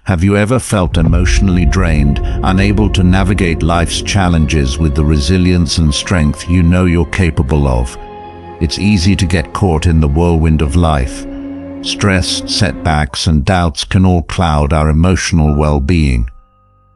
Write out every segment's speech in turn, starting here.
Have you ever felt emotionally drained, unable to navigate life's challenges with the resilience and strength you know you're capable of? It's easy to get caught in the whirlwind of life. Stress, setbacks, and doubts can all cloud our emotional well-being.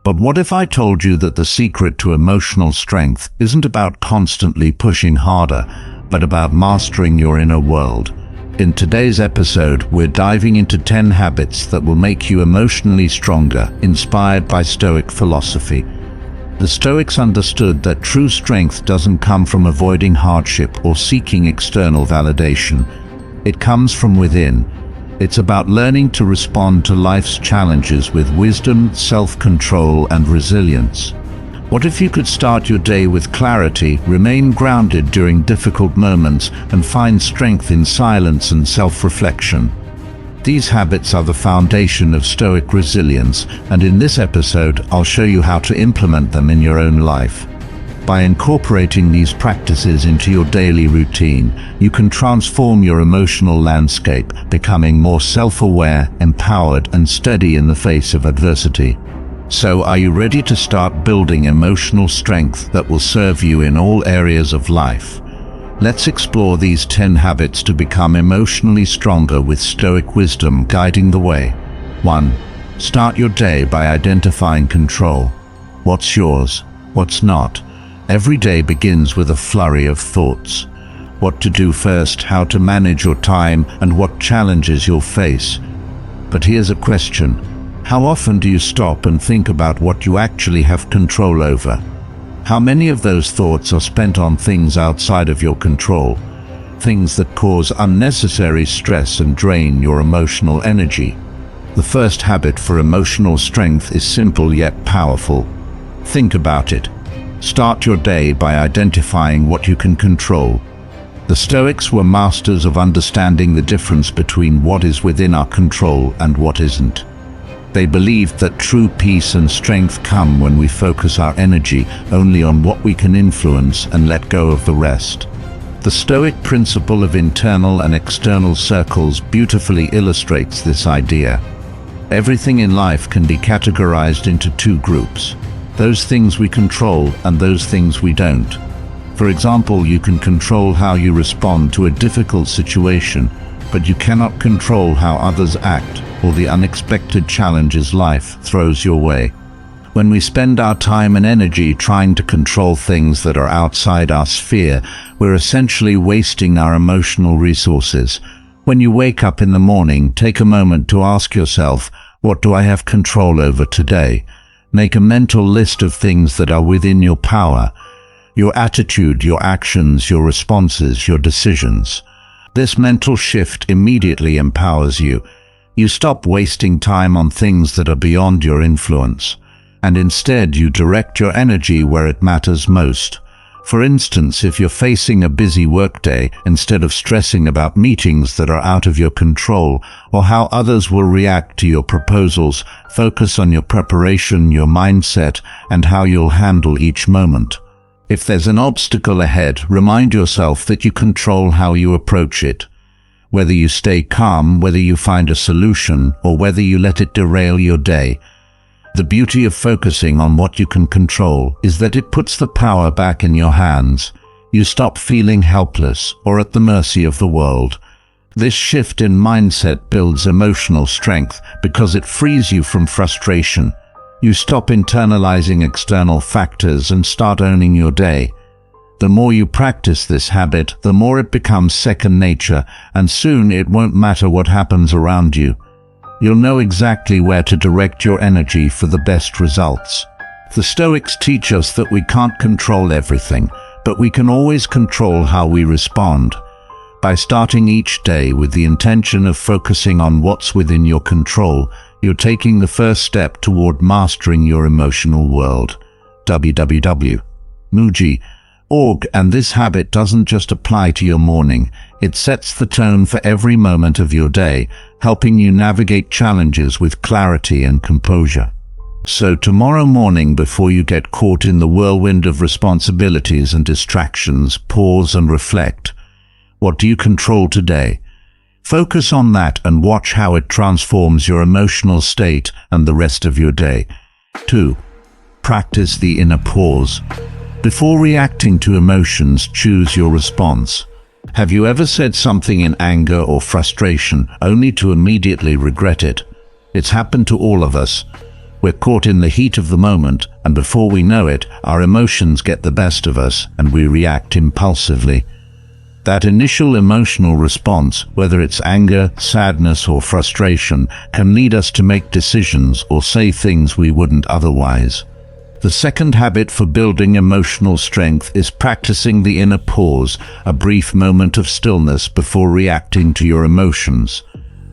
But what if I told you that the secret to emotional strength isn't about constantly pushing harder, but about mastering your inner world? In today's episode, we're diving into 10 habits that will make you emotionally stronger, inspired by Stoic philosophy. The Stoics understood that true strength doesn't come from avoiding hardship or seeking external validation. It comes from within. It's about learning to respond to life's challenges with wisdom, self-control, and resilience. What if you could start your day with clarity, remain grounded during difficult moments, and find strength in silence and self-reflection? These habits are the foundation of Stoic resilience, and in this episode, I'll show you how to implement them in your own life. By incorporating these practices into your daily routine, you can transform your emotional landscape, becoming more self-aware, empowered, and steady in the face of adversity. So, are you ready to start building emotional strength that will serve you in all areas of life? Let's explore these 10 habits to become emotionally stronger with Stoic wisdom guiding the way. 1. Start your day by identifying control. What's yours? What's not? Every day begins with a flurry of thoughts. What to do first, how to manage your time, and what challenges you'll face. But here's a question. How often do you stop and think about what you actually have control over? How many of those thoughts are spent on things outside of your control? Things that cause unnecessary stress and drain your emotional energy. The first habit for emotional strength is simple yet powerful. Think about it. Start your day by identifying what you can control. The Stoics were masters of understanding the difference between what is within our control and what isn't. They believed that true peace and strength come when we focus our energy only on what we can influence and let go of the rest. The Stoic principle of internal and external circles beautifully illustrates this idea. Everything in life can be categorized into two groups. Those things we control and those things we don't. For example, you can control how you respond to a difficult situation, but you cannot control how others act or the unexpected challenges life throws your way. When we spend our time and energy trying to control things that are outside our sphere, we're essentially wasting our emotional resources. When you wake up in the morning, take a moment to ask yourself, what do I have control over today? Make a mental list of things that are within your power. Your attitude, your actions, your responses, your decisions. This mental shift immediately empowers you. You stop wasting time on things that are beyond your influence, and instead you direct your energy where it matters most. For instance, if you're facing a busy workday, instead of stressing about meetings that are out of your control or how others will react to your proposals, focus on your preparation, your mindset, and how you'll handle each moment. If there's an obstacle ahead, remind yourself that you control how you approach it. Whether you stay calm, whether you find a solution, or whether you let it derail your day. The beauty of focusing on what you can control is that it puts the power back in your hands. You stop feeling helpless or at the mercy of the world. This shift in mindset builds emotional strength because it frees you from frustration. You stop internalizing external factors and start owning your day. The more you practice this habit, the more it becomes second nature, and soon it won't matter what happens around you. You'll know exactly where to direct your energy for the best results. The Stoics teach us that we can't control everything, but we can always control how we respond. By starting each day with the intention of focusing on what's within your control, you're taking the first step toward mastering your emotional world. www.muji.org. And this habit doesn't just apply to your morning, it sets the tone for every moment of your day, helping you navigate challenges with clarity and composure. So tomorrow morning, before you get caught in the whirlwind of responsibilities and distractions, pause and reflect. What do you control today? Focus on that and watch how it transforms your emotional state and the rest of your day. 2. Practice the inner pause. Before reacting to emotions, choose your response. Have you ever said something in anger or frustration only to immediately regret it? It's happened to all of us. We're caught in the heat of the moment, and before we know it, our emotions get the best of us and we react impulsively. That initial emotional response, whether it's anger, sadness, or frustration, can lead us to make decisions or say things we wouldn't otherwise. The second habit for building emotional strength is practicing the inner pause, a brief moment of stillness before reacting to your emotions.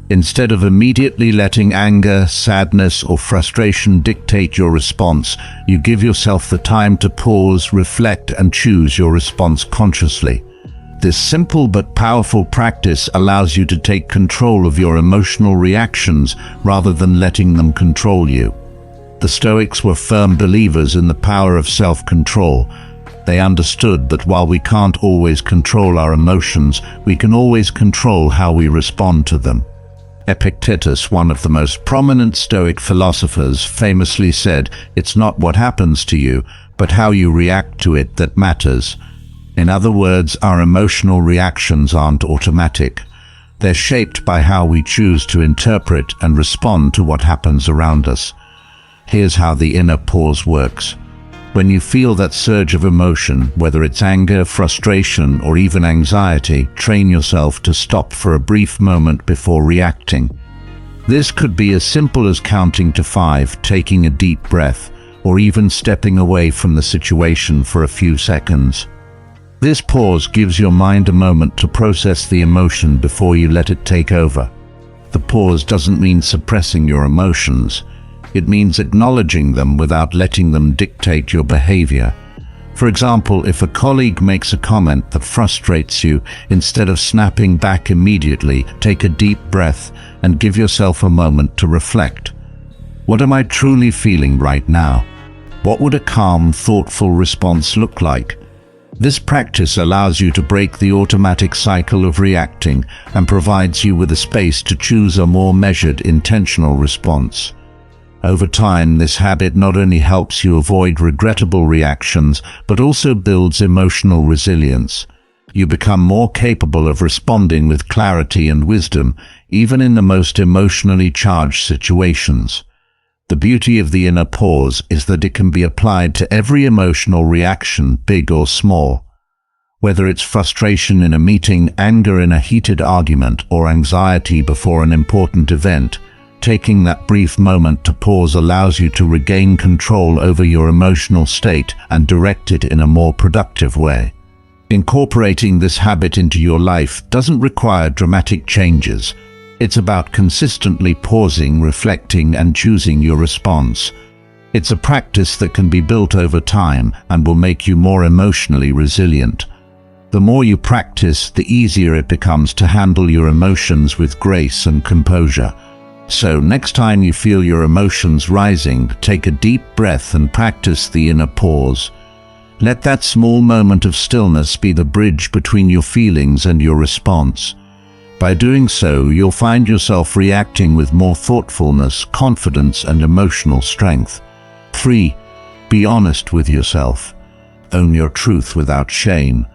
Instead of immediately letting anger, sadness, or frustration dictate your response, you give yourself the time to pause, reflect, and choose your response consciously. This simple but powerful practice allows you to take control of your emotional reactions rather than letting them control you. The Stoics were firm believers in the power of self-control. They understood that while we can't always control our emotions, we can always control how we respond to them. Epictetus, one of the most prominent Stoic philosophers, famously said, "It's not what happens to you, but how you react to it that matters." In other words, our emotional reactions aren't automatic. They're shaped by how we choose to interpret and respond to what happens around us. Here's how the inner pause works. When you feel that surge of emotion, whether it's anger, frustration, or even anxiety, train yourself to stop for a brief moment before reacting. This could be as simple as counting to 5, taking a deep breath, or even stepping away from the situation for a few seconds. This pause gives your mind a moment to process the emotion before you let it take over. The pause doesn't mean suppressing your emotions. It means acknowledging them without letting them dictate your behavior. For example, if a colleague makes a comment that frustrates you, instead of snapping back immediately, take a deep breath and give yourself a moment to reflect. What am I truly feeling right now? What would a calm, thoughtful response look like? This practice allows you to break the automatic cycle of reacting and provides you with a space to choose a more measured, intentional response. Over time, this habit not only helps you avoid regrettable reactions, but also builds emotional resilience. You become more capable of responding with clarity and wisdom, even in the most emotionally charged situations. The beauty of the inner pause is that it can be applied to every emotional reaction, big or small. Whether it's frustration in a meeting, anger in a heated argument, or anxiety before an important event, taking that brief moment to pause allows you to regain control over your emotional state and direct it in a more productive way. Incorporating this habit into your life doesn't require dramatic changes. It's about consistently pausing, reflecting, and choosing your response. It's a practice that can be built over time and will make you more emotionally resilient. The more you practice, the easier it becomes to handle your emotions with grace and composure. So next time you feel your emotions rising, take a deep breath and practice the inner pause. Let that small moment of stillness be the bridge between your feelings and your response. By doing so, you'll find yourself reacting with more thoughtfulness, confidence, and emotional strength. 3. Be honest with yourself. Own your truth without shame.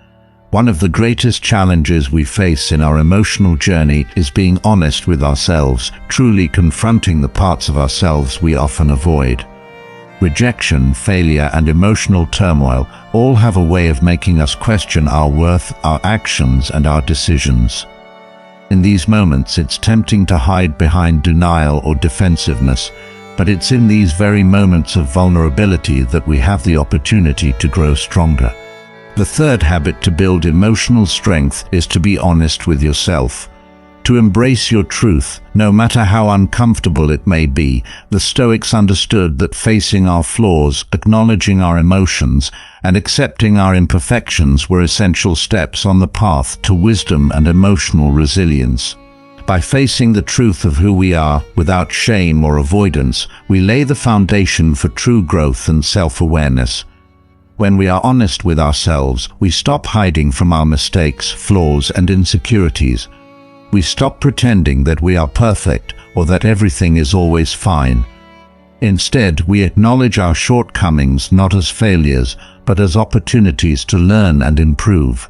One of the greatest challenges we face in our emotional journey is being honest with ourselves, truly confronting the parts of ourselves we often avoid. Rejection, failure, and emotional turmoil all have a way of making us question our worth, our actions, and our decisions. In these moments, it's tempting to hide behind denial or defensiveness, but it's in these very moments of vulnerability that we have the opportunity to grow stronger. The third habit to build emotional strength is to be honest with yourself. To embrace your truth, no matter how uncomfortable it may be. The Stoics understood that facing our flaws, acknowledging our emotions, and accepting our imperfections were essential steps on the path to wisdom and emotional resilience. By facing the truth of who we are, without shame or avoidance, we lay the foundation for true growth and self-awareness. When we are honest with ourselves, we stop hiding from our mistakes, flaws, and insecurities. We stop pretending that we are perfect or that everything is always fine. Instead, we acknowledge our shortcomings not as failures, but as opportunities to learn and improve.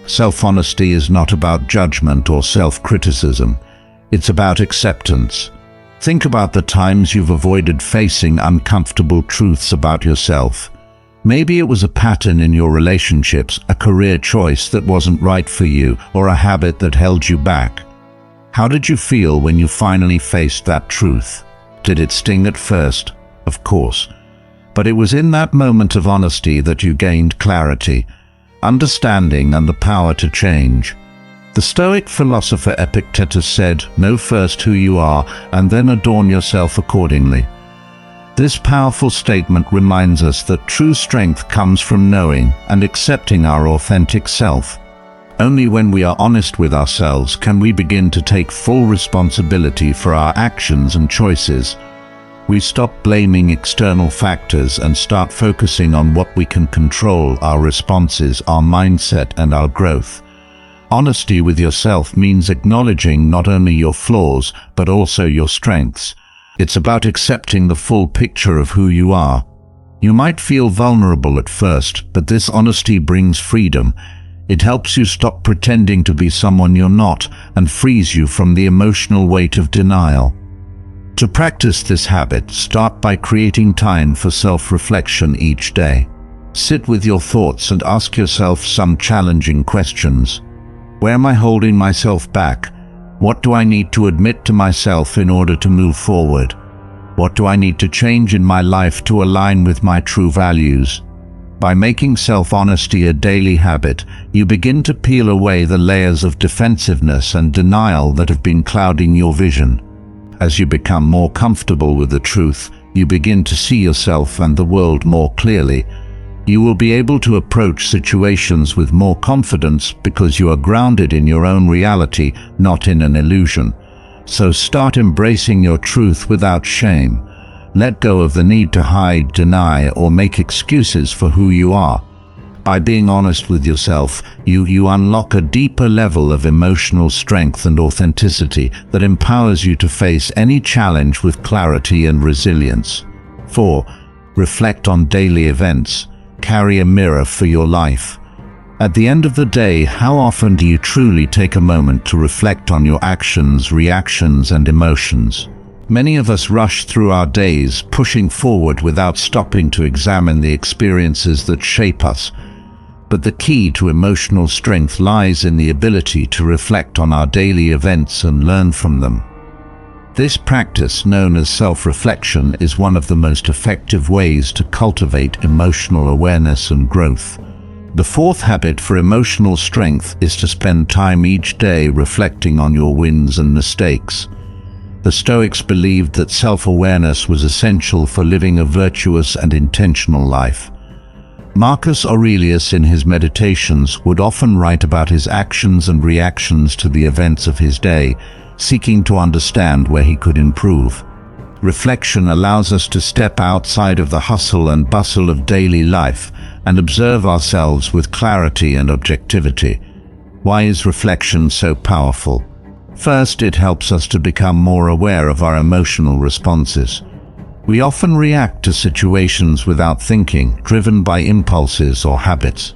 Self-honesty is not about judgment or self-criticism. It's about acceptance. Think about the times you've avoided facing uncomfortable truths about yourself. Maybe it was a pattern in your relationships, a career choice that wasn't right for you, or a habit that held you back. How did you feel when you finally faced that truth? Did it sting at first? Of course. But it was in that moment of honesty that you gained clarity, understanding, and the power to change. The Stoic philosopher Epictetus said, "Know first who you are, and then adorn yourself accordingly." This powerful statement reminds us that true strength comes from knowing and accepting our authentic self. Only when we are honest with ourselves can we begin to take full responsibility for our actions and choices. We stop blaming external factors and start focusing on what we can control: our responses, our mindset, and our growth. Honesty with yourself means acknowledging not only your flaws, but also your strengths. It's about accepting the full picture of who you are. You might feel vulnerable at first, but this honesty brings freedom. It helps you stop pretending to be someone you're not and frees you from the emotional weight of denial. To practice this habit, start by creating time for self-reflection each day. Sit with your thoughts and ask yourself some challenging questions. Where am I holding myself back? What do I need to admit to myself in order to move forward? What do I need to change in my life to align with my true values? By making self-honesty a daily habit, you begin to peel away the layers of defensiveness and denial that have been clouding your vision. As you become more comfortable with the truth, you begin to see yourself and the world more clearly. You will be able to approach situations with more confidence because you are grounded in your own reality, not in an illusion. So start embracing your truth without shame. Let go of the need to hide, deny, or make excuses for who you are. By being honest with yourself, you unlock a deeper level of emotional strength and authenticity that empowers you to face any challenge with clarity and resilience. 4. Reflect on daily events. Carry a mirror for your life. At the end of the day, how often do you truly take a moment to reflect on your actions, reactions, and emotions? Many of us rush through our days, pushing forward without stopping to examine the experiences that shape us. But the key to emotional strength lies in the ability to reflect on our daily events and learn from them. This practice, known as self-reflection, is one of the most effective ways to cultivate emotional awareness and growth. The fourth habit for emotional strength is to spend time each day reflecting on your wins and mistakes. The Stoics believed that self-awareness was essential for living a virtuous and intentional life. Marcus Aurelius, in his Meditations, would often write about his actions and reactions to the events of his day, seeking to understand where he could improve. Reflection allows us to step outside of the hustle and bustle of daily life and observe ourselves with clarity and objectivity. Why is reflection so powerful? First, it helps us to become more aware of our emotional responses. We often react to situations without thinking, driven by impulses or habits.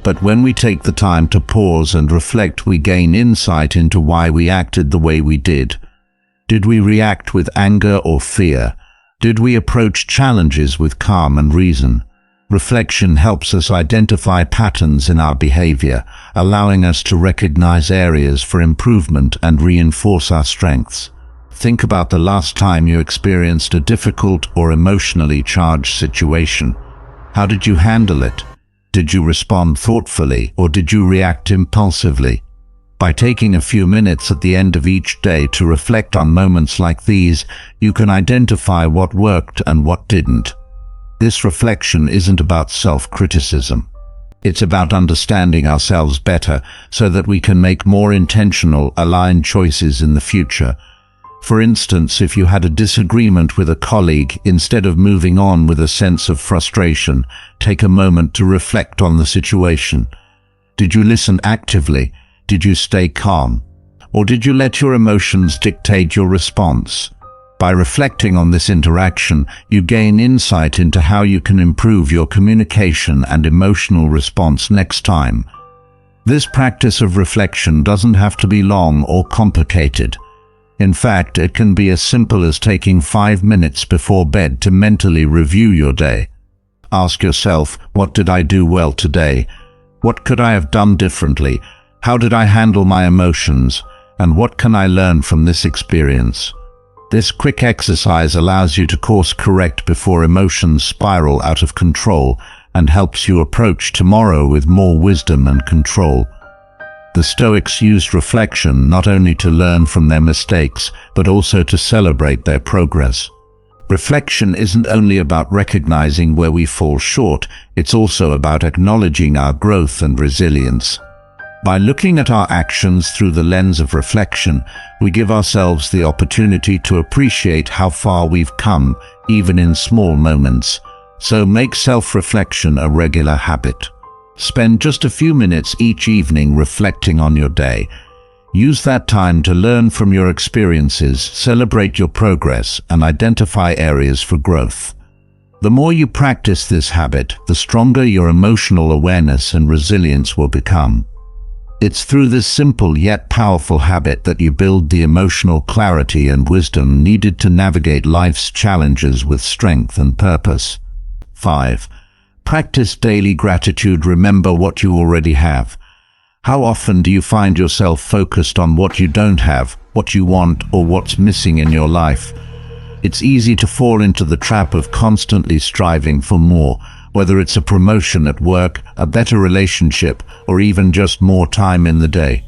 But when we take the time to pause and reflect, we gain insight into why we acted the way we did. Did we react with anger or fear? Did we approach challenges with calm and reason? Reflection helps us identify patterns in our behavior, allowing us to recognize areas for improvement and reinforce our strengths. Think about the last time you experienced a difficult or emotionally charged situation. How did you handle it? Did you respond thoughtfully, or did you react impulsively? By taking a few minutes at the end of each day to reflect on moments like these, you can identify what worked and what didn't. This reflection isn't about self-criticism. It's about understanding ourselves better so that we can make more intentional, aligned choices in the future. For instance, if you had a disagreement with a colleague, instead of moving on with a sense of frustration, take a moment to reflect on the situation. Did you listen actively? Did you stay calm? Or did you let your emotions dictate your response? By reflecting on this interaction, you gain insight into how you can improve your communication and emotional response next time. This practice of reflection doesn't have to be long or complicated. In fact, it can be as simple as taking 5 minutes before bed to mentally review your day. Ask yourself, what did I do well today? What could I have done differently? How did I handle my emotions? And what can I learn from this experience? This quick exercise allows you to course correct before emotions spiral out of control and helps you approach tomorrow with more wisdom and control. The Stoics used reflection not only to learn from their mistakes, but also to celebrate their progress. Reflection isn't only about recognizing where we fall short, it's also about acknowledging our growth and resilience. By looking at our actions through the lens of reflection, we give ourselves the opportunity to appreciate how far we've come, even in small moments. So make self-reflection a regular habit. Spend just a few minutes each evening reflecting on your day. Use that time to learn from your experiences, celebrate your progress, and identify areas for growth. The more you practice this habit, the stronger your emotional awareness and resilience will become. It's through this simple yet powerful habit that you build the emotional clarity and wisdom needed to navigate life's challenges with strength and purpose. 5. Practice daily gratitude. Remember what you already have. How often do you find yourself focused on what you don't have, what you want, or what's missing in your life? It's easy to fall into the trap of constantly striving for more, whether it's a promotion at work, a better relationship, or even just more time in the day.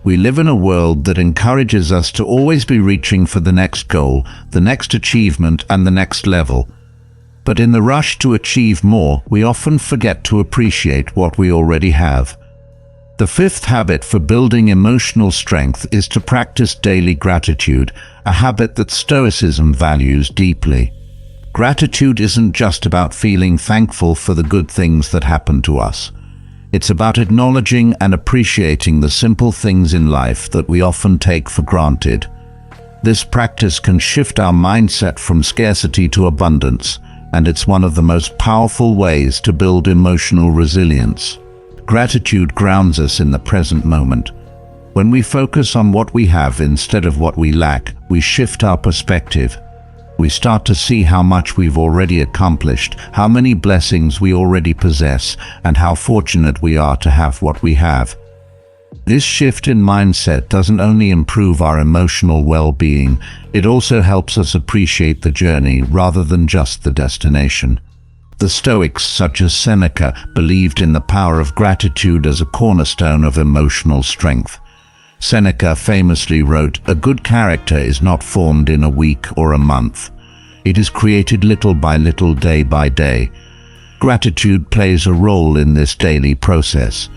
We live in a world that encourages us to always be reaching for the next goal, the next achievement, and the next level. But in the rush to achieve more, we often forget to appreciate what we already have. The 5th habit for building emotional strength is to practice daily gratitude, a habit that Stoicism values deeply. Gratitude isn't just about feeling thankful for the good things that happen to us. It's about acknowledging and appreciating the simple things in life that we often take for granted. This practice can shift our mindset from scarcity to abundance, and it's one of the most powerful ways to build emotional resilience. Gratitude grounds us in the present moment. When we focus on what we have instead of what we lack, we shift our perspective. We start to see how much we've already accomplished, how many blessings we already possess, and how fortunate we are to have what we have. This shift in mindset doesn't only improve our emotional well-being, it also helps us appreciate the journey rather than just the destination. The Stoics, such as Seneca, believed in the power of gratitude as a cornerstone of emotional strength. Seneca famously wrote, "A good character is not formed in a week or a month. It is created little by little, day by day." Gratitude plays a role in this daily process.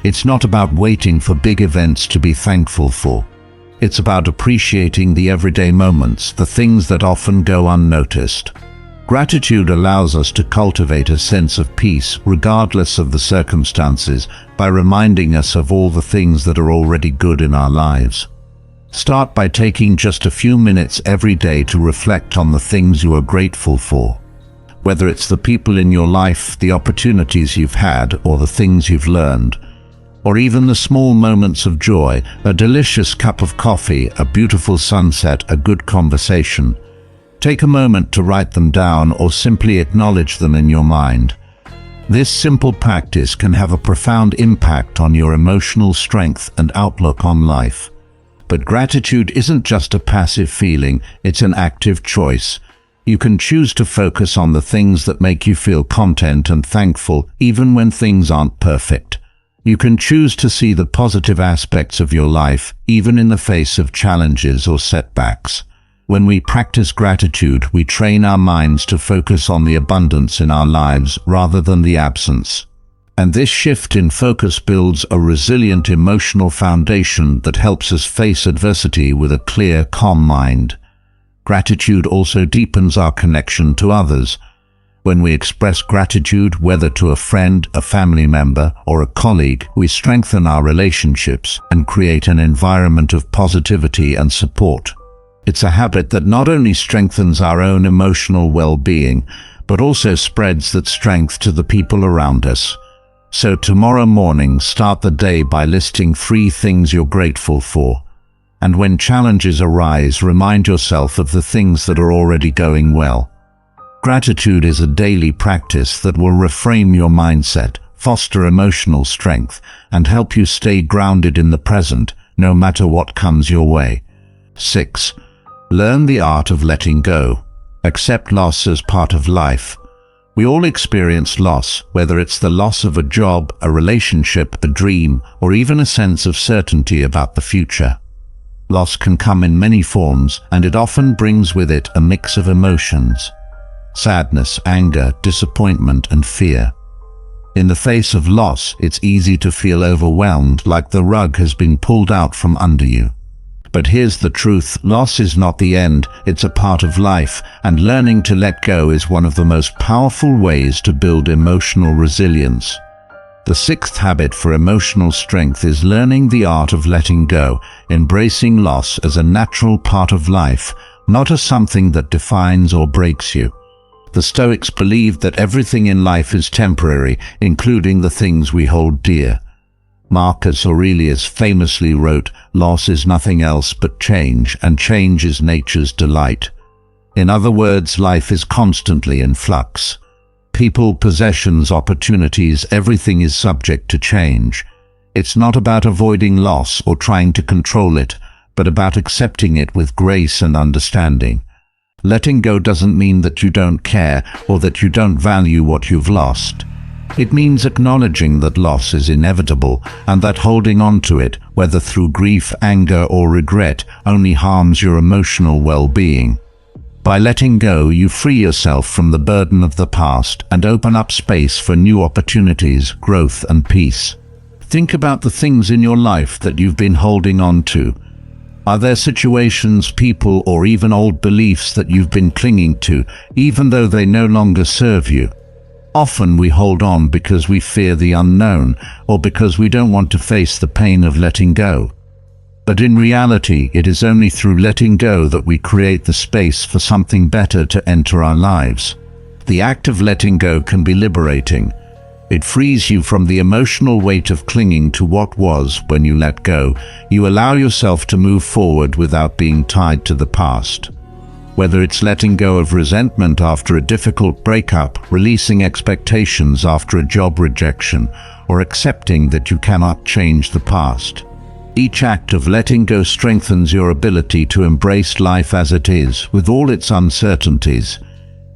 It's not about waiting for big events to be thankful for. It's about appreciating the everyday moments, the things that often go unnoticed. Gratitude allows us to cultivate a sense of peace, regardless of the circumstances, by reminding us of all the things that are already good in our lives. Start by taking just a few minutes every day to reflect on the things you are grateful for. Whether it's the people in your life, the opportunities you've had, or the things you've learned, or even the small moments of joy, a delicious cup of coffee, a beautiful sunset, a good conversation. Take a moment to write them down or simply acknowledge them in your mind. This simple practice can have a profound impact on your emotional strength and outlook on life. But gratitude isn't just a passive feeling, it's an active choice. You can choose to focus on the things that make you feel content and thankful, even when things aren't perfect. You can choose to see the positive aspects of your life, even in the face of challenges or setbacks. When we practice gratitude, we train our minds to focus on the abundance in our lives rather than the absence. And this shift in focus builds a resilient emotional foundation that helps us face adversity with a clear, calm mind. Gratitude also deepens our connection to others. When we express gratitude, whether to a friend, a family member, or a colleague, we strengthen our relationships and create an environment of positivity and support. It's a habit that not only strengthens our own emotional well-being, but also spreads that strength to the people around us. So tomorrow morning, start the day by listing 3 things you're grateful for. And when challenges arise, remind yourself of the things that are already going well. Gratitude is a daily practice that will reframe your mindset, foster emotional strength, and help you stay grounded in the present, no matter what comes your way. 6. Learn the art of letting go. Accept loss as part of life. We all experience loss, whether it's the loss of a job, a relationship, a dream, or even a sense of certainty about the future. Loss can come in many forms, and it often brings with it a mix of emotions: sadness, anger, disappointment, and fear. In the face of loss, it's easy to feel overwhelmed, like the rug has been pulled out from under you. But here's the truth: loss is not the end, it's a part of life, and learning to let go is one of the most powerful ways to build emotional resilience. The 6th habit for emotional strength is learning the art of letting go, embracing loss as a natural part of life, not as something that defines or breaks you. The Stoics believed that everything in life is temporary, including the things we hold dear. Marcus Aurelius famously wrote, "Loss is nothing else but change, and change is nature's delight." In other words, life is constantly in flux. People, possessions, opportunities, everything is subject to change. It's not about avoiding loss or trying to control it, but about accepting it with grace and understanding. Letting go doesn't mean that you don't care or that you don't value what you've lost. It means acknowledging that loss is inevitable and that holding on to it, whether through grief, anger, or regret, only harms your emotional well-being. By letting go, you free yourself from the burden of the past and open up space for new opportunities, growth, and peace. Think about the things in your life that you've been holding on to. Are there situations, people, or even old beliefs that you've been clinging to, even though they no longer serve you? Often we hold on because we fear the unknown, or because we don't want to face the pain of letting go. But in reality, it is only through letting go that we create the space for something better to enter our lives. The act of letting go can be liberating. It frees you from the emotional weight of clinging to what was. When you let go, you allow yourself to move forward without being tied to the past. Whether it's letting go of resentment after a difficult breakup, releasing expectations after a job rejection, or accepting that you cannot change the past. Each act of letting go strengthens your ability to embrace life as it is, with all its uncertainties.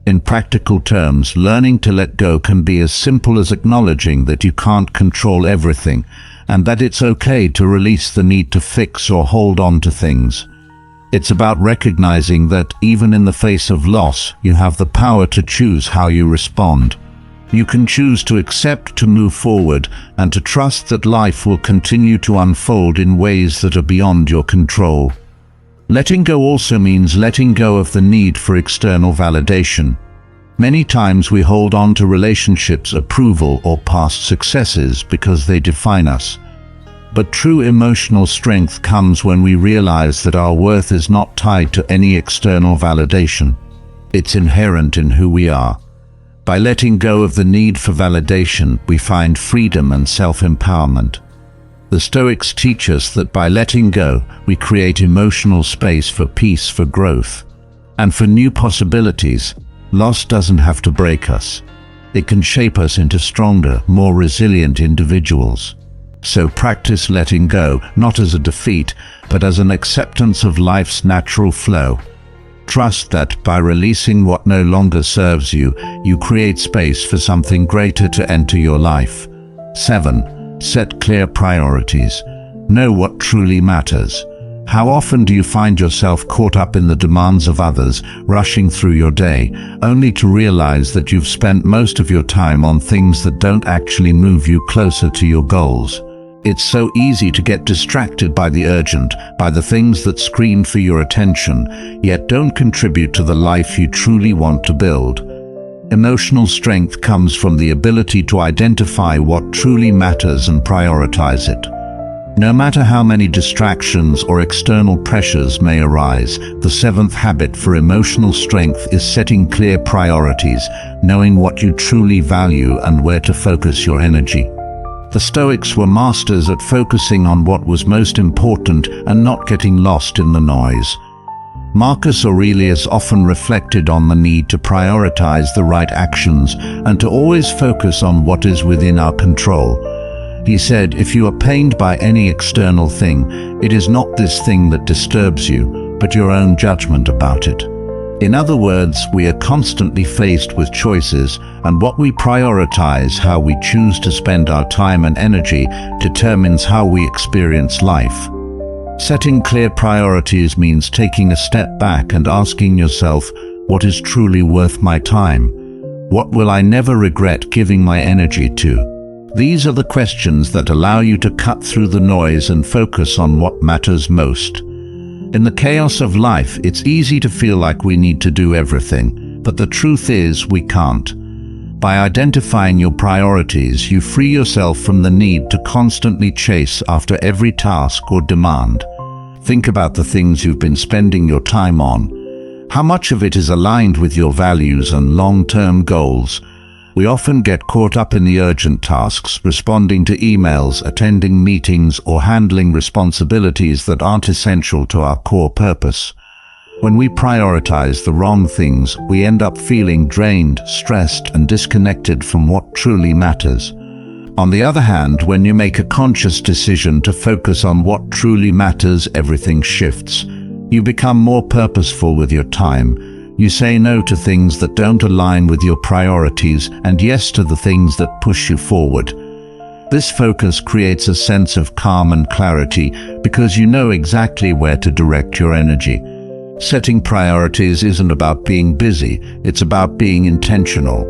In practical terms, learning to let go can be as simple as acknowledging that you can't control everything, and that it's okay to release the need to fix or hold on to things. It's about recognizing that, even in the face of loss, you have the power to choose how you respond. You can choose to accept, to move forward, and to trust that life will continue to unfold in ways that are beyond your control. Letting go also means letting go of the need for external validation. Many times we hold on to relationships, approval, or past successes because they define us. But true emotional strength comes when we realize that our worth is not tied to any external validation. It's inherent in who we are. By letting go of the need for validation, we find freedom and self-empowerment. The Stoics teach us that by letting go, we create emotional space for peace, for growth, and for new possibilities. Loss doesn't have to break us. It can shape us into stronger, more resilient individuals. So practice letting go, not as a defeat, but as an acceptance of life's natural flow. Trust that by releasing what no longer serves you, you create space for something greater to enter your life. 7. Set clear priorities. Know what truly matters. How often do you find yourself caught up in the demands of others, rushing through your day, only to realize that you've spent most of your time on things that don't actually move you closer to your goals? It's so easy to get distracted by the urgent, by the things that scream for your attention, yet don't contribute to the life you truly want to build. Emotional strength comes from the ability to identify what truly matters and prioritize it. No matter how many distractions or external pressures may arise, the seventh habit for emotional strength is setting clear priorities, knowing what you truly value and where to focus your energy. The Stoics were masters at focusing on what was most important and not getting lost in the noise. Marcus Aurelius often reflected on the need to prioritize the right actions and to always focus on what is within our control. He said, if you are pained by any external thing, it is not this thing that disturbs you, but your own judgment about it. In other words, we are constantly faced with choices, and what we prioritize, how we choose to spend our time and energy, determines how we experience life. Setting clear priorities means taking a step back and asking yourself, what is truly worth my time? What will I never regret giving my energy to? These are the questions that allow you to cut through the noise and focus on what matters most. In the chaos of life, it's easy to feel like we need to do everything, but the truth is we can't. By identifying your priorities, you free yourself from the need to constantly chase after every task or demand. Think about the things you've been spending your time on. How much of it is aligned with your values and long-term goals? We often get caught up in the urgent tasks, responding to emails, attending meetings, or handling responsibilities that aren't essential to our core purpose. When we prioritize the wrong things, we end up feeling drained, stressed, and disconnected from what truly matters. On the other hand, when you make a conscious decision to focus on what truly matters, everything shifts. You become more purposeful with your time. You say no to things that don't align with your priorities and yes to the things that push you forward. This focus creates a sense of calm and clarity because you know exactly where to direct your energy. Setting priorities isn't about being busy, it's about being intentional.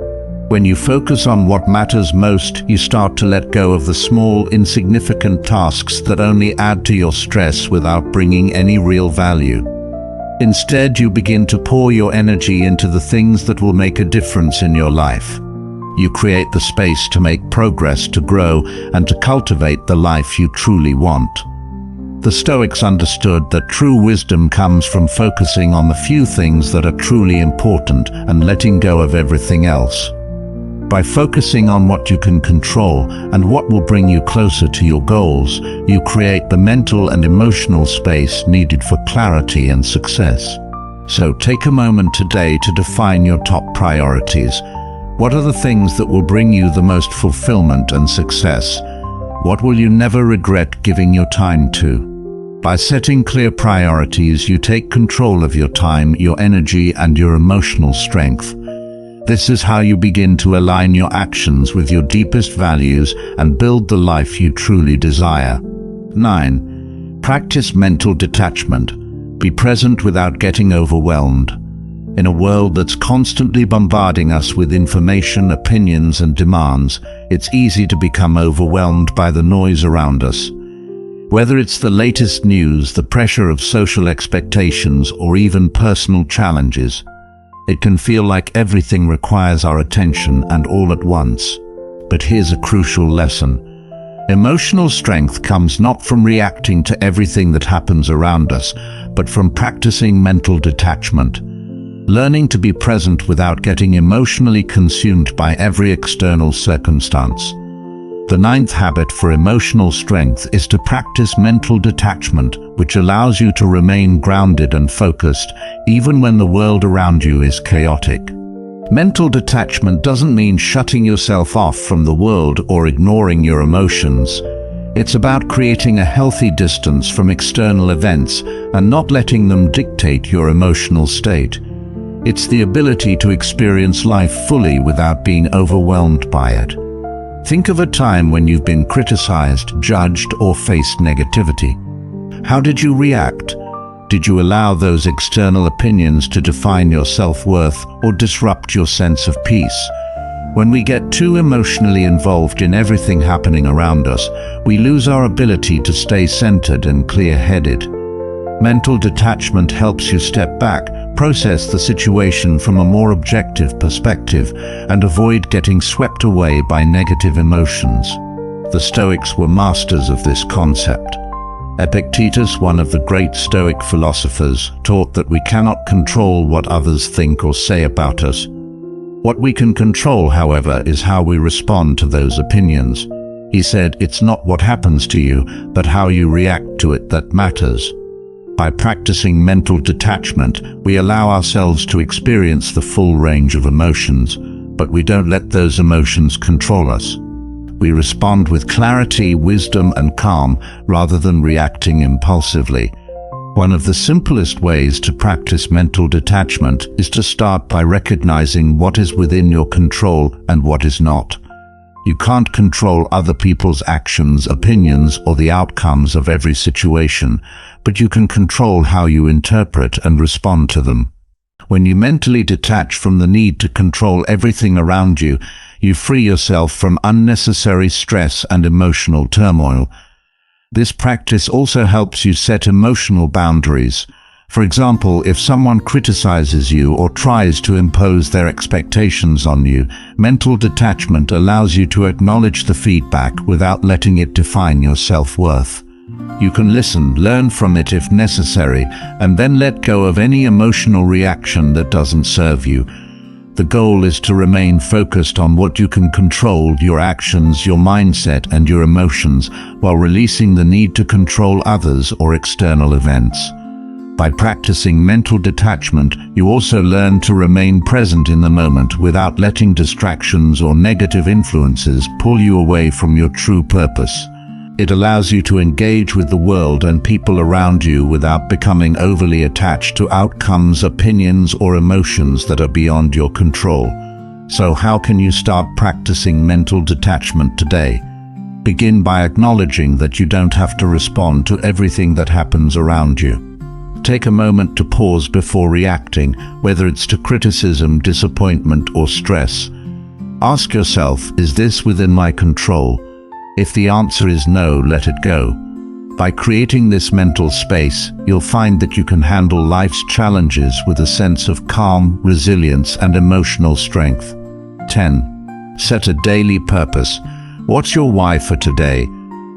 When you focus on what matters most, you start to let go of the small, insignificant tasks that only add to your stress without bringing any real value. Instead, you begin to pour your energy into the things that will make a difference in your life. You create the space to make progress, to grow, and to cultivate the life you truly want. The Stoics understood that true wisdom comes from focusing on the few things that are truly important and letting go of everything else. By focusing on what you can control and what will bring you closer to your goals, you create the mental and emotional space needed for clarity and success. So take a moment today to define your top priorities. What are the things that will bring you the most fulfillment and success? What will you never regret giving your time to? By setting clear priorities, you take control of your time, your energy, and your emotional strength. This is how you begin to align your actions with your deepest values and build the life you truly desire. 9. Practice mental detachment. Be present without getting overwhelmed. In a world that's constantly bombarding us with information, opinions, and demands, it's easy to become overwhelmed by the noise around us. Whether it's the latest news, the pressure of social expectations, or even personal challenges, it can feel like everything requires our attention and all at once. But here's a crucial lesson. Emotional strength comes not from reacting to everything that happens around us, but from practicing mental detachment. Learning to be present without getting emotionally consumed by every external circumstance. The 9th habit for emotional strength is to practice mental detachment, which allows you to remain grounded and focused, even when the world around you is chaotic. Mental detachment doesn't mean shutting yourself off from the world or ignoring your emotions. It's about creating a healthy distance from external events and not letting them dictate your emotional state. It's the ability to experience life fully without being overwhelmed by it. Think of a time when you've been criticized, judged, or faced negativity. How did you react? Did you allow those external opinions to define your self-worth or disrupt your sense of peace? When we get too emotionally involved in everything happening around us, we lose our ability to stay centered and clear-headed. Mental detachment helps you step back, process the situation from a more objective perspective and avoid getting swept away by negative emotions. The Stoics were masters of this concept. Epictetus, one of the great Stoic philosophers, taught that we cannot control what others think or say about us. What we can control, however, is how we respond to those opinions. He said, "It's not what happens to you, but how you react to it that matters." By practicing mental detachment, we allow ourselves to experience the full range of emotions, but we don't let those emotions control us. We respond with clarity, wisdom, and calm rather than reacting impulsively. One of the simplest ways to practice mental detachment is to start by recognizing what is within your control and what is not. You can't control other people's actions, opinions, or the outcomes of every situation, but you can control how you interpret and respond to them. When you mentally detach from the need to control everything around you, you free yourself from unnecessary stress and emotional turmoil. This practice also helps you set emotional boundaries. For example, if someone criticizes you or tries to impose their expectations on you, mental detachment allows you to acknowledge the feedback without letting it define your self-worth. You can listen, learn from it if necessary, and then let go of any emotional reaction that doesn't serve you. The goal is to remain focused on what you can control, your actions, your mindset, and your emotions, while releasing the need to control others or external events. By practicing mental detachment, you also learn to remain present in the moment without letting distractions or negative influences pull you away from your true purpose. It allows you to engage with the world and people around you without becoming overly attached to outcomes, opinions, or emotions that are beyond your control. So how can you start practicing mental detachment today? Begin by acknowledging that you don't have to respond to everything that happens around you. Take a moment to pause before reacting, whether it's to criticism, disappointment, or stress. Ask yourself, is this within my control? If the answer is no, let it go. By creating this mental space, you'll find that you can handle life's challenges with a sense of calm, resilience, and emotional strength. 10. Set a daily purpose. What's your why for today?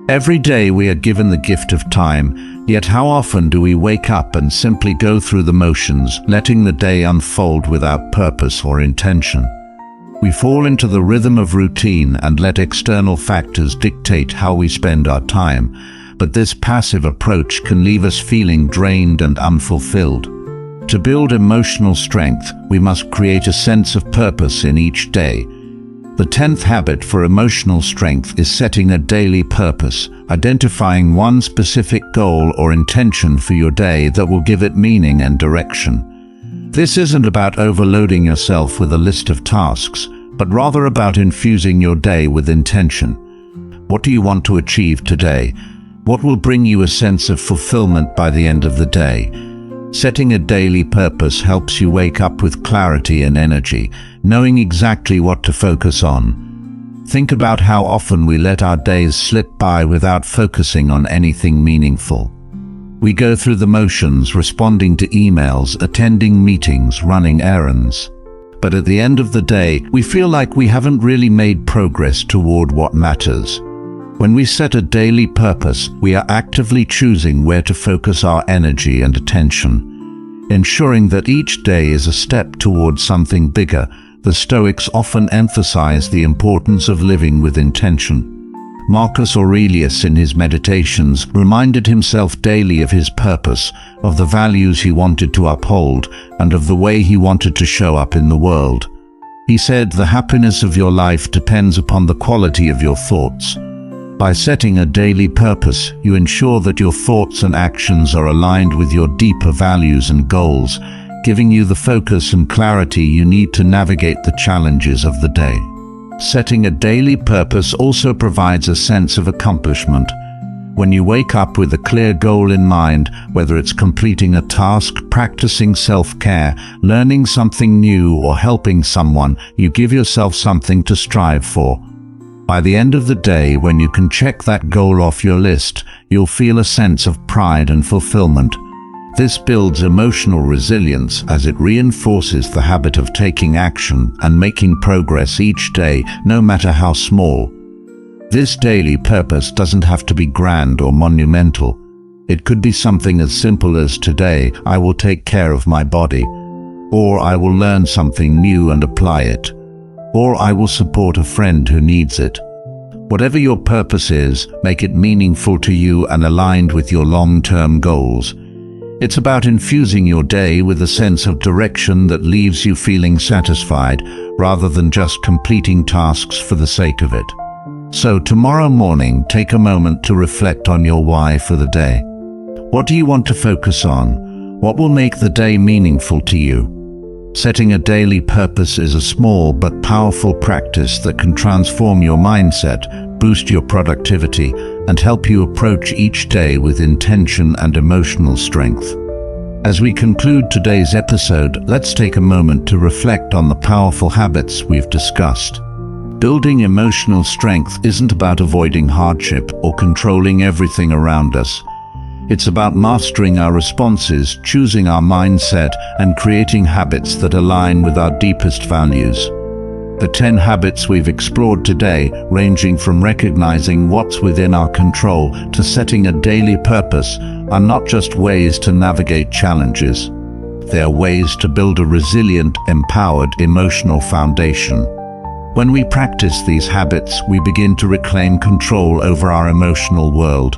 Every day we are given the gift of time, yet how often do we wake up and simply go through the motions, letting the day unfold without purpose or intention? We fall into the rhythm of routine and let external factors dictate how we spend our time, but this passive approach can leave us feeling drained and unfulfilled. To build emotional strength, we must create a sense of purpose in each day. The 10th habit for emotional strength is setting a daily purpose, identifying one specific goal or intention for your day that will give it meaning and direction. This isn't about overloading yourself with a list of tasks, but rather about infusing your day with intention. What do you want to achieve today? What will bring you a sense of fulfillment by the end of the day? Setting a daily purpose helps you wake up with clarity and energy, knowing exactly what to focus on. Think about how often we let our days slip by without focusing on anything meaningful. We go through the motions, responding to emails, attending meetings, running errands. But at the end of the day, we feel like we haven't really made progress toward what matters. When we set a daily purpose, we are actively choosing where to focus our energy and attention. Ensuring that each day is a step towards something bigger, the Stoics often emphasize the importance of living with intention. Marcus Aurelius, in his Meditations, reminded himself daily of his purpose, of the values he wanted to uphold, and of the way he wanted to show up in the world. He said, "The happiness of your life depends upon the quality of your thoughts." By setting a daily purpose, you ensure that your thoughts and actions are aligned with your deeper values and goals, giving you the focus and clarity you need to navigate the challenges of the day. Setting a daily purpose also provides a sense of accomplishment. When you wake up with a clear goal in mind, whether it's completing a task, practicing self-care, learning something new, or helping someone, you give yourself something to strive for. By the end of the day, when you can check that goal off your list, you'll feel a sense of pride and fulfillment. This builds emotional resilience as it reinforces the habit of taking action and making progress each day, no matter how small. This daily purpose doesn't have to be grand or monumental. It could be something as simple as today, I will take care of my body, or I will learn something new and apply it, or I will support a friend who needs it. Whatever your purpose is, make it meaningful to you and aligned with your long-term goals. It's about infusing your day with a sense of direction that leaves you feeling satisfied, rather than just completing tasks for the sake of it. So tomorrow morning, take a moment to reflect on your why for the day. What do you want to focus on? What will make the day meaningful to you? Setting a daily purpose is a small but powerful practice that can transform your mindset, boost your productivity, and help you approach each day with intention and emotional strength. As we conclude today's episode, let's take a moment to reflect on the powerful habits we've discussed. Building emotional strength isn't about avoiding hardship or controlling everything around us. It's about mastering our responses, choosing our mindset, and creating habits that align with our deepest values. The 10 habits we've explored today, ranging from recognizing what's within our control to setting a daily purpose, are not just ways to navigate challenges. They are ways to build a resilient, empowered emotional foundation. When we practice these habits, we begin to reclaim control over our emotional world.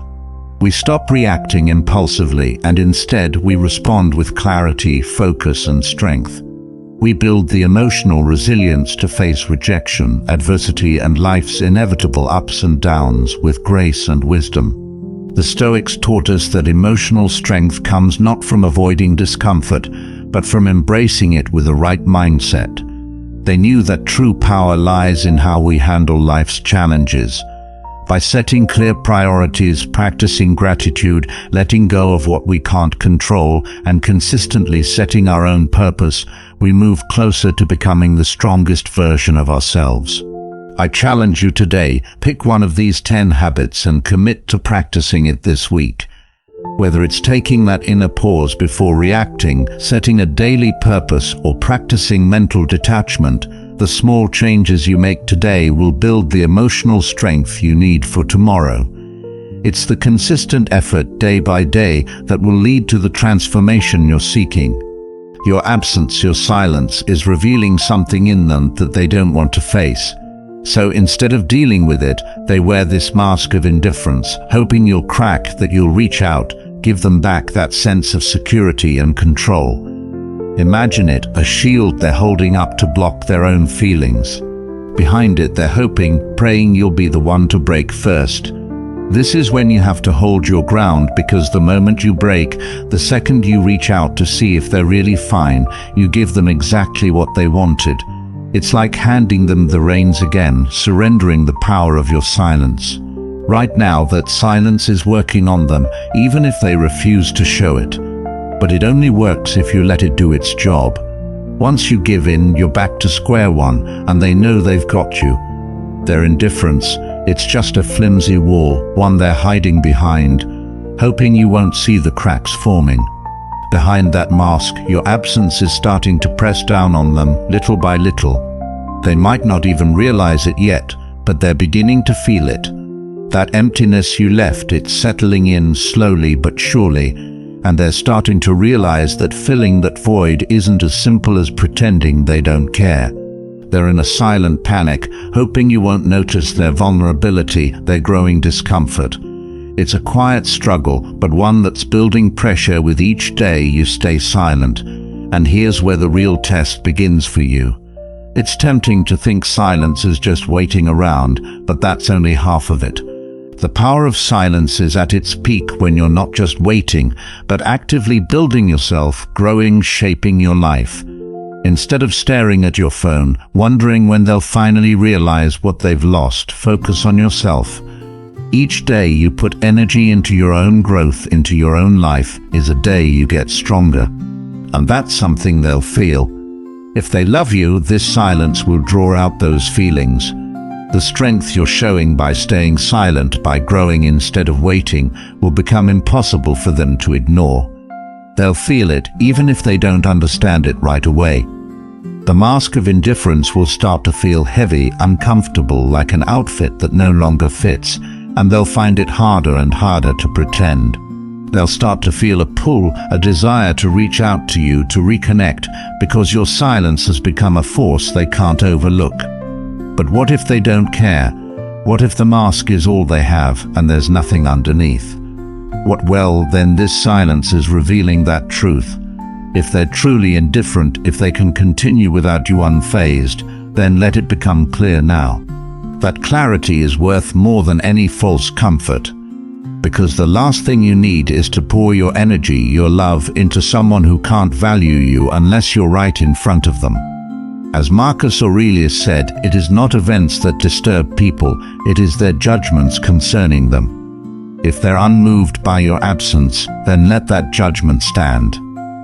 We stop reacting impulsively, and instead we respond with clarity, focus, and strength. We build the emotional resilience to face rejection, adversity, and life's inevitable ups and downs with grace and wisdom. The Stoics taught us that emotional strength comes not from avoiding discomfort, but from embracing it with the right mindset. They knew that true power lies in how we handle life's challenges. By setting clear priorities, practicing gratitude, letting go of what we can't control, and consistently setting our own purpose, we move closer to becoming the strongest version of ourselves. I challenge you today, pick one of these 10 habits and commit to practicing it this week. Whether it's taking that inner pause before reacting, setting a daily purpose, or practicing mental detachment, the small changes you make today will build the emotional strength you need for tomorrow. It's the consistent effort day by day that will lead to the transformation you're seeking. Your absence, your silence, is revealing something in them that they don't want to face. So instead of dealing with it, they wear this mask of indifference, hoping you'll crack, that you'll reach out, give them back that sense of security and control. Imagine it, a shield they're holding up to block their own feelings. Behind it, they're hoping, praying you'll be the one to break first. This is when you have to hold your ground, because the moment you break, the second you reach out to see if they're really fine, you give them exactly what they wanted. It's like handing them the reins again, surrendering the power of your silence. Right now, that silence is working on them, even if they refuse to show it. But it only works if you let it do its job. Once you give in, you're back to square one, and they know they've got you. Their indifference, it's just a flimsy wall, one they're hiding behind, hoping you won't see the cracks forming. Behind that mask, your absence is starting to press down on them, little by little. They might not even realize it yet, but they're beginning to feel it. That emptiness you left, it's settling in slowly but surely, and they're starting to realize that filling that void isn't as simple as pretending they don't care. They're in a silent panic, hoping you won't notice their vulnerability, their growing discomfort. It's a quiet struggle, but one that's building pressure with each day you stay silent. And here's where the real test begins for you. It's tempting to think silence is just waiting around, but that's only half of it. The power of silence is at its peak when you're not just waiting, but actively building yourself, growing, shaping your life. Instead of staring at your phone, wondering when they'll finally realize what they've lost, focus on yourself. Each day you put energy into your own growth, into your own life, is a day you get stronger. And that's something they'll feel. If they love you, this silence will draw out those feelings. The strength you're showing by staying silent, by growing instead of waiting, will become impossible for them to ignore. They'll feel it, even if they don't understand it right away. The mask of indifference will start to feel heavy, uncomfortable, like an outfit that no longer fits, and they'll find it harder and harder to pretend. They'll start to feel a pull, a desire to reach out to you, to reconnect, because your silence has become a force they can't overlook. But what if they don't care? What if the mask is all they have and there's nothing underneath? Well, then this silence is revealing that truth. If they're truly indifferent, if they can continue without you unfazed, then let it become clear now. That clarity is worth more than any false comfort. Because the last thing you need is to pour your energy, your love, into someone who can't value you unless you're right in front of them. As Marcus Aurelius said, it is not events that disturb people, it is their judgments concerning them. If they're unmoved by your absence, then let that judgment stand.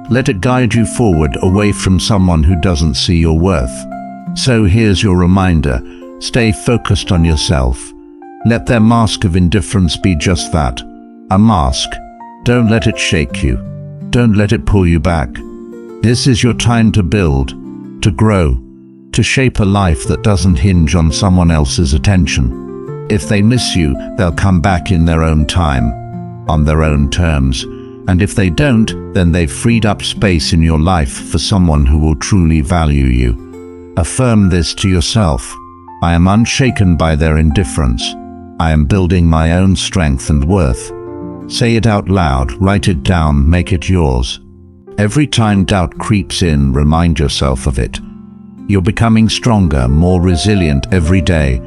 Let it guide you forward, away from someone who doesn't see your worth. So here's your reminder: stay focused on yourself. Let their mask of indifference be just that, a mask. Don't let it shake you. Don't let it pull you back. This is your time to build, to grow, to shape a life that doesn't hinge on someone else's attention. If they miss you, they'll come back in their own time, on their own terms. And if they don't, then they've freed up space in your life for someone who will truly value you. Affirm this to yourself: I am unshaken by their indifference. I am building my own strength and worth. Say it out loud, write it down, make it yours. Every time doubt creeps in, remind yourself of it. You're becoming stronger, more resilient every day.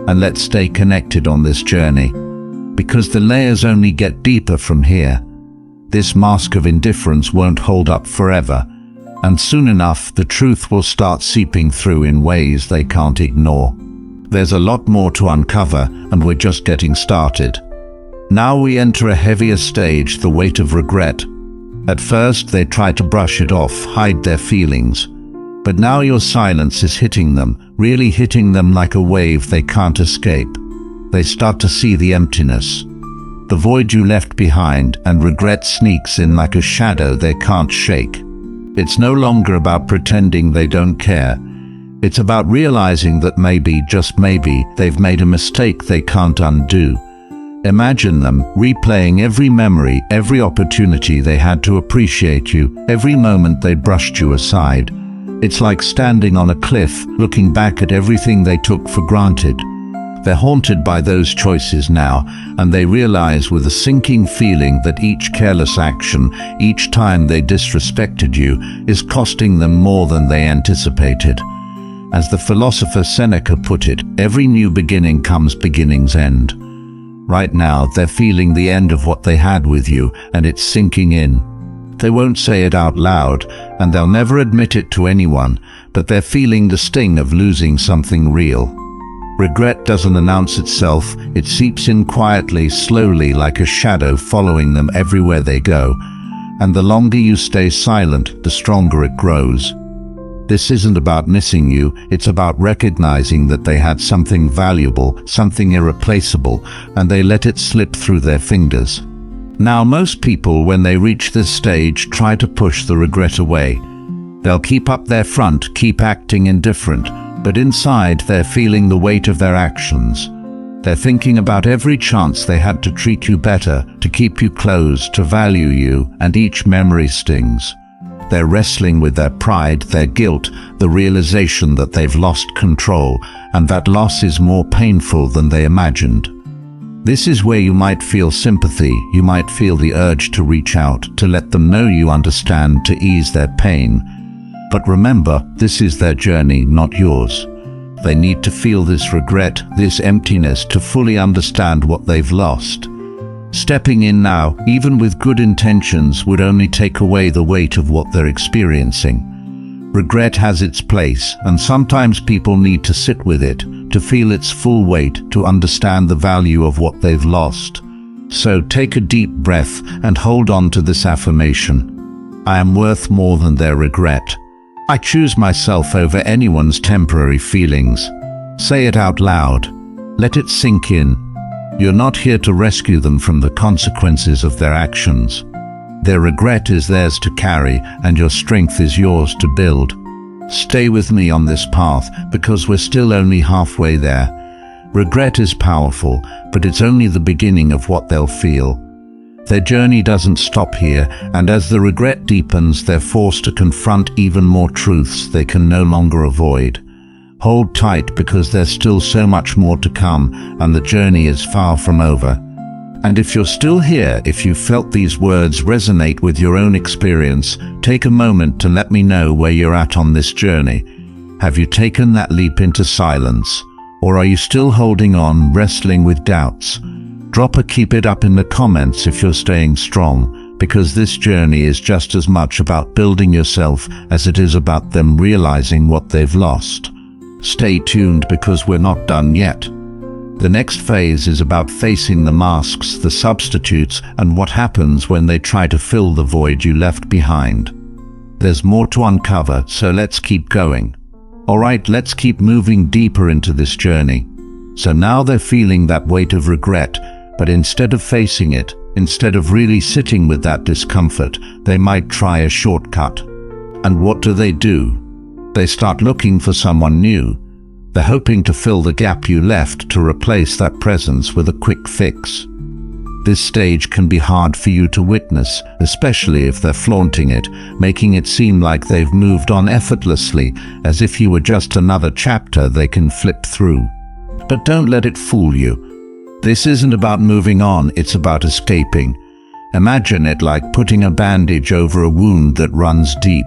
And let's stay connected on this journey, because the layers only get deeper from here. This mask of indifference won't hold up forever, and soon enough the truth will start seeping through in ways they can't ignore. There's a lot more to uncover, and we're just getting started. Now we enter a heavier stage, the weight of regret. At first they try to brush it off, hide their feelings. But now your silence is hitting them, really hitting them like a wave they can't escape. They start to see the emptiness, the void you left behind, and regret sneaks in like a shadow they can't shake. It's no longer about pretending they don't care. It's about realizing that maybe, just maybe, they've made a mistake they can't undo. Imagine them replaying every memory, every opportunity they had to appreciate you, every moment they brushed you aside. It's like standing on a cliff, looking back at everything they took for granted. They're haunted by those choices now, and they realize with a sinking feeling that each careless action, each time they disrespected you, is costing them more than they anticipated. As the philosopher Seneca put it, every new beginning comes beginning's end. Right now, they're feeling the end of what they had with you, and it's sinking in. They won't say it out loud, and they'll never admit it to anyone, but they're feeling the sting of losing something real. Regret doesn't announce itself, it seeps in quietly, slowly, like a shadow following them everywhere they go. And the longer you stay silent, the stronger it grows. This isn't about missing you, it's about recognizing that they had something valuable, something irreplaceable, and they let it slip through their fingers. Now, most people, when they reach this stage, try to push the regret away. They'll keep up their front, keep acting indifferent, but inside they're feeling the weight of their actions. They're thinking about every chance they had to treat you better, to keep you close, to value you, and each memory stings. They're wrestling with their pride, their guilt, the realization that they've lost control, and that loss is more painful than they imagined. This is where you might feel sympathy, you might feel the urge to reach out, to let them know you understand, to ease their pain. But remember, this is their journey, not yours. They need to feel this regret, this emptiness, to fully understand what they've lost. Stepping in now, even with good intentions, would only take away the weight of what they're experiencing. Regret has its place, and sometimes people need to sit with it, to feel its full weight, to understand the value of what they've lost. So take a deep breath and hold on to this affirmation. I am worth more than their regret. I choose myself over anyone's temporary feelings. Say it out loud. Let it sink in. You're not here to rescue them from the consequences of their actions. Their regret is theirs to carry, and your strength is yours to build. Stay with me on this path, because we're still only halfway there. Regret is powerful, but it's only the beginning of what they'll feel. Their journey doesn't stop here, and as the regret deepens, they're forced to confront even more truths they can no longer avoid. Hold tight, because there's still so much more to come, and the journey is far from over. And if you're still here, if you felt these words resonate with your own experience, take a moment to let me know where you're at on this journey. Have you taken that leap into silence? Or are you still holding on, wrestling with doubts? Drop a keep it up in the comments if you're staying strong, because this journey is just as much about building yourself as it is about them realizing what they've lost. Stay tuned, because we're not done yet. The next phase is about facing the masks, the substitutes, and what happens when they try to fill the void you left behind. There's more to uncover, so let's keep going. Alright, let's keep moving deeper into this journey. So now they're feeling that weight of regret, but instead of facing it, instead of really sitting with that discomfort, they might try a shortcut. And what do? They start looking for someone new. They're hoping to fill the gap you left, to replace that presence with a quick fix. This stage can be hard for you to witness, especially if they're flaunting it, making it seem like they've moved on effortlessly, as if you were just another chapter they can flip through. But don't let it fool you. This isn't about moving on, it's about escaping. Imagine it like putting a bandage over a wound that runs deep.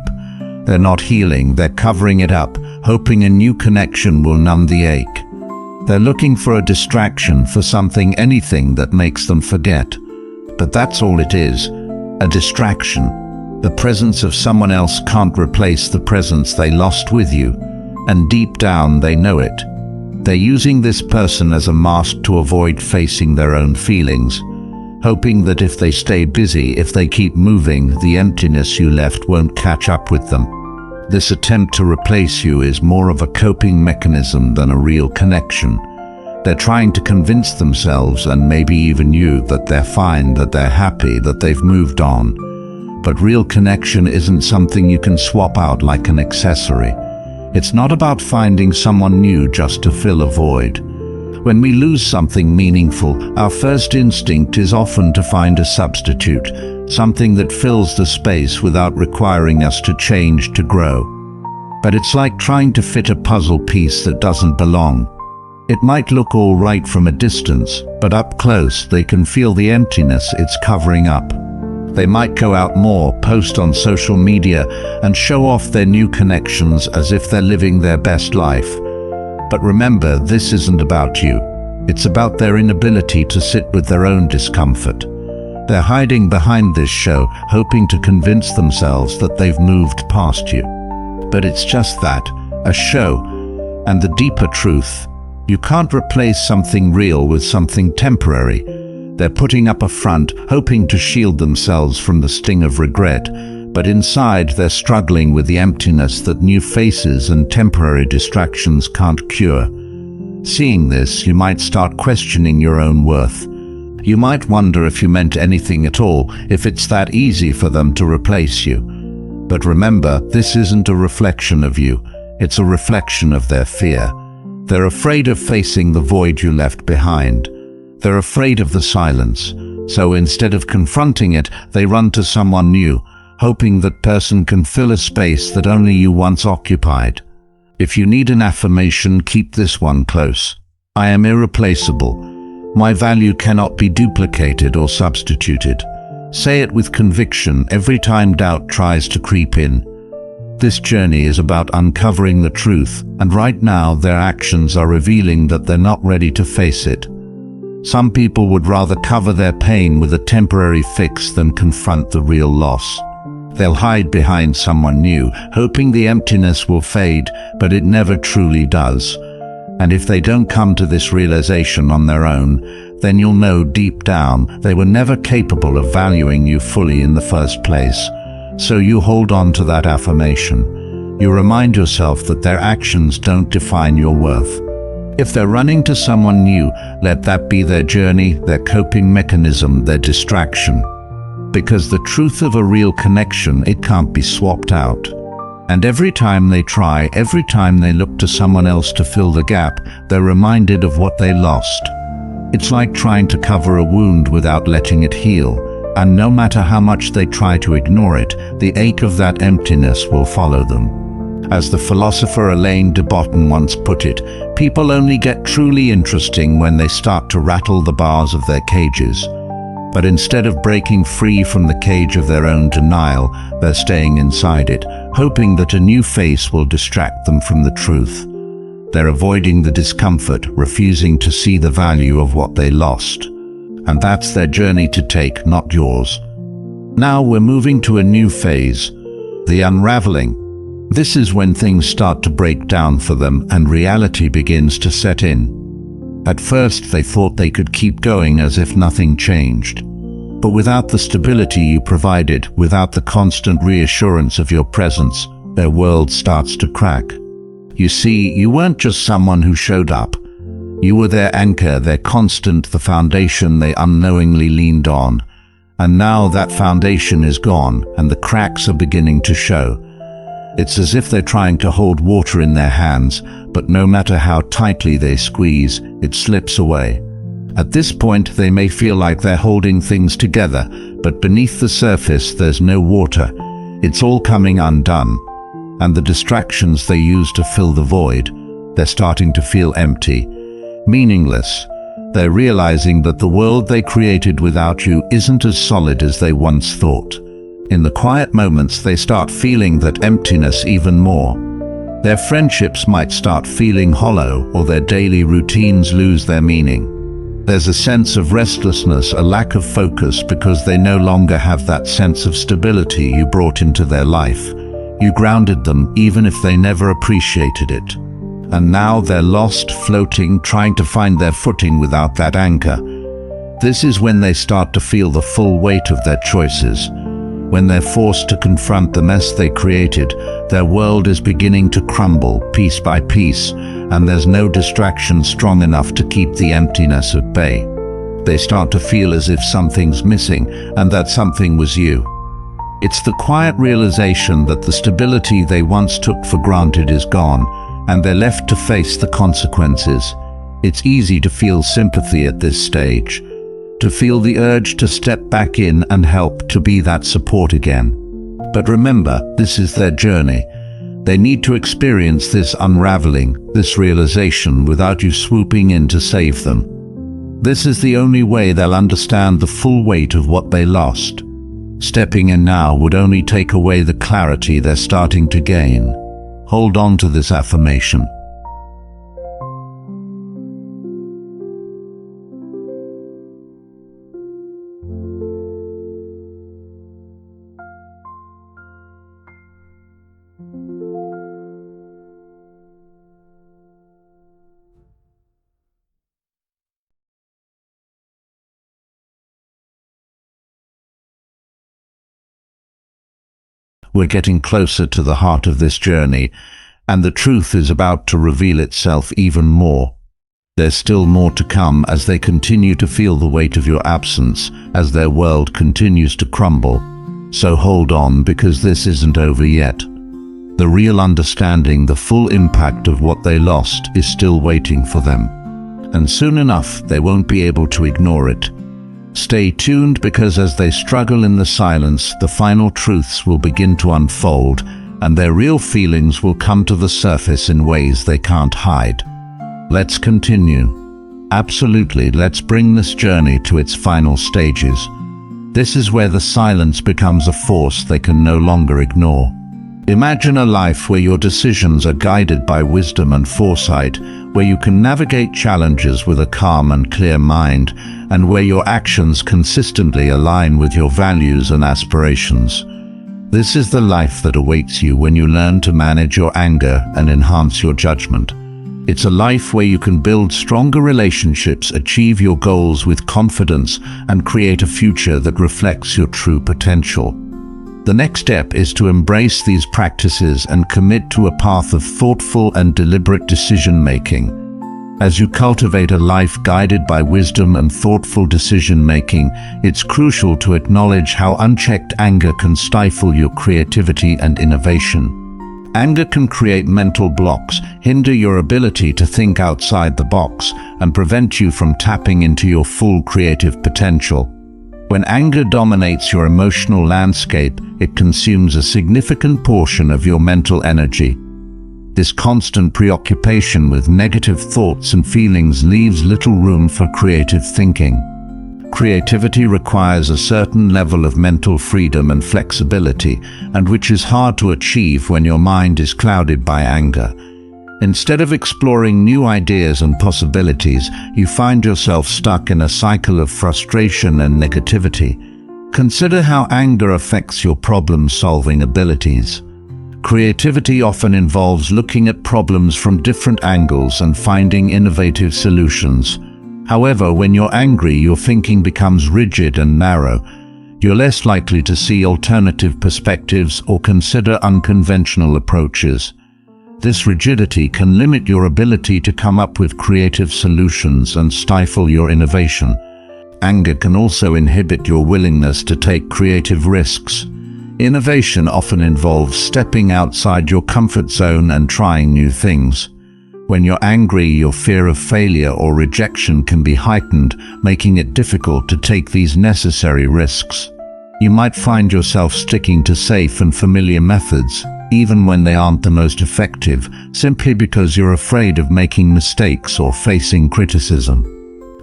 They're not healing, they're covering it up, hoping a new connection will numb the ache. They're looking for a distraction, for something, anything that makes them forget. But that's all it is, a distraction. The presence of someone else can't replace the presence they lost with you, and deep down they know it. They're using this person as a mask to avoid facing their own feelings, hoping that if they stay busy, if they keep moving, the emptiness you left won't catch up with them. This attempt to replace you is more of a coping mechanism than a real connection. They're trying to convince themselves, and maybe even you, that they're fine, that they're happy, that they've moved on. But real connection isn't something you can swap out like an accessory. It's not about finding someone new just to fill a void. When we lose something meaningful, our first instinct is often to find a substitute, something that fills the space without requiring us to change to grow. But it's like trying to fit a puzzle piece that doesn't belong. It might look all right from a distance, but up close they can feel the emptiness it's covering up. They might go out more, post on social media, and show off their new connections as if they're living their best life. But remember, this isn't about you. It's about their inability to sit with their own discomfort. They're hiding behind this show, hoping to convince themselves that they've moved past you. But it's just that, a show. And the deeper truth, you can't replace something real with something temporary. They're putting up a front, hoping to shield themselves from the sting of regret, but inside they're struggling with the emptiness that new faces and temporary distractions can't cure. Seeing this, you might start questioning your own worth. You might wonder if you meant anything at all, if it's that easy for them to replace you. But remember, this isn't a reflection of you, it's a reflection of their fear. They're afraid of facing the void you left behind. They're afraid of the silence. So instead of confronting it, they run to someone new, hoping that person can fill a space that only you once occupied. If you need an affirmation, keep this one close. I am irreplaceable. My value cannot be duplicated or substituted. Say it with conviction every time doubt tries to creep in. This journey is about uncovering the truth, and right now their actions are revealing that they're not ready to face it. Some people would rather cover their pain with a temporary fix than confront the real loss. They'll hide behind someone new, hoping the emptiness will fade, but it never truly does. And if they don't come to this realization on their own, then you'll know deep down they were never capable of valuing you fully in the first place. So you hold on to that affirmation. You remind yourself that their actions don't define your worth. If they're running to someone new, let that be their journey, their coping mechanism, their distraction. Because the truth of a real connection, it can't be swapped out. And every time they try, every time they look to someone else to fill the gap, they're reminded of what they lost. It's like trying to cover a wound without letting it heal, and no matter how much they try to ignore it, the ache of that emptiness will follow them. As the philosopher Alain de Botton once put it, people only get truly interesting when they start to rattle the bars of their cages. But instead of breaking free from the cage of their own denial, they're staying inside it, hoping that a new face will distract them from the truth. They're avoiding the discomfort, refusing to see the value of what they lost. And that's their journey to take, not yours. Now we're moving to a new phase, the unraveling. This is when things start to break down for them and reality begins to set in. At first they thought they could keep going as if nothing changed. But without the stability you provided, without the constant reassurance of your presence, their world starts to crack. You see, you weren't just someone who showed up. You were their anchor, their constant, the foundation they unknowingly leaned on. And now that foundation is gone and the cracks are beginning to show. It's as if they're trying to hold water in their hands, but no matter how tightly they squeeze, it slips away. At this point, they may feel like they're holding things together, but beneath the surface, there's no water. It's all coming undone. And the distractions they use to fill the void, they're starting to feel empty, meaningless. They're realizing that the world they created without you isn't as solid as they once thought. In the quiet moments, they start feeling that emptiness even more. Their friendships might start feeling hollow, or their daily routines lose their meaning. There's a sense of restlessness, a lack of focus, because they no longer have that sense of stability you brought into their life. You grounded them, even if they never appreciated it. And now they're lost, floating, trying to find their footing without that anchor. This is when they start to feel the full weight of their choices. When they're forced to confront the mess they created, their world is beginning to crumble piece by piece, and there's no distraction strong enough to keep the emptiness at bay. They start to feel as if something's missing, and that something was you. It's the quiet realization that the stability they once took for granted is gone, and they're left to face the consequences. It's easy to feel sympathy at this stage, to feel the urge to step back in and help, to be that support again. But remember, this is their journey. They need to experience this unraveling, this realization, without you swooping in to save them. This is the only way they'll understand the full weight of what they lost. Stepping in now would only take away the clarity they're starting to gain. Hold on to this affirmation. We're getting closer to the heart of this journey, and the truth is about to reveal itself even more. There's still more to come as they continue to feel the weight of your absence, as their world continues to crumble. So hold on, because this isn't over yet. The real understanding, the full impact of what they lost, is still waiting for them. And soon enough, they won't be able to ignore it. Stay tuned, because as they struggle in the silence, the final truths will begin to unfold, and their real feelings will come to the surface in ways they can't hide. Let's continue. Absolutely, let's bring this journey to its final stages. This is where the silence becomes a force they can no longer ignore. Imagine a life where your decisions are guided by wisdom and foresight, where you can navigate challenges with a calm and clear mind, and where your actions consistently align with your values and aspirations. This is the life that awaits you when you learn to manage your anger and enhance your judgment. It's a life where you can build stronger relationships, achieve your goals with confidence, and create a future that reflects your true potential. The next step is to embrace these practices and commit to a path of thoughtful and deliberate decision-making. As you cultivate a life guided by wisdom and thoughtful decision-making, it's crucial to acknowledge how unchecked anger can stifle your creativity and innovation. Anger can create mental blocks, hinder your ability to think outside the box, and prevent you from tapping into your full creative potential. When anger dominates your emotional landscape, it consumes a significant portion of your mental energy. This constant preoccupation with negative thoughts and feelings leaves little room for creative thinking. Creativity requires a certain level of mental freedom and flexibility, and which is hard to achieve when your mind is clouded by anger. Instead of exploring new ideas and possibilities, you find yourself stuck in a cycle of frustration and negativity. Consider how anger affects your problem-solving abilities. Creativity often involves looking at problems from different angles and finding innovative solutions. However, when you're angry, your thinking becomes rigid and narrow. You're less likely to see alternative perspectives or consider unconventional approaches. This rigidity can limit your ability to come up with creative solutions and stifle your innovation. Anger can also inhibit your willingness to take creative risks. Innovation often involves stepping outside your comfort zone and trying new things. When you're angry, your fear of failure or rejection can be heightened, making it difficult to take these necessary risks. You might find yourself sticking to safe and familiar methods, even when they aren't the most effective, simply because you're afraid of making mistakes or facing criticism.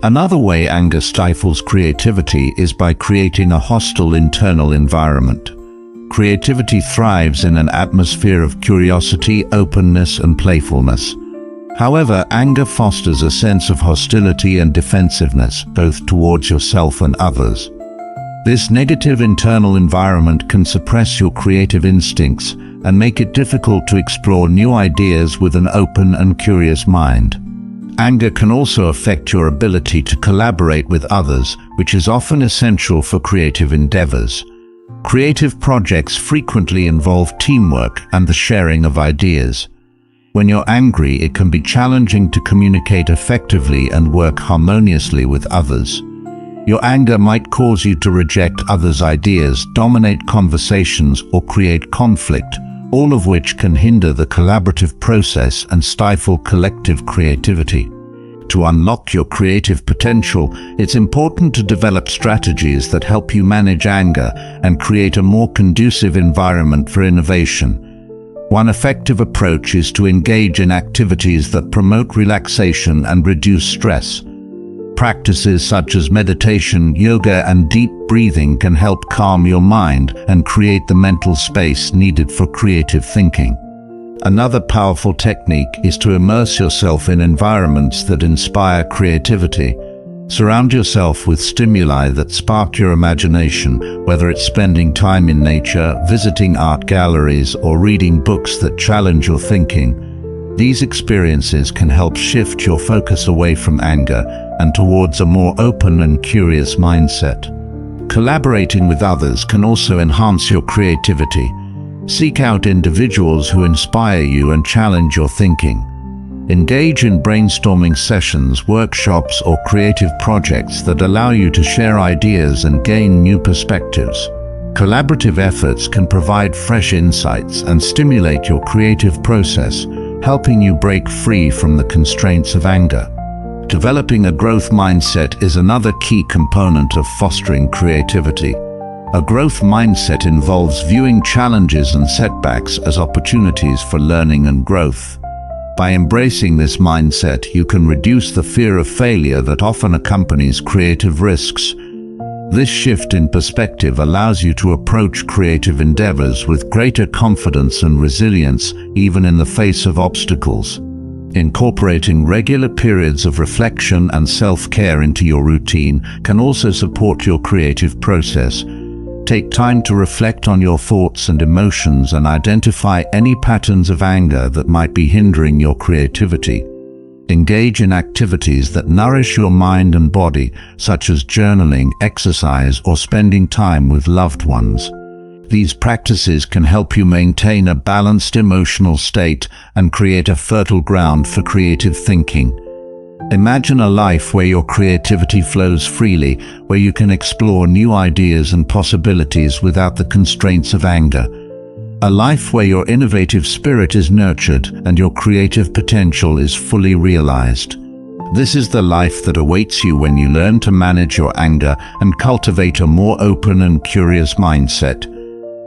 Another way anger stifles creativity is by creating a hostile internal environment. Creativity thrives in an atmosphere of curiosity, openness, and playfulness. However, anger fosters a sense of hostility and defensiveness, both towards yourself and others. This negative internal environment can suppress your creative instincts and make it difficult to explore new ideas with an open and curious mind. Anger can also affect your ability to collaborate with others, which is often essential for creative endeavors. Creative projects frequently involve teamwork and the sharing of ideas. When you're angry, it can be challenging to communicate effectively and work harmoniously with others. Your anger might cause you to reject others' ideas, dominate conversations, or create conflict, all of which can hinder the collaborative process and stifle collective creativity. To unlock your creative potential, it's important to develop strategies that help you manage anger and create a more conducive environment for innovation. One effective approach is to engage in activities that promote relaxation and reduce stress. Practices such as meditation, yoga, and deep breathing can help calm your mind and create the mental space needed for creative thinking. Another powerful technique is to immerse yourself in environments that inspire creativity. Surround yourself with stimuli that spark your imagination, whether it's spending time in nature, visiting art galleries, or reading books that challenge your thinking. These experiences can help shift your focus away from anger and towards a more open and curious mindset. Collaborating with others can also enhance your creativity. Seek out individuals who inspire you and challenge your thinking. Engage in brainstorming sessions, workshops, or creative projects that allow you to share ideas and gain new perspectives. Collaborative efforts can provide fresh insights and stimulate your creative process, helping you break free from the constraints of anger. Developing a growth mindset is another key component of fostering creativity. A growth mindset involves viewing challenges and setbacks as opportunities for learning and growth. By embracing this mindset, you can reduce the fear of failure that often accompanies creative risks. This shift in perspective allows you to approach creative endeavors with greater confidence and resilience, even in the face of obstacles. Incorporating regular periods of reflection and self-care into your routine can also support your creative process. Take time to reflect on your thoughts and emotions and identify any patterns of anger that might be hindering your creativity. Engage in activities that nourish your mind and body, such as journaling, exercise, or spending time with loved ones. These practices can help you maintain a balanced emotional state and create a fertile ground for creative thinking. Imagine a life where your creativity flows freely, where you can explore new ideas and possibilities without the constraints of anger. A life where your innovative spirit is nurtured and your creative potential is fully realized. This is the life that awaits you when you learn to manage your anger and cultivate a more open and curious mindset.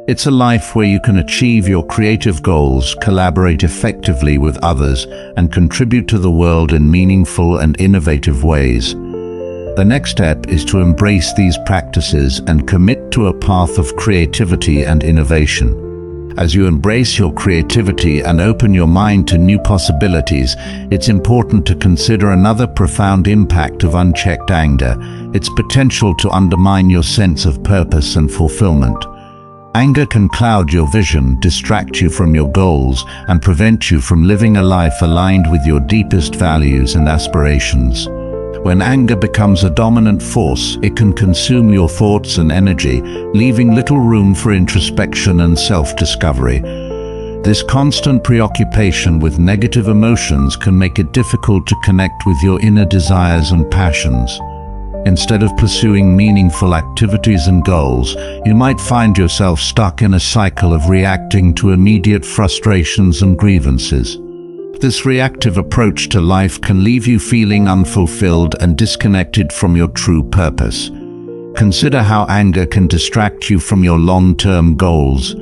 It's a life where you can achieve your creative goals, collaborate effectively with others, and contribute to the world in meaningful and innovative ways. The next step is to embrace these practices and commit to a path of creativity and innovation. As you embrace your creativity and open your mind to new possibilities, it's important to consider another profound impact of unchecked anger: its potential to undermine your sense of purpose and fulfillment. Anger can cloud your vision, distract you from your goals, and prevent you from living a life aligned with your deepest values and aspirations. When anger becomes a dominant force, it can consume your thoughts and energy, leaving little room for introspection and self-discovery. This constant preoccupation with negative emotions can make it difficult to connect with your inner desires and passions. Instead of pursuing meaningful activities and goals, you might find yourself stuck in a cycle of reacting to immediate frustrations and grievances. This reactive approach to life can leave you feeling unfulfilled and disconnected from your true purpose. Consider how anger can distract you from your long-term goals.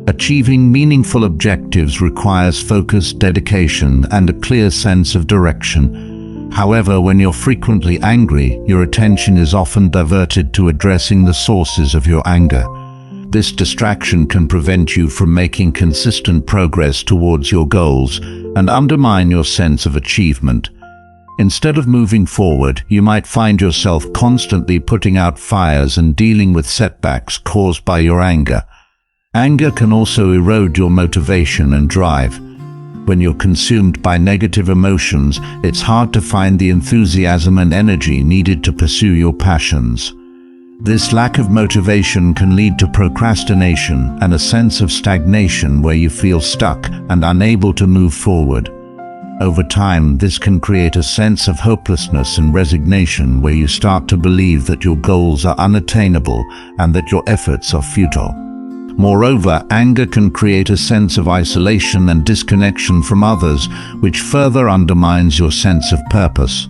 Achieving meaningful objectives requires focus, dedication, and a clear sense of direction. However, when you're frequently angry, your attention is often diverted to addressing the sources of your anger. This distraction can prevent you from making consistent progress towards your goals and undermine your sense of achievement. Instead of moving forward, you might find yourself constantly putting out fires and dealing with setbacks caused by your anger. Anger can also erode your motivation and drive. When you're consumed by negative emotions, it's hard to find the enthusiasm and energy needed to pursue your passions. This lack of motivation can lead to procrastination and a sense of stagnation where you feel stuck and unable to move forward. Over time, this can create a sense of hopelessness and resignation where you start to believe that your goals are unattainable and that your efforts are futile. Moreover, anger can create a sense of isolation and disconnection from others, which further undermines your sense of purpose.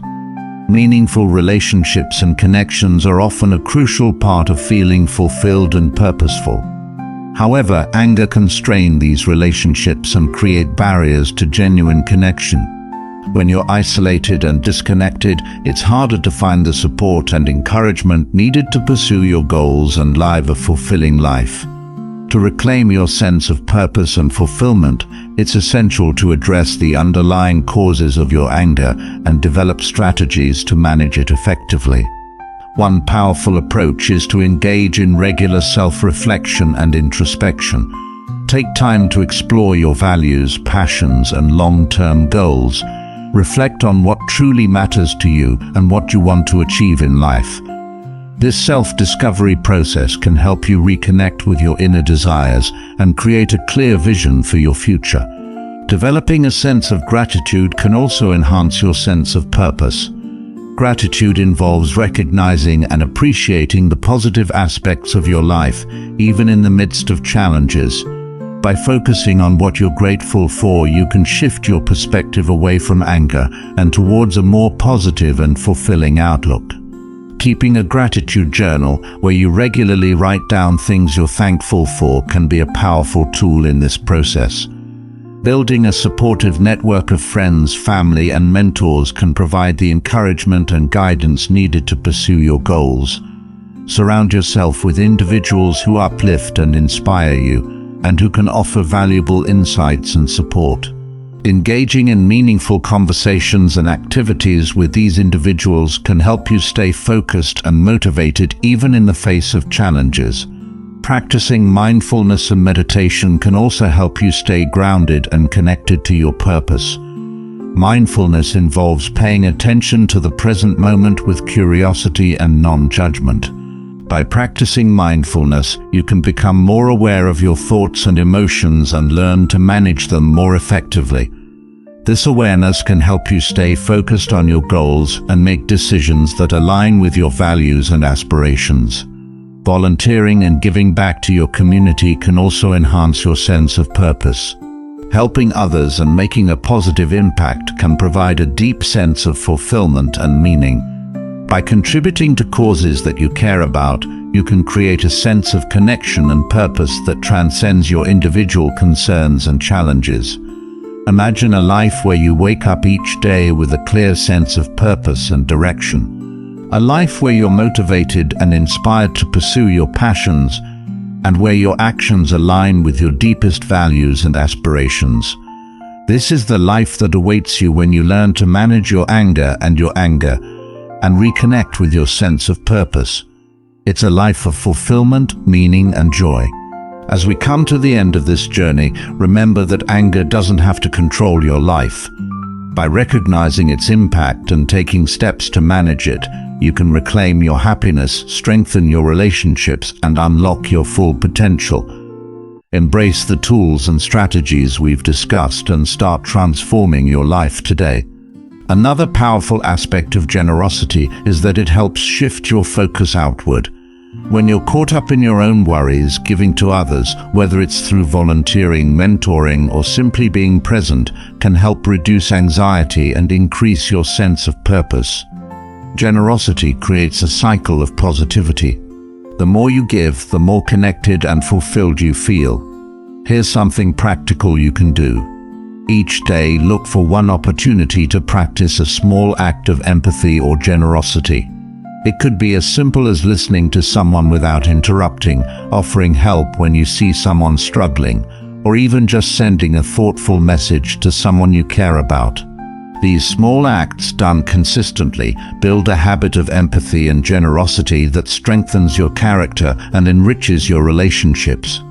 Meaningful relationships and connections are often a crucial part of feeling fulfilled and purposeful. However, anger can strain these relationships and create barriers to genuine connection. When you're isolated and disconnected, it's harder to find the support and encouragement needed to pursue your goals and live a fulfilling life. To reclaim your sense of purpose and fulfillment, it's essential to address the underlying causes of your anger and develop strategies to manage it effectively. One powerful approach is to engage in regular self-reflection and introspection. Take time to explore your values, passions, and long-term goals. Reflect on what truly matters to you and what you want to achieve in life. This self-discovery process can help you reconnect with your inner desires and create a clear vision for your future. Developing a sense of gratitude can also enhance your sense of purpose. Gratitude involves recognizing and appreciating the positive aspects of your life, even in the midst of challenges. By focusing on what you're grateful for, you can shift your perspective away from anger and towards a more positive and fulfilling outlook. Keeping a gratitude journal where you regularly write down things you're thankful for can be a powerful tool in this process. Building a supportive network of friends, family, and mentors can provide the encouragement and guidance needed to pursue your goals. Surround yourself with individuals who uplift and inspire you, and who can offer valuable insights and support. Engaging in meaningful conversations and activities with these individuals can help you stay focused and motivated even in the face of challenges. Practicing mindfulness and meditation can also help you stay grounded and connected to your purpose. Mindfulness involves paying attention to the present moment with curiosity and non-judgment. By practicing mindfulness, you can become more aware of your thoughts and emotions and learn to manage them more effectively. This awareness can help you stay focused on your goals and make decisions that align with your values and aspirations. Volunteering and giving back to your community can also enhance your sense of purpose. Helping others and making a positive impact can provide a deep sense of fulfillment and meaning. By contributing to causes that you care about, you can create a sense of connection and purpose that transcends your individual concerns and challenges. Imagine a life where you wake up each day with a clear sense of purpose and direction. A life where you're motivated and inspired to pursue your passions, and where your actions align with your deepest values and aspirations. This is the life that awaits you when you learn to manage your anger and reconnect with your sense of purpose. It's a life of fulfillment, meaning, and joy. As we come to the end of this journey, remember that anger doesn't have to control your life. By recognizing its impact and taking steps to manage it, you can reclaim your happiness, strengthen your relationships, and unlock your full potential. Embrace the tools and strategies we've discussed and start transforming your life today. Another powerful aspect of generosity is that it helps shift your focus outward. When you're caught up in your own worries, giving to others, whether it's through volunteering, mentoring, or simply being present, can help reduce anxiety and increase your sense of purpose. Generosity creates a cycle of positivity. The more you give, the more connected and fulfilled you feel. Here's something practical you can do. Each day, look for one opportunity to practice a small act of empathy or generosity. It could be as simple as listening to someone without interrupting, offering help when you see someone struggling, or even just sending a thoughtful message to someone you care about. These small acts, done consistently, build a habit of empathy and generosity that strengthens your character and enriches your relationships.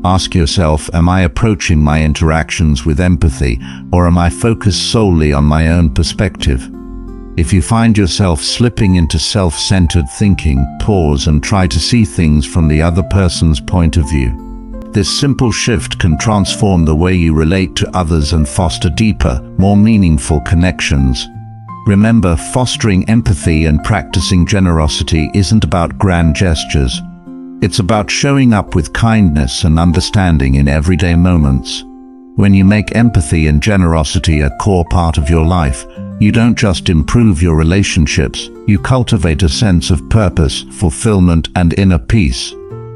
Ask yourself, am I approaching my interactions with empathy, or am I focused solely on my own perspective? If you find yourself slipping into self-centered thinking, pause and try to see things from the other person's point of view. This simple shift can transform the way you relate to others and foster deeper, more meaningful connections. Remember, fostering empathy and practicing generosity isn't about grand gestures. It's about showing up with kindness and understanding in everyday moments. When you make empathy and generosity a core part of your life, you don't just improve your relationships, you cultivate a sense of purpose, fulfillment, and inner peace.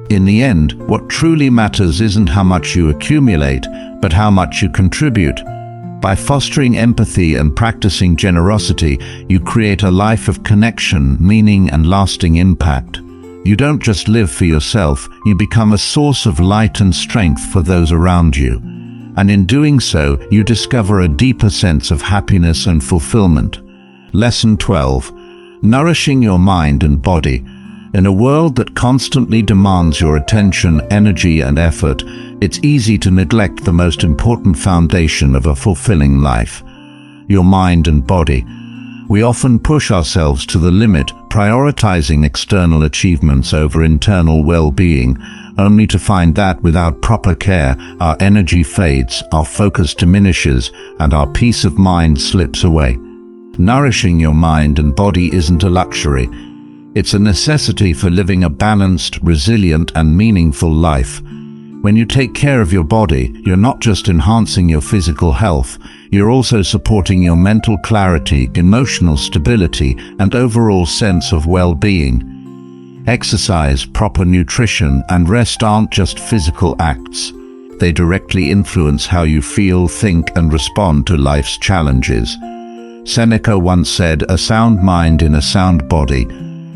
In the end, what truly matters isn't how much you accumulate, but how much you contribute. By fostering empathy and practicing generosity, you create a life of connection, meaning, and lasting impact. You don't just live for yourself, you become a source of light and strength for those around you. And in doing so, you discover a deeper sense of happiness and fulfillment. Lesson 12. Nourishing your mind and body. In a world that constantly demands your attention, energy, and effort, it's easy to neglect the most important foundation of a fulfilling life: your mind and body. We often push ourselves to the limit, prioritizing external achievements over internal well-being, only to find that without proper care, our energy fades, our focus diminishes, and our peace of mind slips away. Nourishing your mind and body isn't a luxury. It's a necessity for living a balanced, resilient, and meaningful life. When you take care of your body, you're not just enhancing your physical health, you're also supporting your mental clarity, emotional stability, and overall sense of well-being. Exercise, proper nutrition, and rest aren't just physical acts. They directly influence how you feel, think, and respond to life's challenges. Seneca once said, "A sound mind in a sound body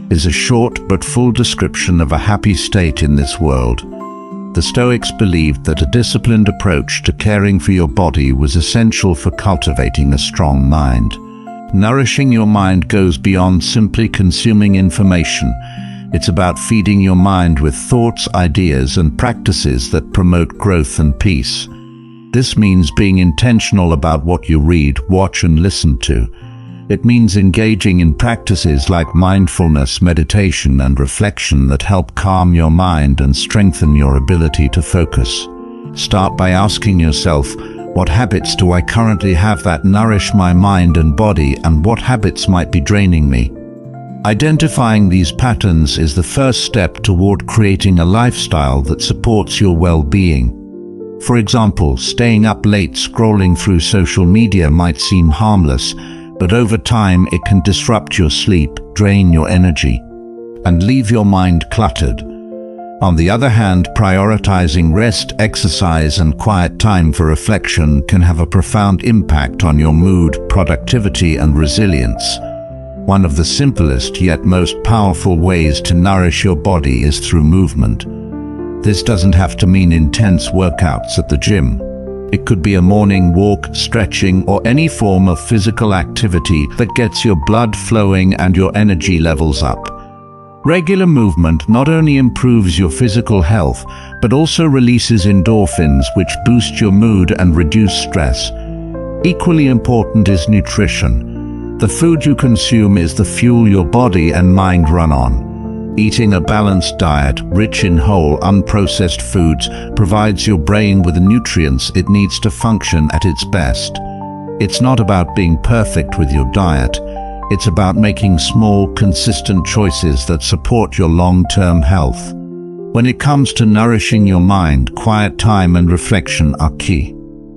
is a short but full description of a happy state in this world." The Stoics believed that a disciplined approach to caring for your body was essential for cultivating a strong mind. Nourishing your mind goes beyond simply consuming information. It's about feeding your mind with thoughts, ideas, and practices that promote growth and peace. This means being intentional about what you read, watch, and listen to. It means engaging in practices like mindfulness, meditation, and reflection that help calm your mind and strengthen your ability to focus. Start by asking yourself, What habits do I currently have that nourish my mind and body, and what habits might be draining me? Identifying these patterns is the first step toward creating a lifestyle that supports your well-being. For example, staying up late scrolling through social media might seem harmless, but over time it can disrupt your sleep, drain your energy, and leave your mind cluttered. On the other hand, prioritizing rest, exercise, and quiet time for reflection can have a profound impact on your mood, productivity, and resilience. One of the simplest yet most powerful ways to nourish your body is through movement. This doesn't have to mean intense workouts at the gym. It could be a morning walk, stretching, or any form of physical activity that gets your blood flowing and your energy levels up. Regular movement not only improves your physical health, but also releases endorphins, which boost your mood and reduce stress. Equally important is nutrition. The food you consume is the fuel your body and mind run on. Eating a balanced diet, rich in whole, unprocessed foods, provides your brain with the nutrients it needs to function at its best. It's not about being perfect with your diet. It's about making small, consistent choices that support your long-term health. When it comes to nourishing your mind, quiet time and reflection are key.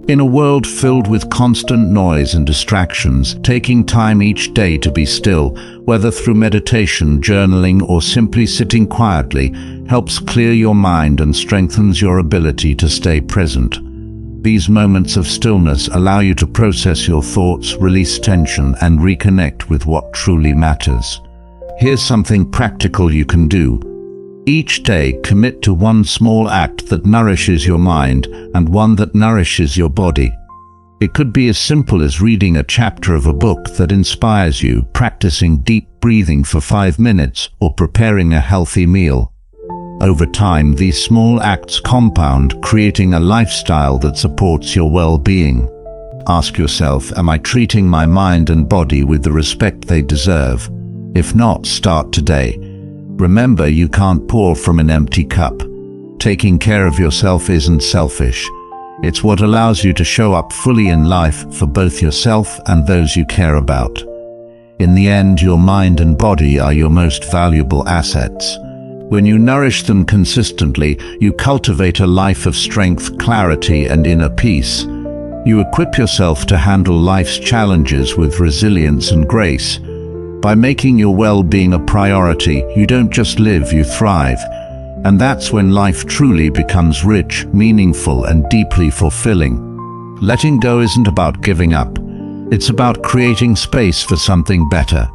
In a world filled with constant noise and distractions, taking time each day to be still, whether through meditation, journaling, or simply sitting quietly, helps clear your mind and strengthens your ability to stay present. These moments of stillness allow you to process your thoughts, release tension, and reconnect with what truly matters. Here's something practical you can do. Each day, commit to one small act that nourishes your mind and one that nourishes your body. It could be as simple as reading a chapter of a book that inspires you, practicing deep breathing for 5 minutes, or preparing a healthy meal. Over time, these small acts compound, creating a lifestyle that supports your well-being. Ask yourself, am I treating my mind and body with the respect they deserve? If not, start today. Remember, you can't pour from an empty cup. Taking care of yourself isn't selfish. It's what allows you to show up fully in life for both yourself and those you care about. In the end, your mind and body are your most valuable assets. When you nourish them consistently, you cultivate a life of strength, clarity, and inner peace. You equip yourself to handle life's challenges with resilience and grace. By making your well-being a priority, you don't just live, you thrive. And that's when life truly becomes rich, meaningful, and deeply fulfilling. Letting go isn't about giving up. It's about creating space for something better.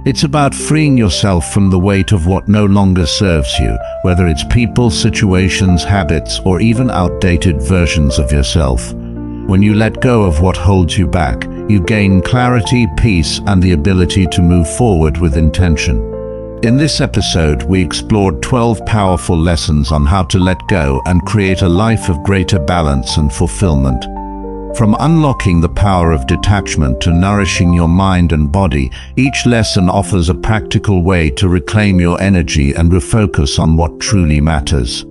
It's about freeing yourself from the weight of what no longer serves you, whether it's people, situations, habits, or even outdated versions of yourself. When you let go of what holds you back, you gain clarity, peace, and the ability to move forward with intention. In this episode, we explored 12 powerful lessons on how to let go and create a life of greater balance and fulfillment. From unlocking the power of detachment to nourishing your mind and body, each lesson offers a practical way to reclaim your energy and refocus on what truly matters.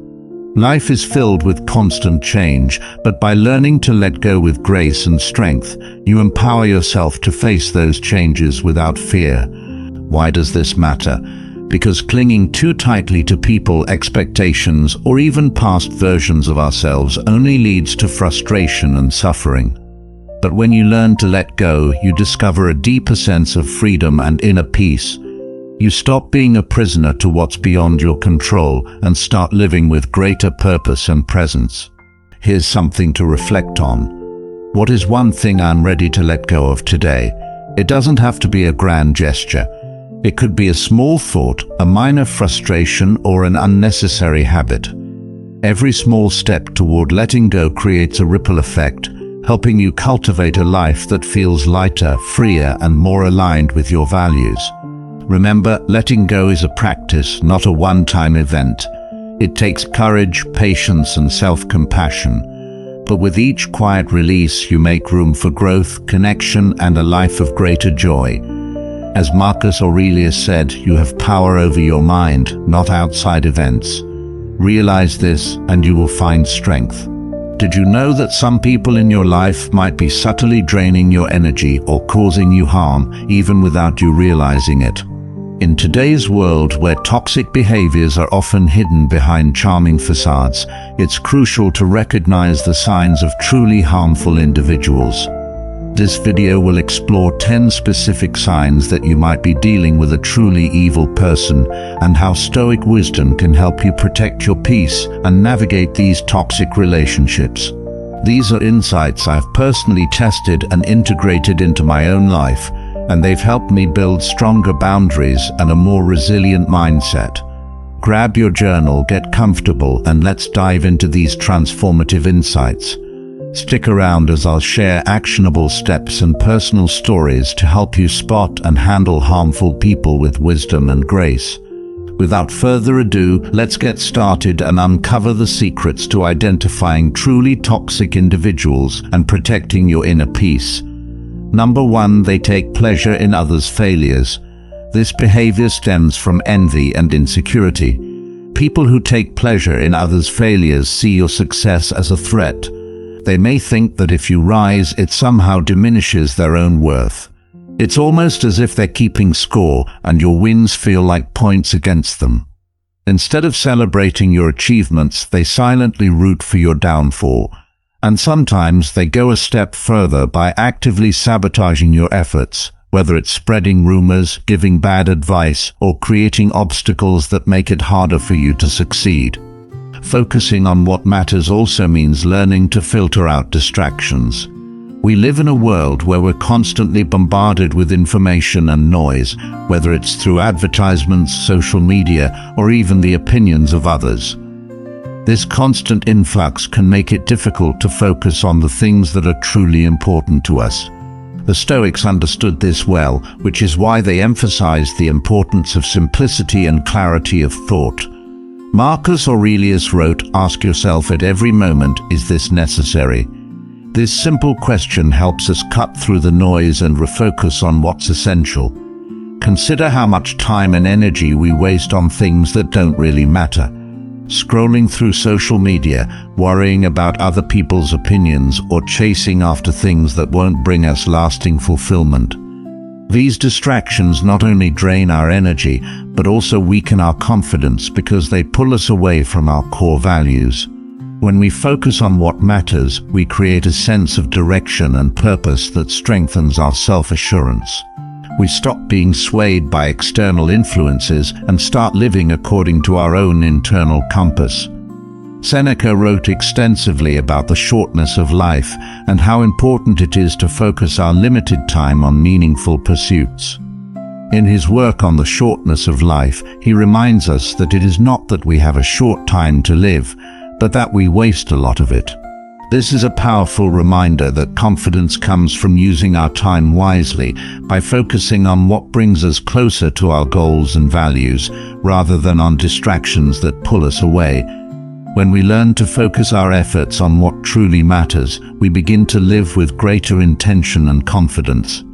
Life is filled with constant change, but by learning to let go with grace and strength, you empower yourself to face those changes without fear. Why does this matter? Because clinging too tightly to people, expectations, or even past versions of ourselves only leads to frustration and suffering. But when you learn to let go, you discover a deeper sense of freedom and inner peace. You stop being a prisoner to what's beyond your control and start living with greater purpose and presence. Here's something to reflect on. What is one thing I'm ready to let go of today? It doesn't have to be a grand gesture. It could be a small thought, a minor frustration, or an unnecessary habit. Every small step toward letting go creates a ripple effect, helping you cultivate a life that feels lighter, freer, and more aligned with your values. Remember, letting go is a practice, not a one-time event. It takes courage, patience, and self-compassion. But with each quiet release, you make room for growth, connection, and a life of greater joy. As Marcus Aurelius said, you have power over your mind, not outside events. Realize this, and you will find strength. Did you know that some people in your life might be subtly draining your energy or causing you harm, even without you realizing it? In today's world, where toxic behaviors are often hidden behind charming facades, it's crucial to recognize the signs of truly harmful individuals. This video will explore 10 specific signs that you might be dealing with a truly evil person, and how Stoic wisdom can help you protect your peace and navigate these toxic relationships. These are insights I've personally tested and integrated into my own life, and they've helped me build stronger boundaries and a more resilient mindset. Grab your journal, get comfortable, and let's dive into these transformative insights. Stick around as I'll share actionable steps and personal stories to help you spot and handle harmful people with wisdom and grace. Without further ado, let's get started and uncover the secrets to identifying truly toxic individuals and protecting your inner peace. Number 1, they take pleasure in others' failures. This behavior stems from envy and insecurity. People who take pleasure in others' failures see your success as a threat. They may think that if you rise, it somehow diminishes their own worth. It's almost as if they're keeping score, and your wins feel like points against them. Instead of celebrating your achievements, they silently root for your downfall. And sometimes they go a step further by actively sabotaging your efforts, whether it's spreading rumors, giving bad advice, or creating obstacles that make it harder for you to succeed. Focusing on what matters also means learning to filter out distractions. We live in a world where we're constantly bombarded with information and noise, whether it's through advertisements, social media, or even the opinions of others. This constant influx can make it difficult to focus on the things that are truly important to us. The Stoics understood this well, which is why they emphasized the importance of simplicity and clarity of thought. Marcus Aurelius wrote, "Ask yourself at every moment, is this necessary?" This simple question helps us cut through the noise and refocus on what's essential. Consider how much time and energy we waste on things that don't really matter. Scrolling through social media, worrying about other people's opinions, or chasing after things that won't bring us lasting fulfillment. These distractions not only drain our energy, but also weaken our confidence because they pull us away from our core values. When we focus on what matters, we create a sense of direction and purpose that strengthens our self-assurance. We stop being swayed by external influences and start living according to our own internal compass. Seneca wrote extensively about the shortness of life and how important it is to focus our limited time on meaningful pursuits. In his work on the shortness of life, he reminds us that it is not that we have a short time to live, but that we waste a lot of it. This is a powerful reminder that confidence comes from using our time wisely by focusing on what brings us closer to our goals and values, rather than on distractions that pull us away. When we learn to focus our efforts on what truly matters, we begin to live with greater intention and confidence.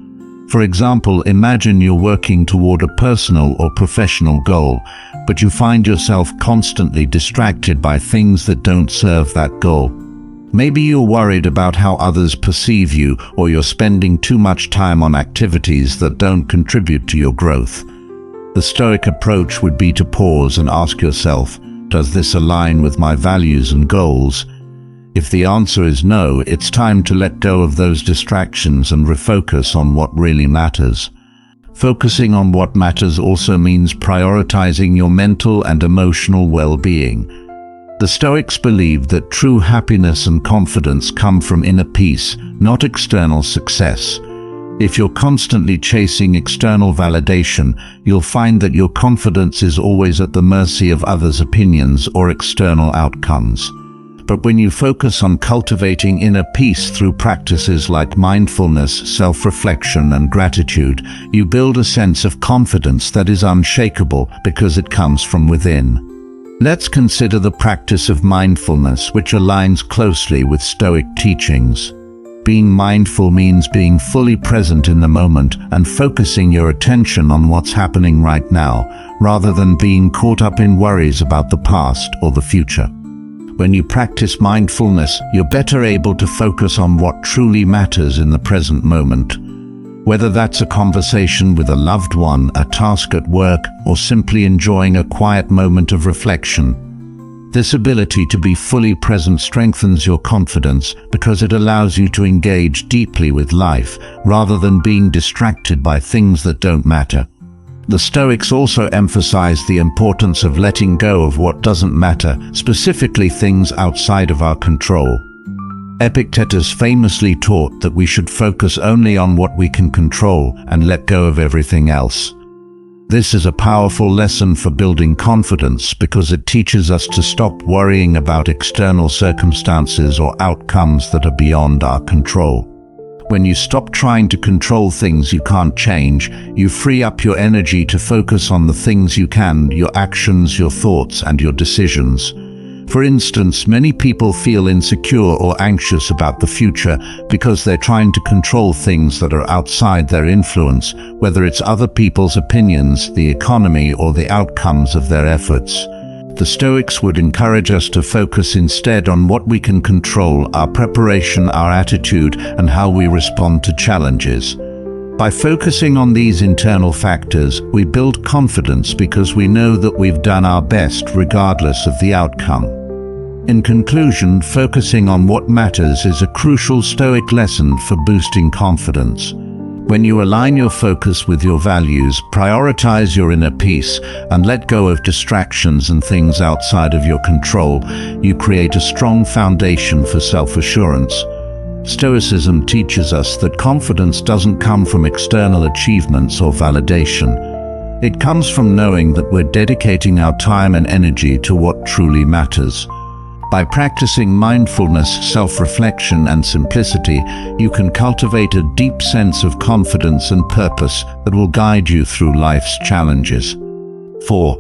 For example, imagine you're working toward a personal or professional goal, but you find yourself constantly distracted by things that don't serve that goal. Maybe you're worried about how others perceive you, or you're spending too much time on activities that don't contribute to your growth. The Stoic approach would be to pause and ask yourself, does this align with my values and goals? If the answer is no, it's time to let go of those distractions and refocus on what really matters. Focusing on what matters also means prioritizing your mental and emotional well-being. The Stoics believed that true happiness and confidence come from inner peace, not external success. If you're constantly chasing external validation, you'll find that your confidence is always at the mercy of others' opinions or external outcomes. But when you focus on cultivating inner peace through practices like mindfulness, self-reflection, and gratitude, you build a sense of confidence that is unshakable because it comes from within. Let's consider the practice of mindfulness, which aligns closely with Stoic teachings. Being mindful means being fully present in the moment and focusing your attention on what's happening right now, rather than being caught up in worries about the past or the future. When you practice mindfulness, you're better able to focus on what truly matters in the present moment. Whether that's a conversation with a loved one, a task at work, or simply enjoying a quiet moment of reflection. This ability to be fully present strengthens your confidence because it allows you to engage deeply with life rather than being distracted by things that don't matter. The Stoics also emphasize the importance of letting go of what doesn't matter, specifically things outside of our control. Epictetus famously taught that we should focus only on what we can control and let go of everything else. This is a powerful lesson for building confidence because it teaches us to stop worrying about external circumstances or outcomes that are beyond our control. When you stop trying to control things you can't change, you free up your energy to focus on the things you can, your actions, your thoughts, and your decisions. For instance, many people feel insecure or anxious about the future because they're trying to control things that are outside their influence, whether it's other people's opinions, the economy, or the outcomes of their efforts. The Stoics would encourage us to focus instead on what we can control: our preparation, our attitude, and how we respond to challenges. By focusing on these internal factors, we build confidence because we know that we've done our best regardless of the outcome. In conclusion, focusing on what matters is a crucial Stoic lesson for boosting confidence. When you align your focus with your values, prioritize your inner peace, and let go of distractions and things outside of your control, you create a strong foundation for self-assurance. Stoicism teaches us that confidence doesn't come from external achievements or validation. It comes from knowing that we're dedicating our time and energy to what truly matters. By practicing mindfulness, self-reflection, and simplicity, you can cultivate a deep sense of confidence and purpose that will guide you through life's challenges. 4.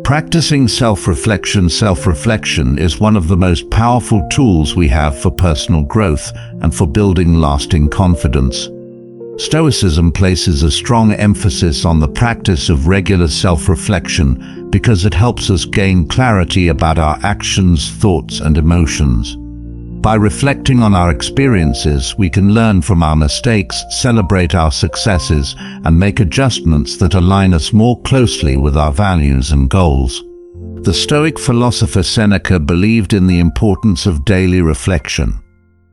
Practicing self-reflection. Self-reflection is one of the most powerful tools we have for personal growth and for building lasting confidence. Stoicism places a strong emphasis on the practice of regular self-reflection because it helps us gain clarity about our actions, thoughts, and emotions. By reflecting on our experiences, we can learn from our mistakes, celebrate our successes, and make adjustments that align us more closely with our values and goals. The Stoic philosopher Seneca believed in the importance of daily reflection.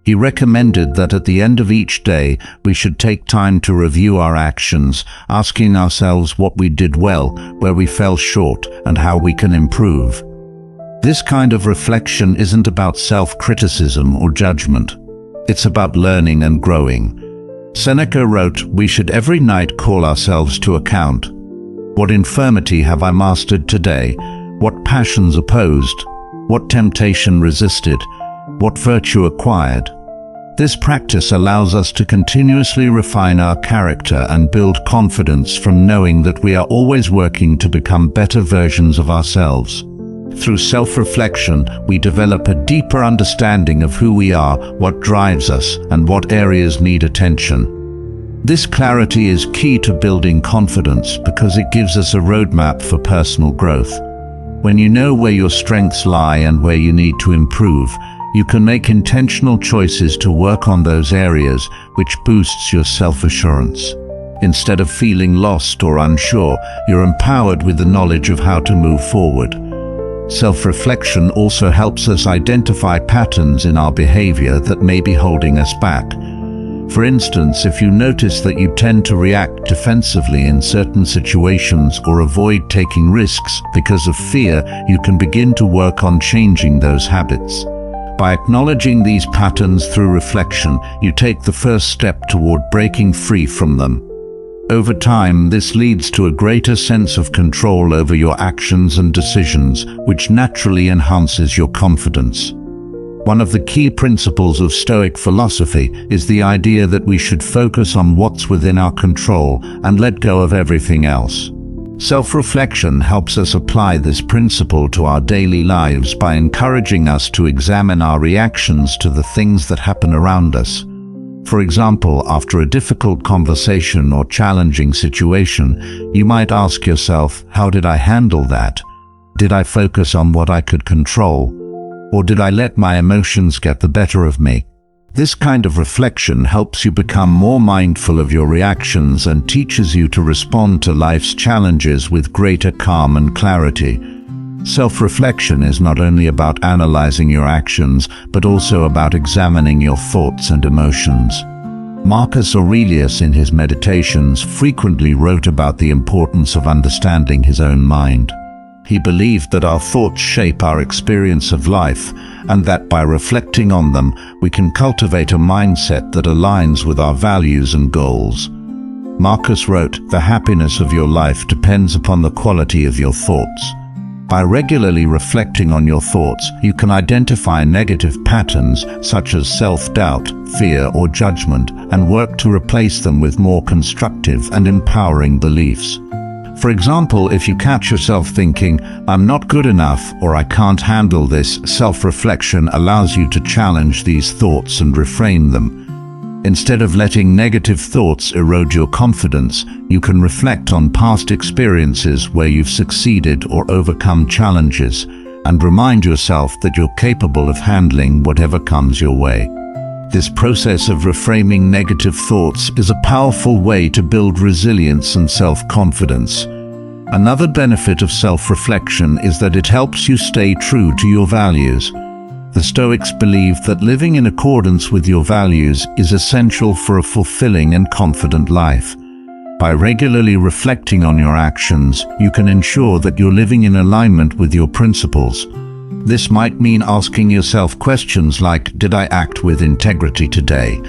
He recommended that at the end of each day, we should take time to review our actions, asking ourselves what we did well, where we fell short, and how we can improve. This kind of reflection isn't about self-criticism or judgment. It's about learning and growing. Seneca wrote, "We should every night call ourselves to account. What infirmity have I mastered today? What passions opposed? What temptation resisted? What virtue acquired?" This practice allows us to continuously refine our character and build confidence from knowing that we are always working to become better versions of ourselves. Through self-reflection, we develop a deeper understanding of who we are, what drives us, and what areas need attention. This clarity is key to building confidence because it gives us a roadmap for personal growth. When you know where your strengths lie and where you need to improve, you can make intentional choices to work on those areas, which boosts your self-assurance. Instead of feeling lost or unsure, you're empowered with the knowledge of how to move forward. Self-reflection also helps us identify patterns in our behavior that may be holding us back. For instance, if you notice that you tend to react defensively in certain situations or avoid taking risks because of fear, you can begin to work on changing those habits. By acknowledging these patterns through reflection, you take the first step toward breaking free from them. Over time, this leads to a greater sense of control over your actions and decisions, which naturally enhances your confidence. One of the key principles of Stoic philosophy is the idea that we should focus on what's within our control and let go of everything else. Self-reflection helps us apply this principle to our daily lives by encouraging us to examine our reactions to the things that happen around us. For example, after a difficult conversation or challenging situation, you might ask yourself, how did I handle that? Did I focus on what I could control? Or did I let my emotions get the better of me? This kind of reflection helps you become more mindful of your reactions and teaches you to respond to life's challenges with greater calm and clarity. Self-reflection is not only about analyzing your actions, but also about examining your thoughts and emotions. Marcus Aurelius, in his Meditations, frequently wrote about the importance of understanding his own mind. He believed that our thoughts shape our experience of life, and that by reflecting on them, we can cultivate a mindset that aligns with our values and goals. Marcus wrote, "The happiness of your life depends upon the quality of your thoughts." By regularly reflecting on your thoughts, you can identify negative patterns such as self-doubt, fear, or judgment, and work to replace them with more constructive and empowering beliefs. For example, if you catch yourself thinking, "I'm not good enough," or "I can't handle this," self-reflection allows you to challenge these thoughts and reframe them. Instead of letting negative thoughts erode your confidence, you can reflect on past experiences where you've succeeded or overcome challenges, and remind yourself that you're capable of handling whatever comes your way. This process of reframing negative thoughts is a powerful way to build resilience and self-confidence. Another benefit of self-reflection is that it helps you stay true to your values. The Stoics believe that living in accordance with your values is essential for a fulfilling and confident life. By regularly reflecting on your actions, you can ensure that you're living in alignment with your principles. This might mean asking yourself questions like, did I act with integrity today?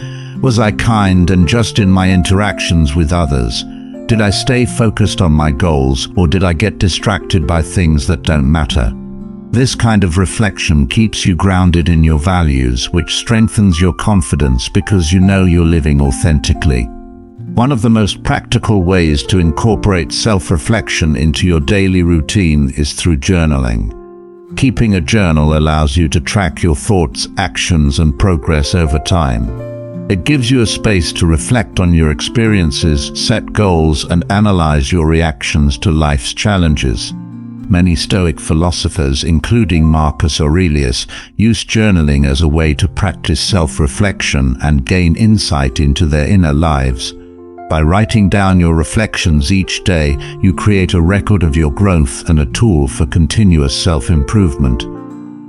Was I kind and just in my interactions with others? Did I stay focused on my goals, or did I get distracted by things that don't matter? This kind of reflection keeps you grounded in your values, which strengthens your confidence because you know you're living authentically. One of the most practical ways to incorporate self-reflection into your daily routine is through journaling. Keeping a journal allows you to track your thoughts, actions, and progress over time. It gives you a space to reflect on your experiences, set goals, and analyze your reactions to life's challenges. Many Stoic philosophers, including Marcus Aurelius, use journaling as a way to practice self-reflection and gain insight into their inner lives. By writing down your reflections each day, you create a record of your growth and a tool for continuous self-improvement.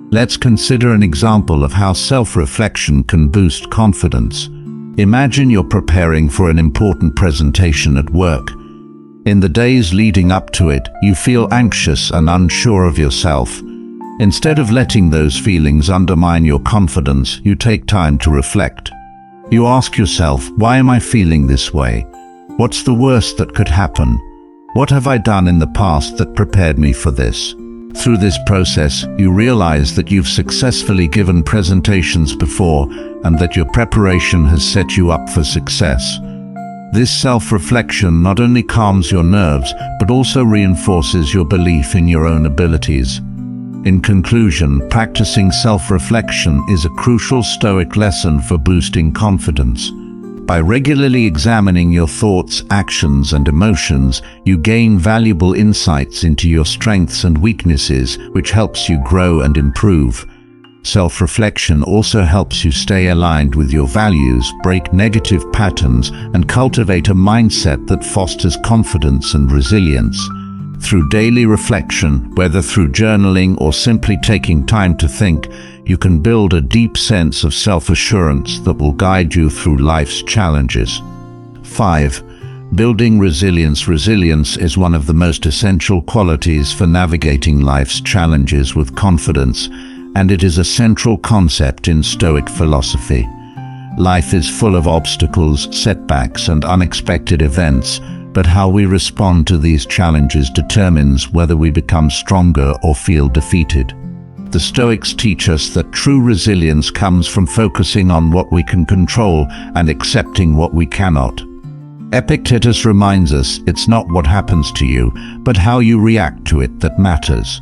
Let's consider an example of how self-reflection can boost confidence. Imagine you're preparing for an important presentation at work. In the days leading up to it, you feel anxious and unsure of yourself. Instead of letting those feelings undermine your confidence, you take time to reflect. You ask yourself, why am I feeling this way? What's the worst that could happen? What have I done in the past that prepared me for this? Through this process, you realize that you've successfully given presentations before and that your preparation has set you up for success. This self-reflection not only calms your nerves, but also reinforces your belief in your own abilities. In conclusion, practicing self-reflection is a crucial Stoic lesson for boosting confidence. By regularly examining your thoughts, actions, and emotions, you gain valuable insights into your strengths and weaknesses, which helps you grow and improve. Self-reflection also helps you stay aligned with your values, break negative patterns, and cultivate a mindset that fosters confidence and resilience. Through daily reflection, whether through journaling or simply taking time to think, you can build a deep sense of self-assurance that will guide you through life's challenges. 5. Building resilience. Resilience is one of the most essential qualities for navigating life's challenges with confidence, and it is a central concept in Stoic philosophy. Life is full of obstacles, setbacks, and unexpected events, but how we respond to these challenges determines whether we become stronger or feel defeated. The Stoics teach us that true resilience comes from focusing on what we can control and accepting what we cannot. Epictetus reminds us it's not what happens to you, but how you react to it that matters.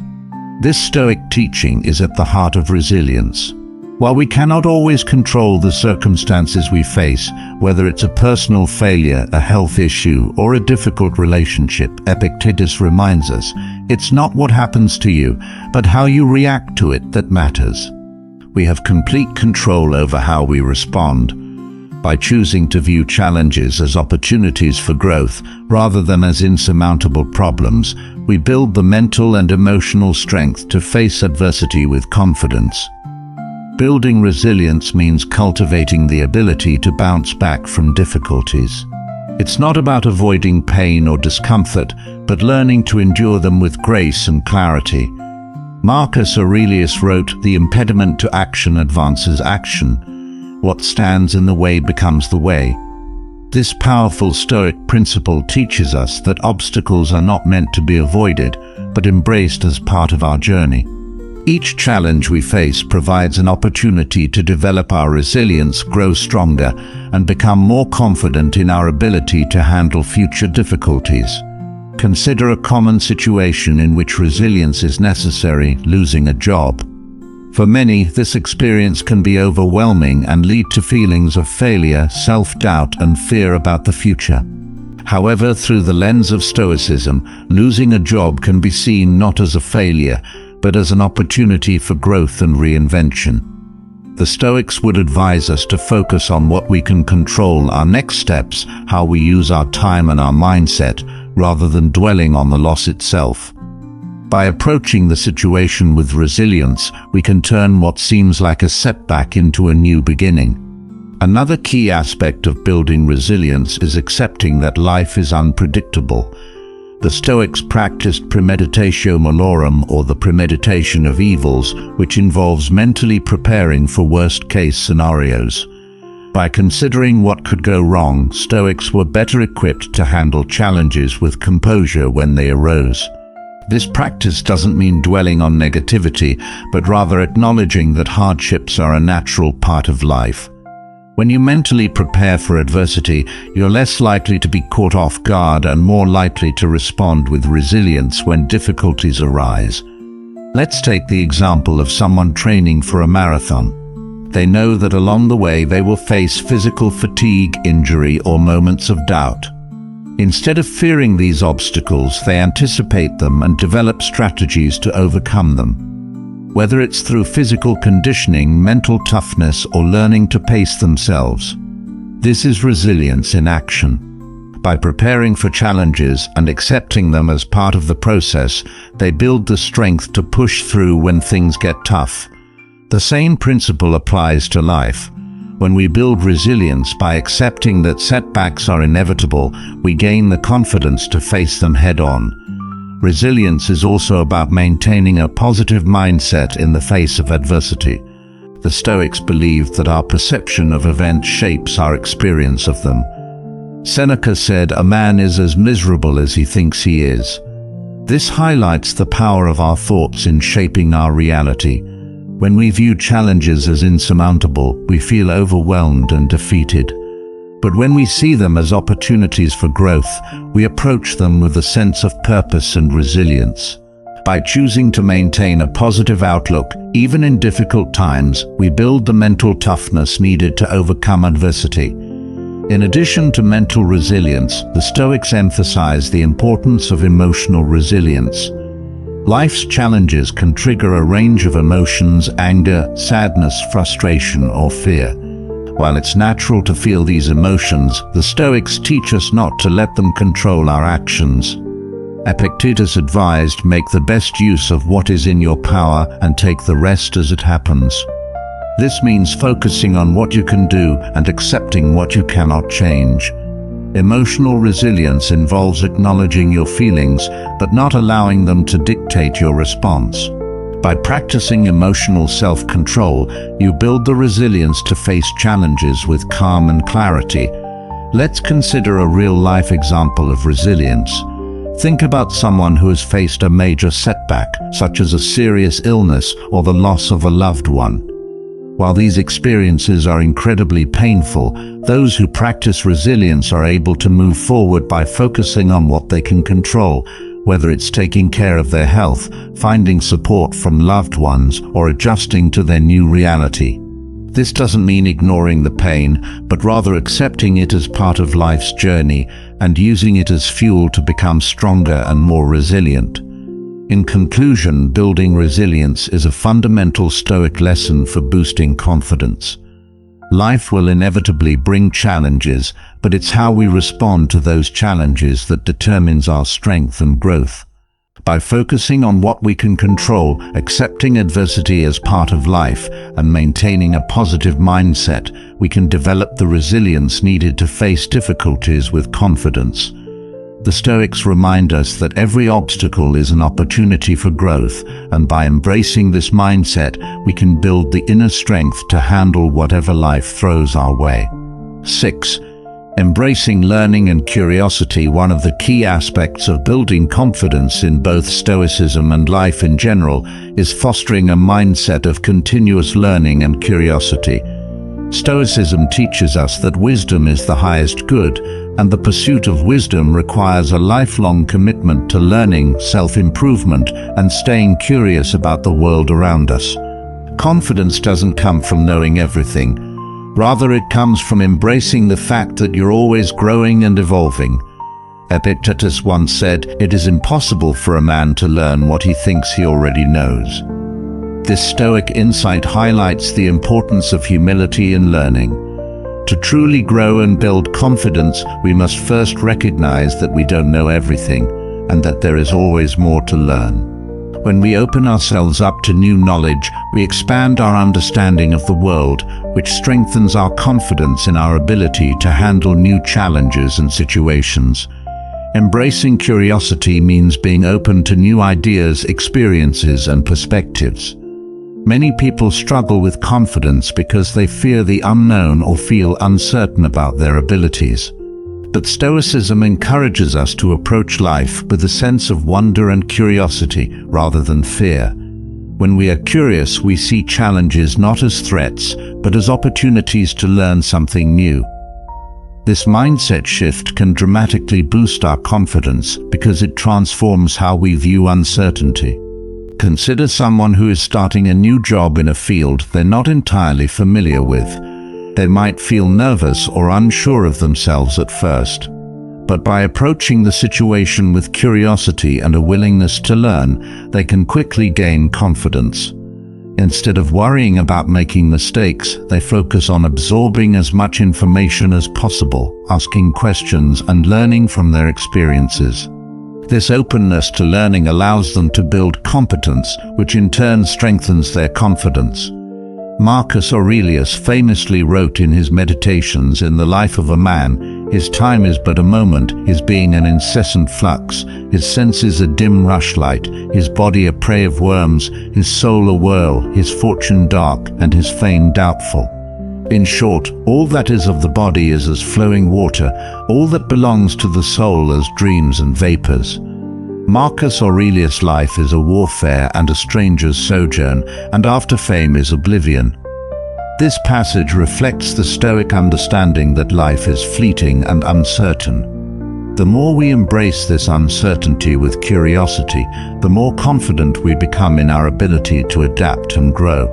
This Stoic teaching is at the heart of resilience. While we cannot always control the circumstances we face, whether it's a personal failure, a health issue, or a difficult relationship, Epictetus reminds us, it's not what happens to you, but how you react to it that matters. We have complete control over how we respond. By choosing to view challenges as opportunities for growth rather than as insurmountable problems, we build the mental and emotional strength to face adversity with confidence. Building resilience means cultivating the ability to bounce back from difficulties. It's not about avoiding pain or discomfort, but learning to endure them with grace and clarity. Marcus Aurelius wrote, "The impediment to action advances action. What stands in the way becomes the way." This powerful Stoic principle teaches us that obstacles are not meant to be avoided, but embraced as part of our journey. Each challenge we face provides an opportunity to develop our resilience, grow stronger, and become more confident in our ability to handle future difficulties. Consider a common situation in which resilience is necessary: losing a job. For many, this experience can be overwhelming and lead to feelings of failure, self-doubt, and fear about the future. However, through the lens of Stoicism, losing a job can be seen not as a failure, but as an opportunity for growth and reinvention. The Stoics would advise us to focus on what we can control, our next steps, how we use our time and our mindset, rather than dwelling on the loss itself. By approaching the situation with resilience, we can turn what seems like a setback into a new beginning. Another key aspect of building resilience is accepting that life is unpredictable. The Stoics practiced premeditatio malorum, or the premeditation of evils, which involves mentally preparing for worst-case scenarios. By considering what could go wrong, Stoics were better equipped to handle challenges with composure when they arose. This practice doesn't mean dwelling on negativity, but rather acknowledging that hardships are a natural part of life. When you mentally prepare for adversity, you're less likely to be caught off guard and more likely to respond with resilience when difficulties arise. Let's take the example of someone training for a marathon. They know that along the way they will face physical fatigue, injury, or moments of doubt. Instead of fearing these obstacles, they anticipate them and develop strategies to overcome them. Whether it's through physical conditioning, mental toughness, or learning to pace themselves. This is resilience in action. By preparing for challenges and accepting them as part of the process, they build the strength to push through when things get tough. The same principle applies to life. When we build resilience by accepting that setbacks are inevitable, we gain the confidence to face them head-on. Resilience is also about maintaining a positive mindset in the face of adversity. The Stoics believed that our perception of events shapes our experience of them. Seneca said, "A man is as miserable as he thinks he is." This highlights the power of our thoughts in shaping our reality. When we view challenges as insurmountable, we feel overwhelmed and defeated. But when we see them as opportunities for growth, we approach them with a sense of purpose and resilience. By choosing to maintain a positive outlook, even in difficult times, we build the mental toughness needed to overcome adversity. In addition to mental resilience, the Stoics emphasize the importance of emotional resilience. Life's challenges can trigger a range of emotions: anger, sadness, frustration, or fear. While it's natural to feel these emotions, the Stoics teach us not to let them control our actions. Epictetus advised, "Make the best use of what is in your power and take the rest as it happens." This means focusing on what you can do and accepting what you cannot change. Emotional resilience involves acknowledging your feelings, but not allowing them to dictate your response. By practicing emotional self-control, you build the resilience to face challenges with calm and clarity. Let's consider a real-life example of resilience. Think about someone who has faced a major setback, such as a serious illness or the loss of a loved one. While these experiences are incredibly painful, those who practice resilience are able to move forward by focusing on what they can control, whether it's taking care of their health, finding support from loved ones, or adjusting to their new reality. This doesn't mean ignoring the pain, but rather accepting it as part of life's journey and using it as fuel to become stronger and more resilient. In conclusion, building resilience is a fundamental Stoic lesson for boosting confidence. Life will inevitably bring challenges, but it's how we respond to those challenges that determines our strength and growth. By focusing on what we can control, accepting adversity as part of life, and maintaining a positive mindset, we can develop the resilience needed to face difficulties with confidence. The Stoics remind us that every obstacle is an opportunity for growth, and by embracing this mindset, we can build the inner strength to handle whatever life throws our way. 6. Embracing learning and curiosity. One of the key aspects of building confidence in both Stoicism and life in general is fostering a mindset of continuous learning and curiosity. Stoicism teaches us that wisdom is the highest good, and the pursuit of wisdom requires a lifelong commitment to learning, self-improvement, and staying curious about the world around us. Confidence doesn't come from knowing everything. Rather, it comes from embracing the fact that you're always growing and evolving. Epictetus once said, "It is impossible for a man to learn what he thinks he already knows." This Stoic insight highlights the importance of humility in learning. To truly grow and build confidence, we must first recognize that we don't know everything, and that there is always more to learn. When we open ourselves up to new knowledge, we expand our understanding of the world, which strengthens our confidence in our ability to handle new challenges and situations. Embracing curiosity means being open to new ideas, experiences, and perspectives. Many people struggle with confidence because they fear the unknown or feel uncertain about their abilities. But Stoicism encourages us to approach life with a sense of wonder and curiosity rather than fear. When we are curious, we see challenges not as threats, but as opportunities to learn something new. This mindset shift can dramatically boost our confidence because it transforms how we view uncertainty. Consider someone who is starting a new job in a field they're not entirely familiar with. They might feel nervous or unsure of themselves at first. But by approaching the situation with curiosity and a willingness to learn, they can quickly gain confidence. Instead of worrying about making mistakes, they focus on absorbing as much information as possible, asking questions and learning from their experiences. This openness to learning allows them to build competence, which in turn strengthens their confidence. Marcus Aurelius famously wrote in his Meditations, "In the life of a man, his time is but a moment, his being an incessant flux, his senses a dim rushlight, his body a prey of worms, his soul a whirl, his fortune dark, and his fame doubtful." In short, all that is of the body is as flowing water, all that belongs to the soul as dreams and vapors. Marcus Aurelius' life is a warfare and a stranger's sojourn, and after fame is oblivion. This passage reflects the Stoic understanding that life is fleeting and uncertain. The more we embrace this uncertainty with curiosity, the more confident we become in our ability to adapt and grow.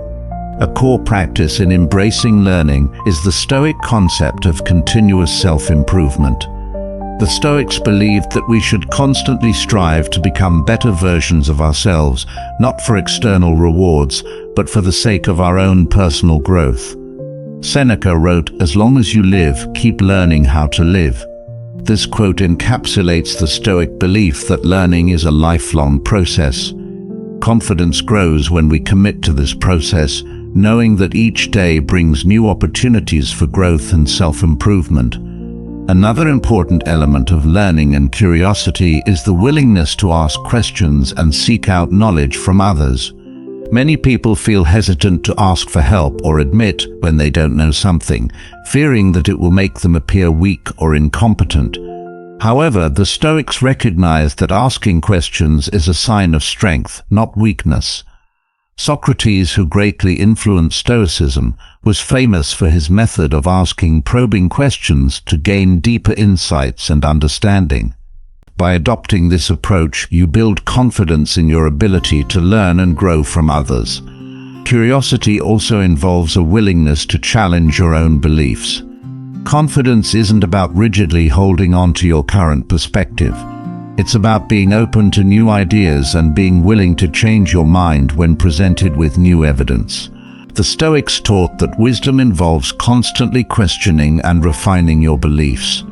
A core practice in embracing learning is the Stoic concept of continuous self-improvement. The Stoics believed that we should constantly strive to become better versions of ourselves, not for external rewards, but for the sake of our own personal growth. Seneca wrote, "As long as you live, keep learning how to live." This quote encapsulates the Stoic belief that learning is a lifelong process. Confidence grows when we commit to this process, knowing that each day brings new opportunities for growth and self-improvement. Another important element of learning and curiosity is the willingness to ask questions and seek out knowledge from others. Many people feel hesitant to ask for help or admit when they don't know something, fearing that it will make them appear weak or incompetent. However, the Stoics recognize that asking questions is a sign of strength, not weakness. Socrates, who greatly influenced Stoicism, was famous for his method of asking probing questions to gain deeper insights and understanding. By adopting this approach, you build confidence in your ability to learn and grow from others. Curiosity also involves a willingness to challenge your own beliefs. Confidence isn't about rigidly holding on to your current perspective. It's about being open to new ideas and being willing to change your mind when presented with new evidence. The Stoics taught that wisdom involves constantly questioning and refining your beliefs.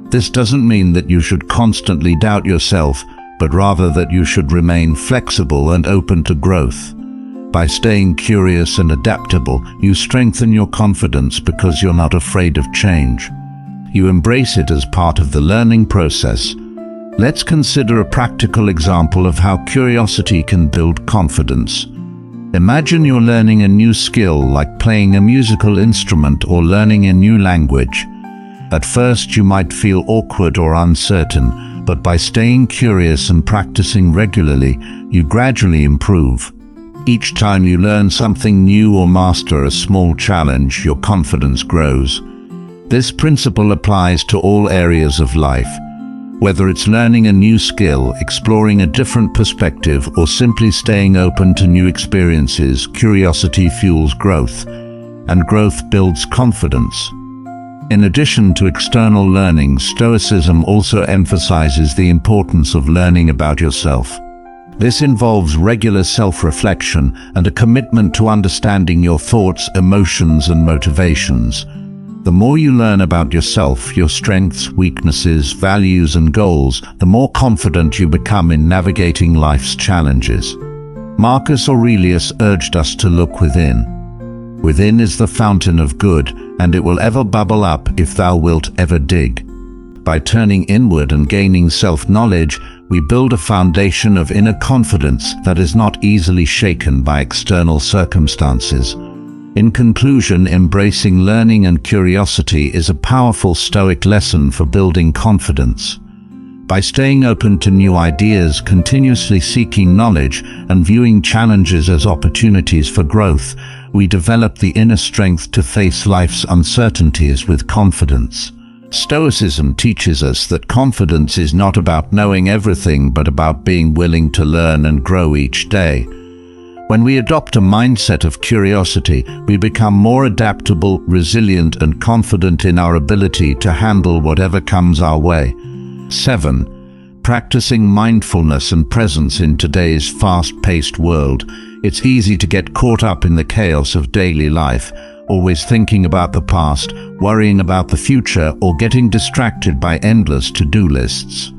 This doesn't mean that you should constantly doubt yourself, but rather that you should remain flexible and open to growth. By staying curious and adaptable, you strengthen your confidence because you're not afraid of change. You embrace it as part of the learning process. Let's consider a practical example of how curiosity can build confidence. Imagine you're learning a new skill like playing a musical instrument or learning a new language. At first you might feel awkward or uncertain, but by staying curious and practicing regularly, you gradually improve. Each time you learn something new or master a small challenge, your confidence grows. This principle applies to all areas of life. Whether it's learning a new skill, exploring a different perspective, or simply staying open to new experiences, curiosity fuels growth, and growth builds confidence. In addition to external learning, Stoicism also emphasizes the importance of learning about yourself. This involves regular self-reflection and a commitment to understanding your thoughts, emotions, and motivations. The more you learn about yourself, your strengths, weaknesses, values, and goals, the more confident you become in navigating life's challenges. Marcus Aurelius urged us to look within. Within is the fountain of good, and it will ever bubble up if thou wilt ever dig. By turning inward and gaining self-knowledge, we build a foundation of inner confidence that is not easily shaken by external circumstances. In conclusion, embracing learning and curiosity is a powerful Stoic lesson for building confidence. By staying open to new ideas, continuously seeking knowledge, and viewing challenges as opportunities for growth, we develop the inner strength to face life's uncertainties with confidence. Stoicism teaches us that confidence is not about knowing everything, but about being willing to learn and grow each day. When we adopt a mindset of curiosity, we become more adaptable, resilient, and confident in our ability to handle whatever comes our way. 7. Practicing mindfulness and presence in today's fast-paced world. It's easy to get caught up in the chaos of daily life, always thinking about the past, worrying about the future, or getting distracted by endless to-do lists.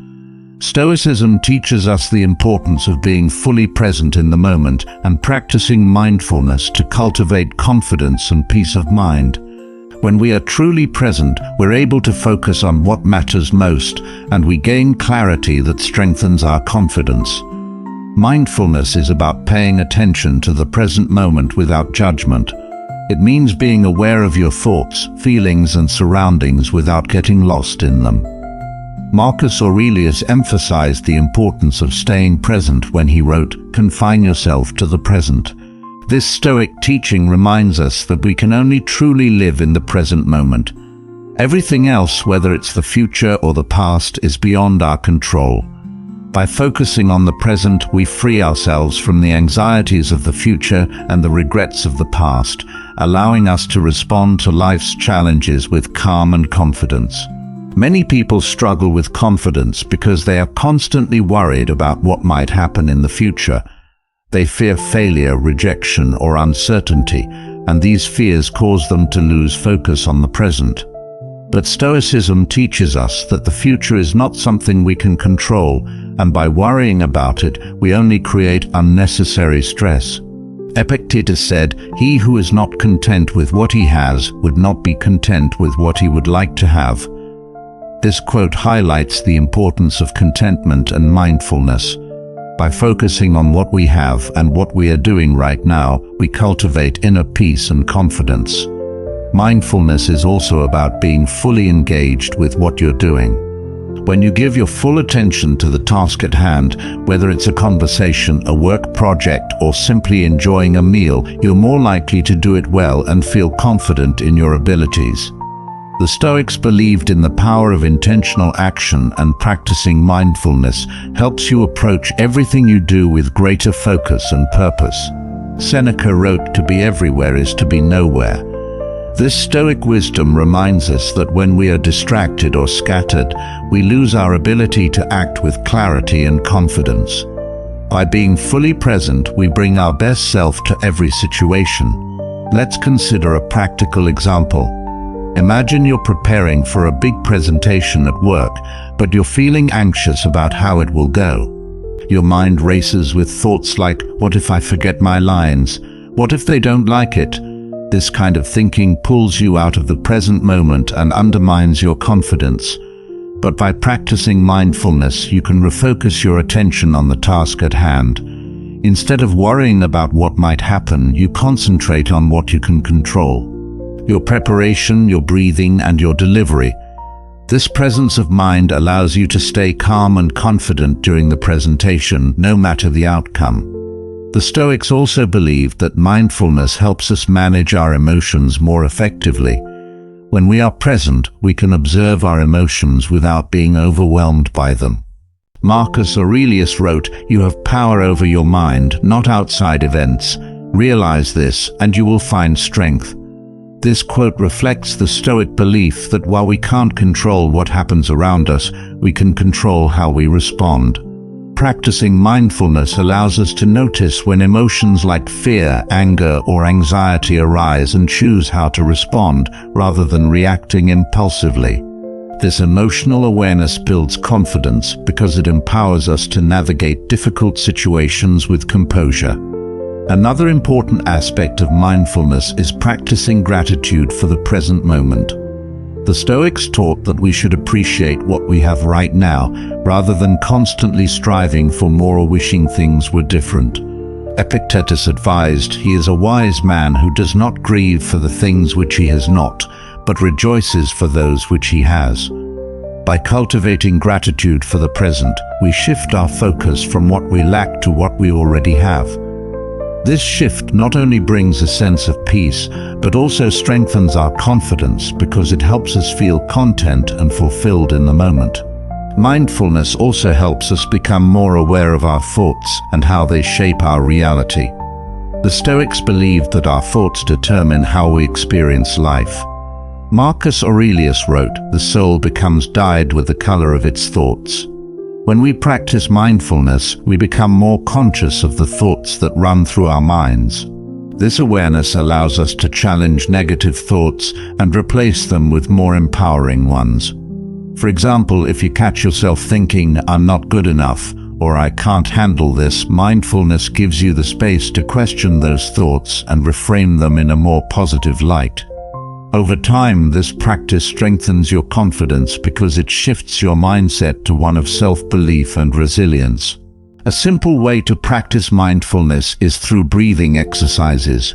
Stoicism teaches us the importance of being fully present in the moment and practicing mindfulness to cultivate confidence and peace of mind. When we are truly present, we're able to focus on what matters most, and we gain clarity that strengthens our confidence. Mindfulness is about paying attention to the present moment without judgment. It means being aware of your thoughts, feelings, and surroundings without getting lost in them. Marcus Aurelius emphasized the importance of staying present when he wrote, "Confine yourself to the present." This Stoic teaching reminds us that we can only truly live in the present moment. Everything else, whether it's the future or the past, is beyond our control. By focusing on the present, we free ourselves from the anxieties of the future and the regrets of the past, allowing us to respond to life's challenges with calm and confidence. Many people struggle with confidence because they are constantly worried about what might happen in the future. They fear failure, rejection, or uncertainty, and these fears cause them to lose focus on the present. But Stoicism teaches us that the future is not something we can control, and by worrying about it, we only create unnecessary stress. Epictetus said, "He who is not content with what he has would not be content with what he would like to have." This quote highlights the importance of contentment and mindfulness. By focusing on what we have and what we are doing right now, we cultivate inner peace and confidence. Mindfulness is also about being fully engaged with what you're doing. When you give your full attention to the task at hand, whether it's a conversation, a work project, or simply enjoying a meal, you're more likely to do it well and feel confident in your abilities. The Stoics believed in the power of intentional action, and practicing mindfulness helps you approach everything you do with greater focus and purpose. Seneca wrote, "To be everywhere is to be nowhere." This Stoic wisdom reminds us that when we are distracted or scattered, we lose our ability to act with clarity and confidence. By being fully present, we bring our best self to every situation. Let's consider a practical example. Imagine you're preparing for a big presentation at work, but you're feeling anxious about how it will go. Your mind races with thoughts like, what if I forget my lines? What if they don't like it? This kind of thinking pulls you out of the present moment and undermines your confidence. But by practicing mindfulness, you can refocus your attention on the task at hand. Instead of worrying about what might happen, you concentrate on what you can control: your preparation, your breathing, and your delivery. This presence of mind allows you to stay calm and confident during the presentation, no matter the outcome. The Stoics also believed that mindfulness helps us manage our emotions more effectively. When we are present, we can observe our emotions without being overwhelmed by them. Marcus Aurelius wrote, "You have power over your mind, not outside events. Realize this, and you will find strength." This quote reflects the Stoic belief that while we can't control what happens around us, we can control how we respond. Practicing mindfulness allows us to notice when emotions like fear, anger, or anxiety arise and choose how to respond, rather than reacting impulsively. This emotional awareness builds confidence because it empowers us to navigate difficult situations with composure. Another important aspect of mindfulness is practicing gratitude for the present moment. The Stoics taught that we should appreciate what we have right now, rather than constantly striving for more or wishing things were different. Epictetus advised, "He is a wise man who does not grieve for the things which he has not, but rejoices for those which he has." By cultivating gratitude for the present, we shift our focus from what we lack to what we already have. This shift not only brings a sense of peace, but also strengthens our confidence because it helps us feel content and fulfilled in the moment. Mindfulness also helps us become more aware of our thoughts and how they shape our reality. The Stoics believed that our thoughts determine how we experience life. Marcus Aurelius wrote, "The soul becomes dyed with the color of its thoughts." When we practice mindfulness, we become more conscious of the thoughts that run through our minds. This awareness allows us to challenge negative thoughts and replace them with more empowering ones. For example, if you catch yourself thinking, "I'm not good enough," or "I can't handle this," mindfulness gives you the space to question those thoughts and reframe them in a more positive light. Over time, this practice strengthens your confidence because it shifts your mindset to one of self-belief and resilience. A simple way to practice mindfulness is through breathing exercises.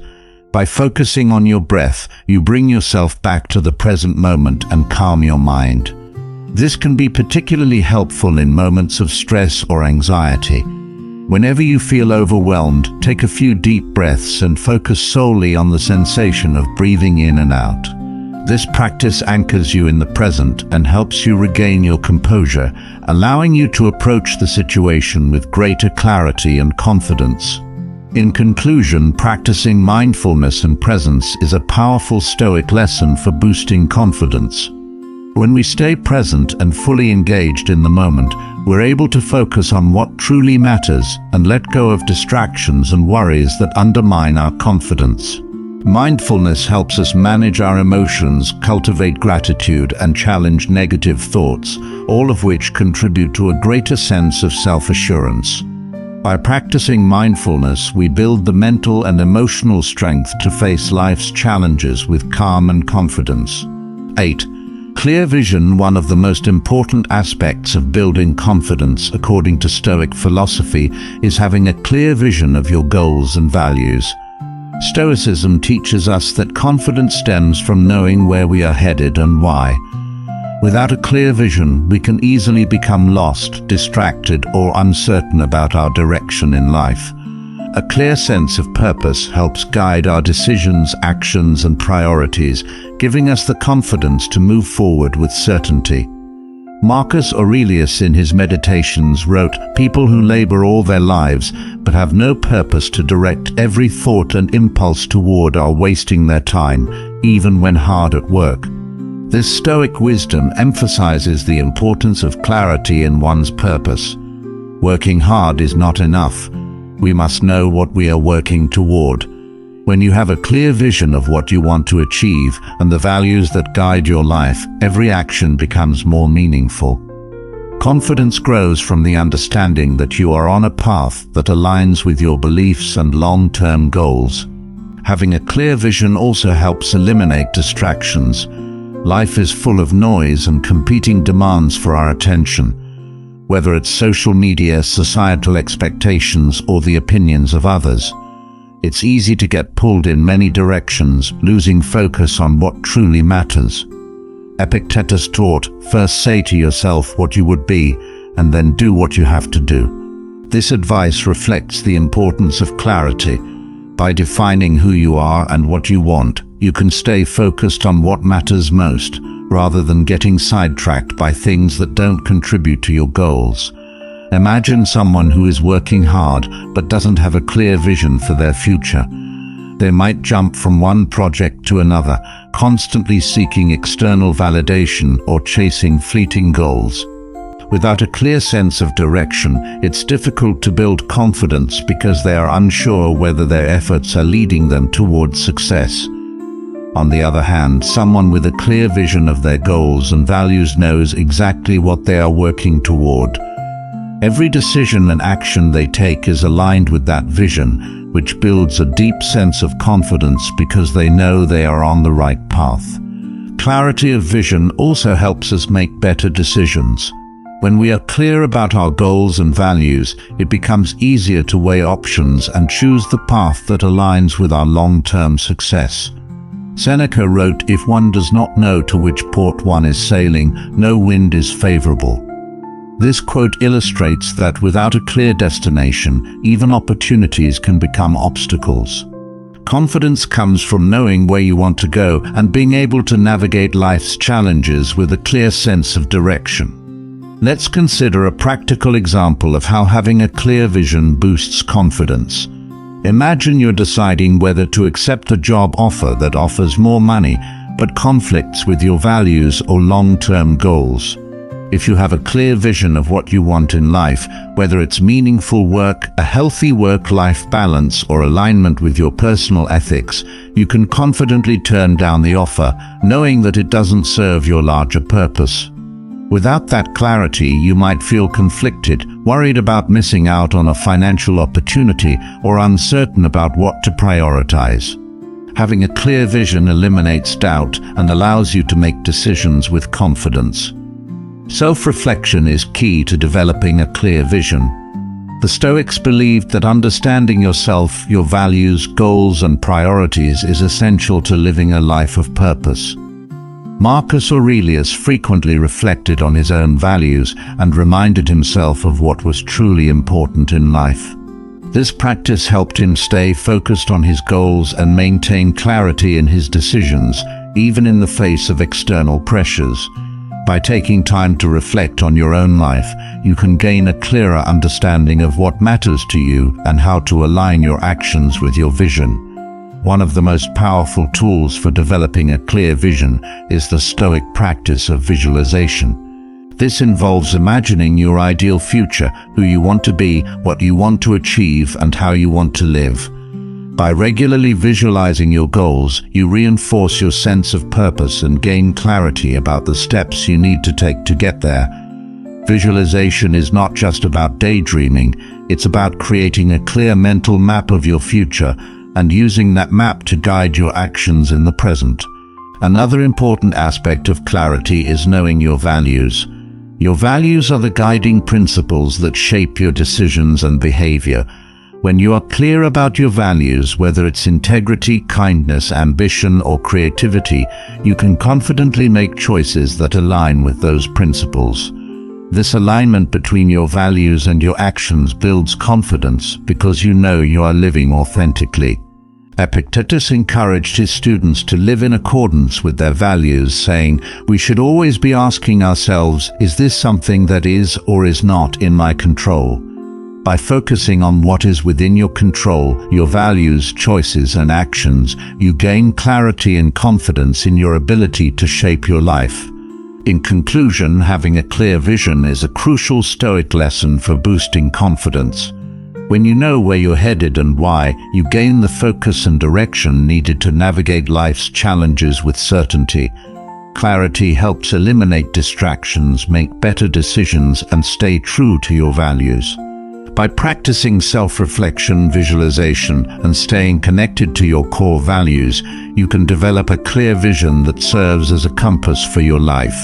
By focusing on your breath, you bring yourself back to the present moment and calm your mind. This can be particularly helpful in moments of stress or anxiety. Whenever you feel overwhelmed, take a few deep breaths and focus solely on the sensation of breathing in and out. This practice anchors you in the present and helps you regain your composure, allowing you to approach the situation with greater clarity and confidence. In conclusion, practicing mindfulness and presence is a powerful Stoic lesson for boosting confidence. When we stay present and fully engaged in the moment, we're able to focus on what truly matters and let go of distractions and worries that undermine our confidence. Mindfulness helps us manage our emotions, cultivate gratitude, and challenge negative thoughts, all of which contribute to a greater sense of self-assurance. By practicing mindfulness, we build the mental and emotional strength to face life's challenges with calm and confidence. 8. Clear vision. One of the most important aspects of building confidence, according to Stoic philosophy, is having a clear vision of your goals and values. Stoicism teaches us that confidence stems from knowing where we are headed and why. Without a clear vision, we can easily become lost, distracted, or uncertain about our direction in life. A clear sense of purpose helps guide our decisions, actions, and priorities, giving us the confidence to move forward with certainty. Marcus Aurelius in his Meditations wrote, "People who labor all their lives but have no purpose to direct every thought and impulse toward are wasting their time. even when hard at work. This Stoic wisdom emphasizes the importance of clarity in one's purpose. Working hard is not enough. We must know what we are working toward. When you have a clear vision of what you want to achieve and the values that guide your life, every action becomes more meaningful. Confidence grows from the understanding that you are on a path that aligns with your beliefs and long-term goals. Having a clear vision also helps eliminate distractions. Life is full of noise and competing demands for our attention, whether it's social media, societal expectations, or the opinions of others. It's easy to get pulled in many directions, losing focus on what truly matters. Epictetus taught, first say to yourself what you would be, and then do what you have to do. This advice reflects the importance of clarity. By defining who you are and what you want, you can stay focused on what matters most, rather than getting sidetracked by things that don't contribute to your goals. Imagine someone who is working hard but doesn't have a clear vision for their future. They might jump from one project to another, constantly seeking external validation or chasing fleeting goals. Without a clear sense of direction, it's difficult to build confidence because they are unsure whether their efforts are leading them towards success. On the other hand, someone with a clear vision of their goals and values knows exactly what they are working toward. Every decision and action they take is aligned with that vision, which builds a deep sense of confidence because they know they are on the right path. Clarity of vision also helps us make better decisions. When we are clear about our goals and values, it becomes easier to weigh options and choose the path that aligns with our long-term success. Seneca wrote, "If one does not know to which port one is sailing, no wind is favorable." This quote illustrates that without a clear destination, even opportunities can become obstacles. Confidence comes from knowing where you want to go and being able to navigate life's challenges with a clear sense of direction. Let's consider a practical example of how having a clear vision boosts confidence. Imagine you're deciding whether to accept a job offer that offers more money but conflicts with your values or long-term goals. If you have a clear vision of what you want in life, whether it's meaningful work, a healthy work-life balance, or alignment with your personal ethics, you can confidently turn down the offer, knowing that it doesn't serve your larger purpose. Without that clarity, you might feel conflicted, worried about missing out on a financial opportunity, or uncertain about what to prioritize. Having a clear vision eliminates doubt and allows you to make decisions with confidence. Self-reflection is key to developing a clear vision. The Stoics believed that understanding yourself, your values, goals, and priorities is essential to living a life of purpose. Marcus Aurelius frequently reflected on his own values and reminded himself of what was truly important in life. This practice helped him stay focused on his goals and maintain clarity in his decisions, even in the face of external pressures. By taking time to reflect on your own life, you can gain a clearer understanding of what matters to you and how to align your actions with your vision. One of the most powerful tools for developing a clear vision is the Stoic practice of visualization. This involves imagining your ideal future, who you want to be, what you want to achieve, and how you want to live. By regularly visualizing your goals, you reinforce your sense of purpose and gain clarity about the steps you need to take to get there. Visualization is not just about daydreaming, it's about creating a clear mental map of your future and using that map to guide your actions in the present. Another important aspect of clarity is knowing your values. Your values are the guiding principles that shape your decisions and behavior. When you are clear about your values, whether it's integrity, kindness, ambition, or creativity, you can confidently make choices that align with those principles. This alignment between your values and your actions builds confidence because you know you are living authentically. Epictetus encouraged his students to live in accordance with their values, saying, "We should always be asking ourselves, is this something that is or is not in my control?" By focusing on what is within your control, your values, choices, and actions, you gain clarity and confidence in your ability to shape your life. In conclusion, having a clear vision is a crucial Stoic lesson for boosting confidence. When you know where you're headed and why, you gain the focus and direction needed to navigate life's challenges with certainty. Clarity helps eliminate distractions, make better decisions, and stay true to your values. By practicing self-reflection, visualization, and staying connected to your core values, you can develop a clear vision that serves as a compass for your life.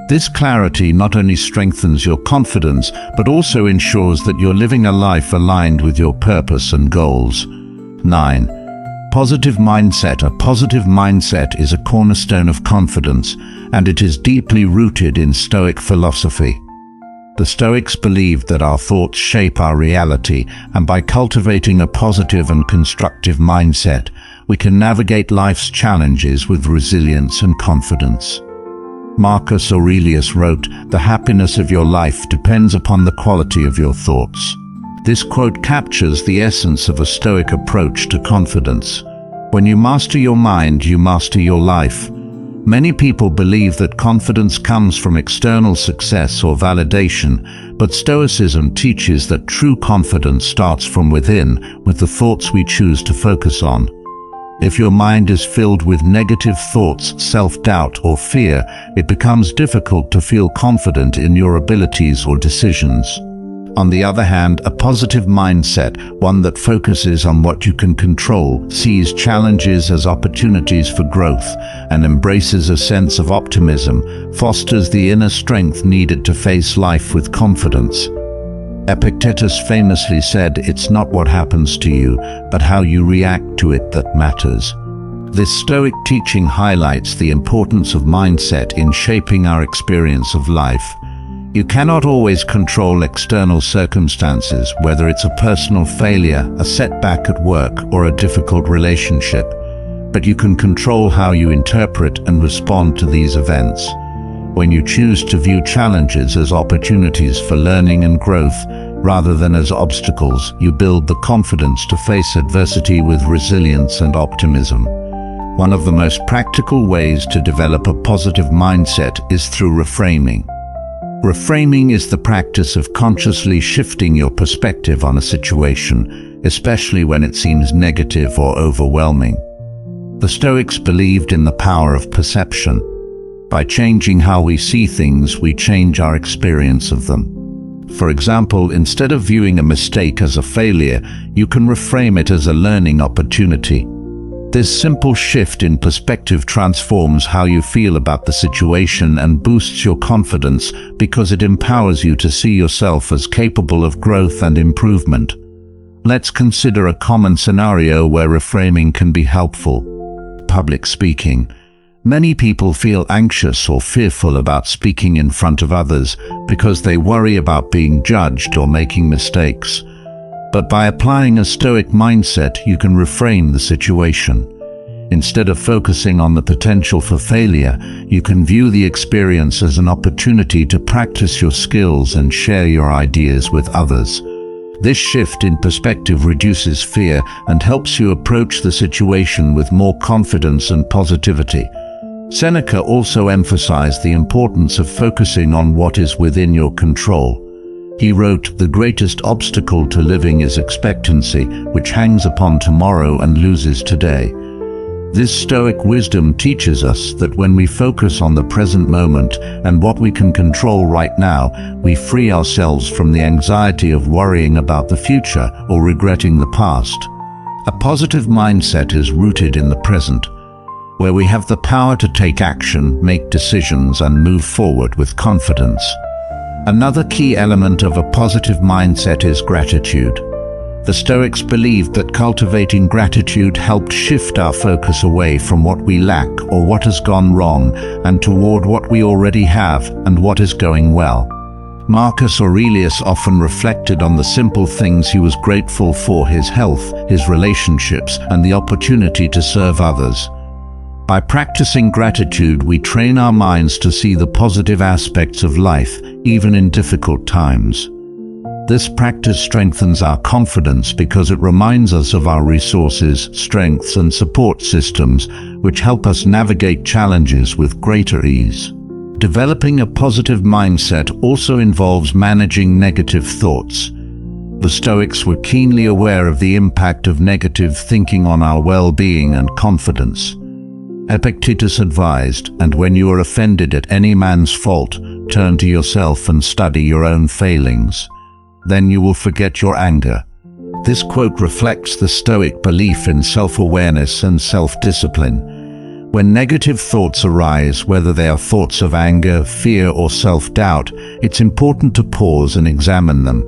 This clarity not only strengthens your confidence, but also ensures that you're living a life aligned with your purpose and goals. 9. Positive mindset. A positive mindset is a cornerstone of confidence, and it is deeply rooted in Stoic philosophy. The Stoics believed that our thoughts shape our reality, and by cultivating a positive and constructive mindset, we can navigate life's challenges with resilience and confidence. Marcus Aurelius wrote, "The happiness of your life depends upon the quality of your thoughts." This quote captures the essence of a Stoic approach to confidence. When you master your mind, you master your life. Many people believe that confidence comes from external success or validation, but Stoicism teaches that true confidence starts from within, with the thoughts we choose to focus on. If your mind is filled with negative thoughts, self-doubt, or fear, it becomes difficult to feel confident in your abilities or decisions. On the other hand, a positive mindset, one that focuses on what you can control, sees challenges as opportunities for growth, and embraces a sense of optimism, fosters the inner strength needed to face life with confidence. Epictetus famously said, "It's not what happens to you, but how you react to it that matters." This Stoic teaching highlights the importance of mindset in shaping our experience of life. You cannot always control external circumstances, whether it's a personal failure, a setback at work, or a difficult relationship. But you can control how you interpret and respond to these events. When you choose to view challenges as opportunities for learning and growth, rather than as obstacles, you build the confidence to face adversity with resilience and optimism. One of the most practical ways to develop a positive mindset is through reframing. Reframing is the practice of consciously shifting your perspective on a situation, especially when it seems negative or overwhelming. The Stoics believed in the power of perception. By changing how we see things, we change our experience of them. For example, instead of viewing a mistake as a failure, you can reframe it as a learning opportunity. This simple shift in perspective transforms how you feel about the situation and boosts your confidence because it empowers you to see yourself as capable of growth and improvement. Let's consider a common scenario where reframing can be helpful. Public speaking. Many people feel anxious or fearful about speaking in front of others because they worry about being judged or making mistakes. But by applying a Stoic mindset, you can reframe the situation. Instead of focusing on the potential for failure, you can view the experience as an opportunity to practice your skills and share your ideas with others. This shift in perspective reduces fear and helps you approach the situation with more confidence and positivity. Seneca also emphasized the importance of focusing on what is within your control. He wrote, "The greatest obstacle to living is expectancy, which hangs upon tomorrow and loses today." This Stoic wisdom teaches us that when we focus on the present moment and what we can control right now, we free ourselves from the anxiety of worrying about the future or regretting the past. A positive mindset is rooted in the present, where we have the power to take action, make decisions, and move forward with confidence. Another key element of a positive mindset is gratitude. The Stoics believed that cultivating gratitude helped shift our focus away from what we lack or what has gone wrong and toward what we already have and what is going well. Marcus Aurelius often reflected on the simple things he was grateful for: his health, his relationships, and the opportunity to serve others. By practicing gratitude, we train our minds to see the positive aspects of life, even in difficult times. This practice strengthens our confidence because it reminds us of our resources, strengths, and support systems, which help us navigate challenges with greater ease. Developing a positive mindset also involves managing negative thoughts. The Stoics were keenly aware of the impact of negative thinking on our well-being and confidence. Epictetus advised, "And when you are offended at any man's fault, turn to yourself and study your own failings. Then you will forget your anger." This quote reflects the Stoic belief in self-awareness and self-discipline. When negative thoughts arise, whether they are thoughts of anger, fear, or self-doubt, it's important to pause and examine them.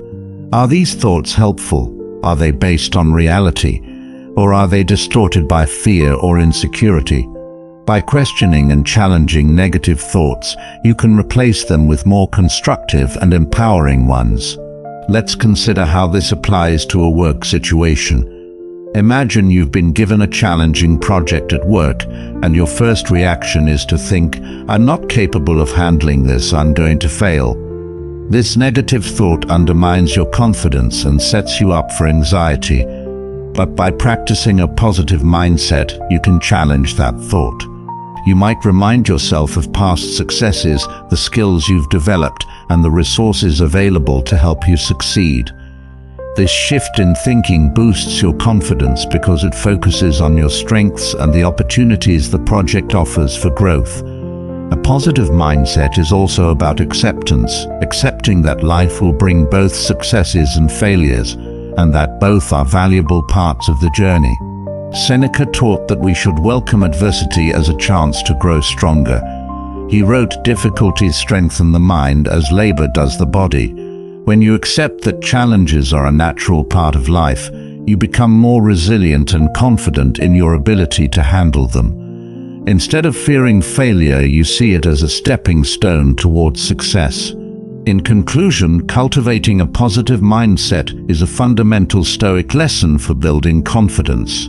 Are these thoughts helpful? Are they based on reality? Or are they distorted by fear or insecurity? By questioning and challenging negative thoughts, you can replace them with more constructive and empowering ones. Let's consider how this applies to a work situation. Imagine you've been given a challenging project at work, and your first reaction is to think, "I'm not capable of handling this, I'm going to fail." This negative thought undermines your confidence and sets you up for anxiety. But by practicing a positive mindset, you can challenge that thought. You might remind yourself of past successes, the skills you've developed, and the resources available to help you succeed. This shift in thinking boosts your confidence because it focuses on your strengths and the opportunities the project offers for growth. A positive mindset is also about acceptance, accepting that life will bring both successes and failures, and that both are valuable parts of the journey. Seneca taught that we should welcome adversity as a chance to grow stronger. He wrote, "Difficulties strengthen the mind as labor does the body." When you accept that challenges are a natural part of life, you become more resilient and confident in your ability to handle them. Instead of fearing failure, you see it as a stepping stone towards success. In conclusion, cultivating a positive mindset is a fundamental Stoic lesson for building confidence.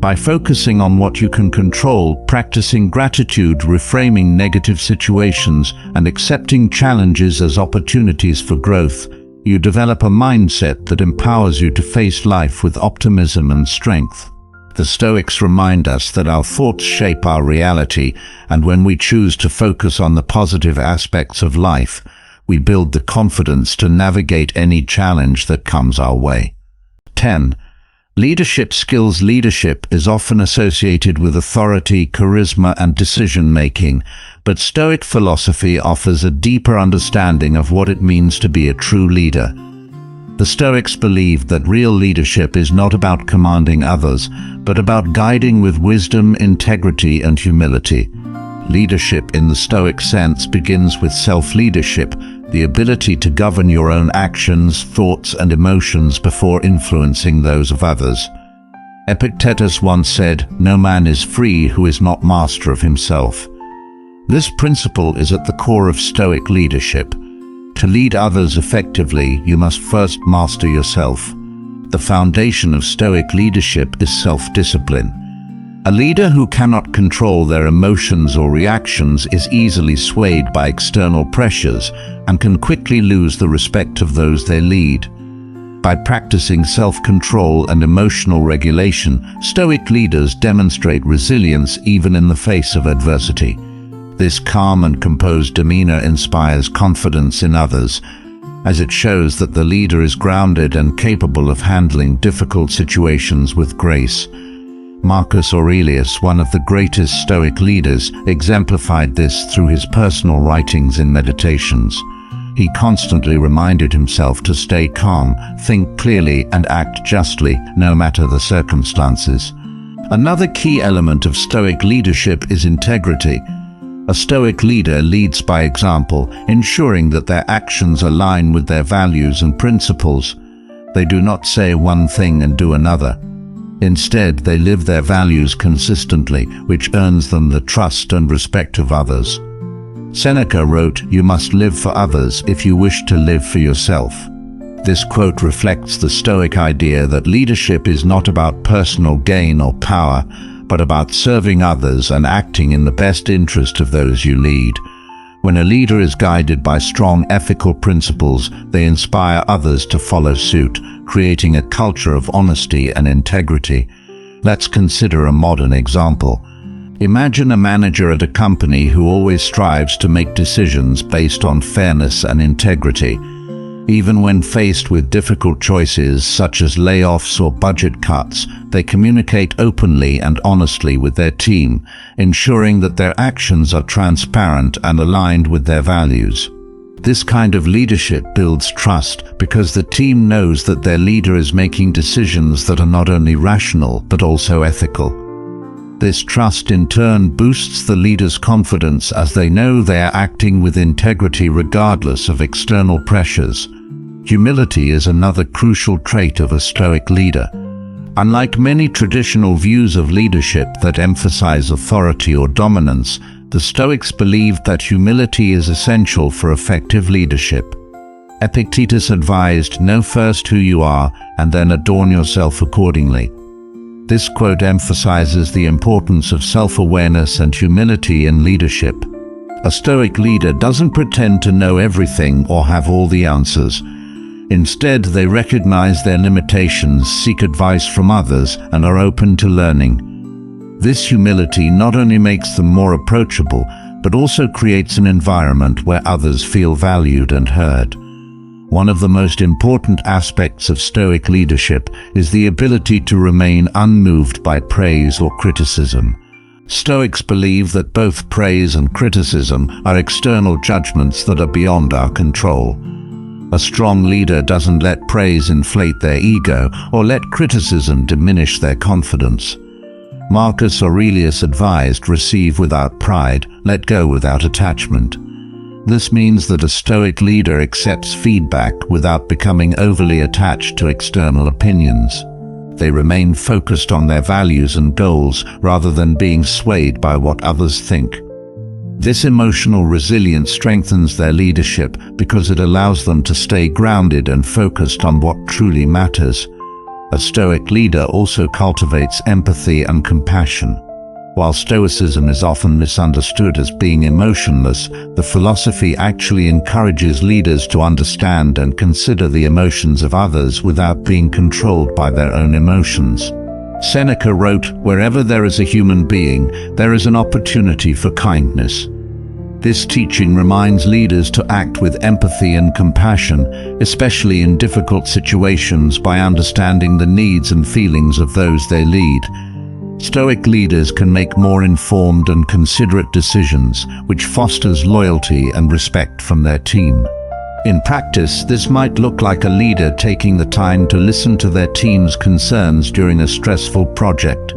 By focusing on what you can control, practicing gratitude, reframing negative situations, and accepting challenges as opportunities for growth, you develop a mindset that empowers you to face life with optimism and strength. The Stoics remind us that our thoughts shape our reality, and when we choose to focus on the positive aspects of life, we build the confidence to navigate any challenge that comes our way. 10. Leadership skills. Leadership is often associated with authority, charisma, and decision-making, but Stoic philosophy offers a deeper understanding of what it means to be a true leader. The Stoics believed that real leadership is not about commanding others, but about guiding with wisdom, integrity, and humility. Leadership in the Stoic sense begins with self-leadership, the ability to govern your own actions, thoughts, and emotions before influencing those of others. Epictetus once said, "No man is free who is not master of himself." This principle is at the core of Stoic leadership. To lead others effectively, you must first master yourself. The foundation of Stoic leadership is self-discipline. A leader who cannot control their emotions or reactions is easily swayed by external pressures and can quickly lose the respect of those they lead. By practicing self-control and emotional regulation, Stoic leaders demonstrate resilience even in the face of adversity. This calm and composed demeanor inspires confidence in others, as it shows that the leader is grounded and capable of handling difficult situations with grace. Marcus Aurelius, one of the greatest Stoic leaders, exemplified this through his personal writings and meditations. He constantly reminded himself to stay calm, think clearly, and act justly, no matter the circumstances. Another key element of Stoic leadership is integrity. A Stoic leader leads by example, ensuring that their actions align with their values and principles. They do not say one thing and do another. Instead, they live their values consistently, which earns them the trust and respect of others. Seneca wrote, "You must live for others if you wish to live for yourself." This quote reflects the Stoic idea that leadership is not about personal gain or power, but about serving others and acting in the best interest of those you lead. When a leader is guided by strong ethical principles, they inspire others to follow suit, creating a culture of honesty and integrity. Let's consider a modern example. Imagine a manager at a company who always strives to make decisions based on fairness and integrity. Even when faced with difficult choices such as layoffs or budget cuts, they communicate openly and honestly with their team, ensuring that their actions are transparent and aligned with their values. This kind of leadership builds trust because the team knows that their leader is making decisions that are not only rational but also ethical. This trust in turn boosts the leader's confidence as they know they are acting with integrity regardless of external pressures. Humility is another crucial trait of a Stoic leader. Unlike many traditional views of leadership that emphasize authority or dominance, the Stoics believed that humility is essential for effective leadership. Epictetus advised, "Know first who you are, and then adorn yourself accordingly." This quote emphasizes the importance of self-awareness and humility in leadership. A Stoic leader doesn't pretend to know everything or have all the answers. Instead, they recognize their limitations, seek advice from others, and are open to learning. This humility not only makes them more approachable, but also creates an environment where others feel valued and heard. One of the most important aspects of Stoic leadership is the ability to remain unmoved by praise or criticism. Stoics believe that both praise and criticism are external judgments that are beyond our control. A strong leader doesn't let praise inflate their ego or let criticism diminish their confidence. Marcus Aurelius advised, "Receive without pride, let go without attachment." This means that a Stoic leader accepts feedback without becoming overly attached to external opinions. They remain focused on their values and goals rather than being swayed by what others think. This emotional resilience strengthens their leadership because it allows them to stay grounded and focused on what truly matters. A Stoic leader also cultivates empathy and compassion. While Stoicism is often misunderstood as being emotionless, the philosophy actually encourages leaders to understand and consider the emotions of others without being controlled by their own emotions. Seneca wrote, "Wherever there is a human being, there is an opportunity for kindness." This teaching reminds leaders to act with empathy and compassion, especially in difficult situations, by understanding the needs and feelings of those they lead. Stoic leaders can make more informed and considerate decisions, which fosters loyalty and respect from their team. In practice, this might look like a leader taking the time to listen to their team's concerns during a stressful project.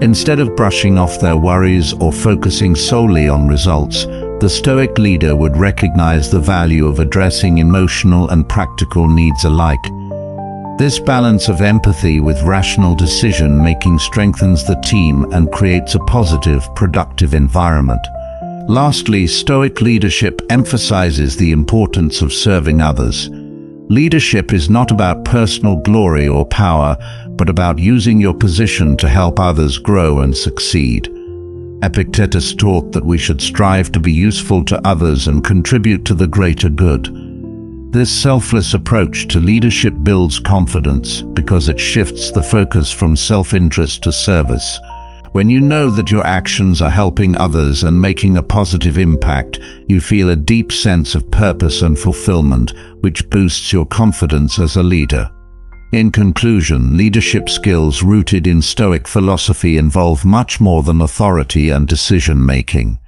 Instead of brushing off their worries or focusing solely on results, the Stoic leader would recognize the value of addressing emotional and practical needs alike. This balance of empathy with rational decision-making strengthens the team and creates a positive, productive environment. Lastly, Stoic leadership emphasizes the importance of serving others. Leadership is not about personal glory or power, but about using your position to help others grow and succeed. Epictetus taught that we should strive to be useful to others and contribute to the greater good. This selfless approach to leadership builds confidence because it shifts the focus from self-interest to service. When you know that your actions are helping others and making a positive impact, you feel a deep sense of purpose and fulfillment, which boosts your confidence as a leader. In conclusion, leadership skills rooted in Stoic philosophy involve much more than authority and decision-making.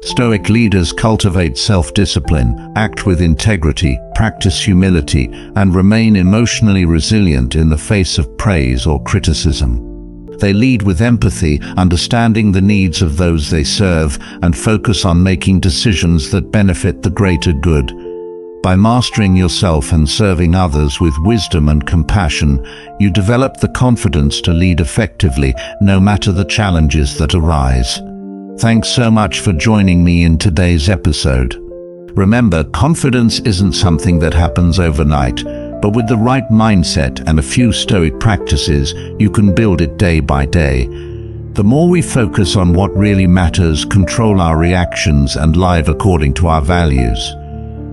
Stoic leaders cultivate self-discipline, act with integrity, practice humility, and remain emotionally resilient in the face of praise or criticism. They lead with empathy, understanding the needs of those they serve, and focus on making decisions that benefit the greater good. By mastering yourself and serving others with wisdom and compassion, you develop the confidence to lead effectively, no matter the challenges that arise. Thanks so much for joining me in today's episode. Remember, confidence isn't something that happens overnight, but with the right mindset and a few Stoic practices, you can build it day by day. The more we focus on what really matters, control our reactions, and live according to our values,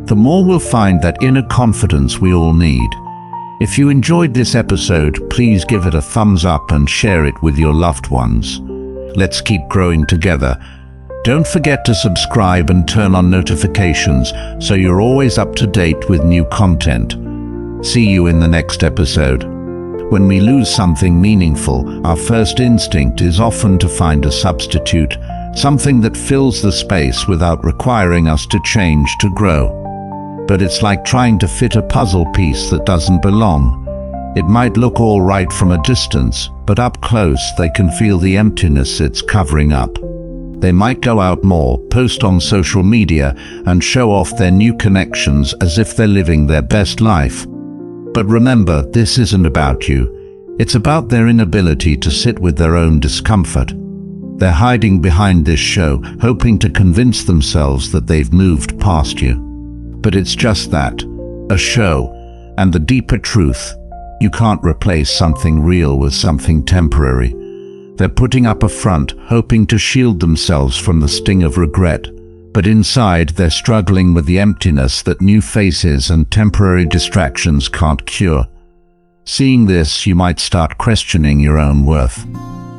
the more we'll find that inner confidence we all need. If you enjoyed this episode, please give it a thumbs up and share it with your loved ones. Let's keep growing together. Don't forget to subscribe and turn on notifications so you're always up to date with new content. See you in the next episode. When we lose something meaningful, our first instinct is often to find a substitute, something that fills the space without requiring us to change to grow. But it's like trying to fit a puzzle piece that doesn't belong. It might look all right from a distance, but up close they can feel the emptiness it's covering up. They might go out more, post on social media, and show off their new connections as if they're living their best life. But remember, this isn't about you. It's about their inability to sit with their own discomfort. They're hiding behind this show, hoping to convince themselves that they've moved past you. But it's just that, a show, and the deeper truth, you can't replace something real with something temporary. They're putting up a front, hoping to shield themselves from the sting of regret, but inside they're struggling with the emptiness that new faces and temporary distractions can't cure. Seeing this, you might start questioning your own worth.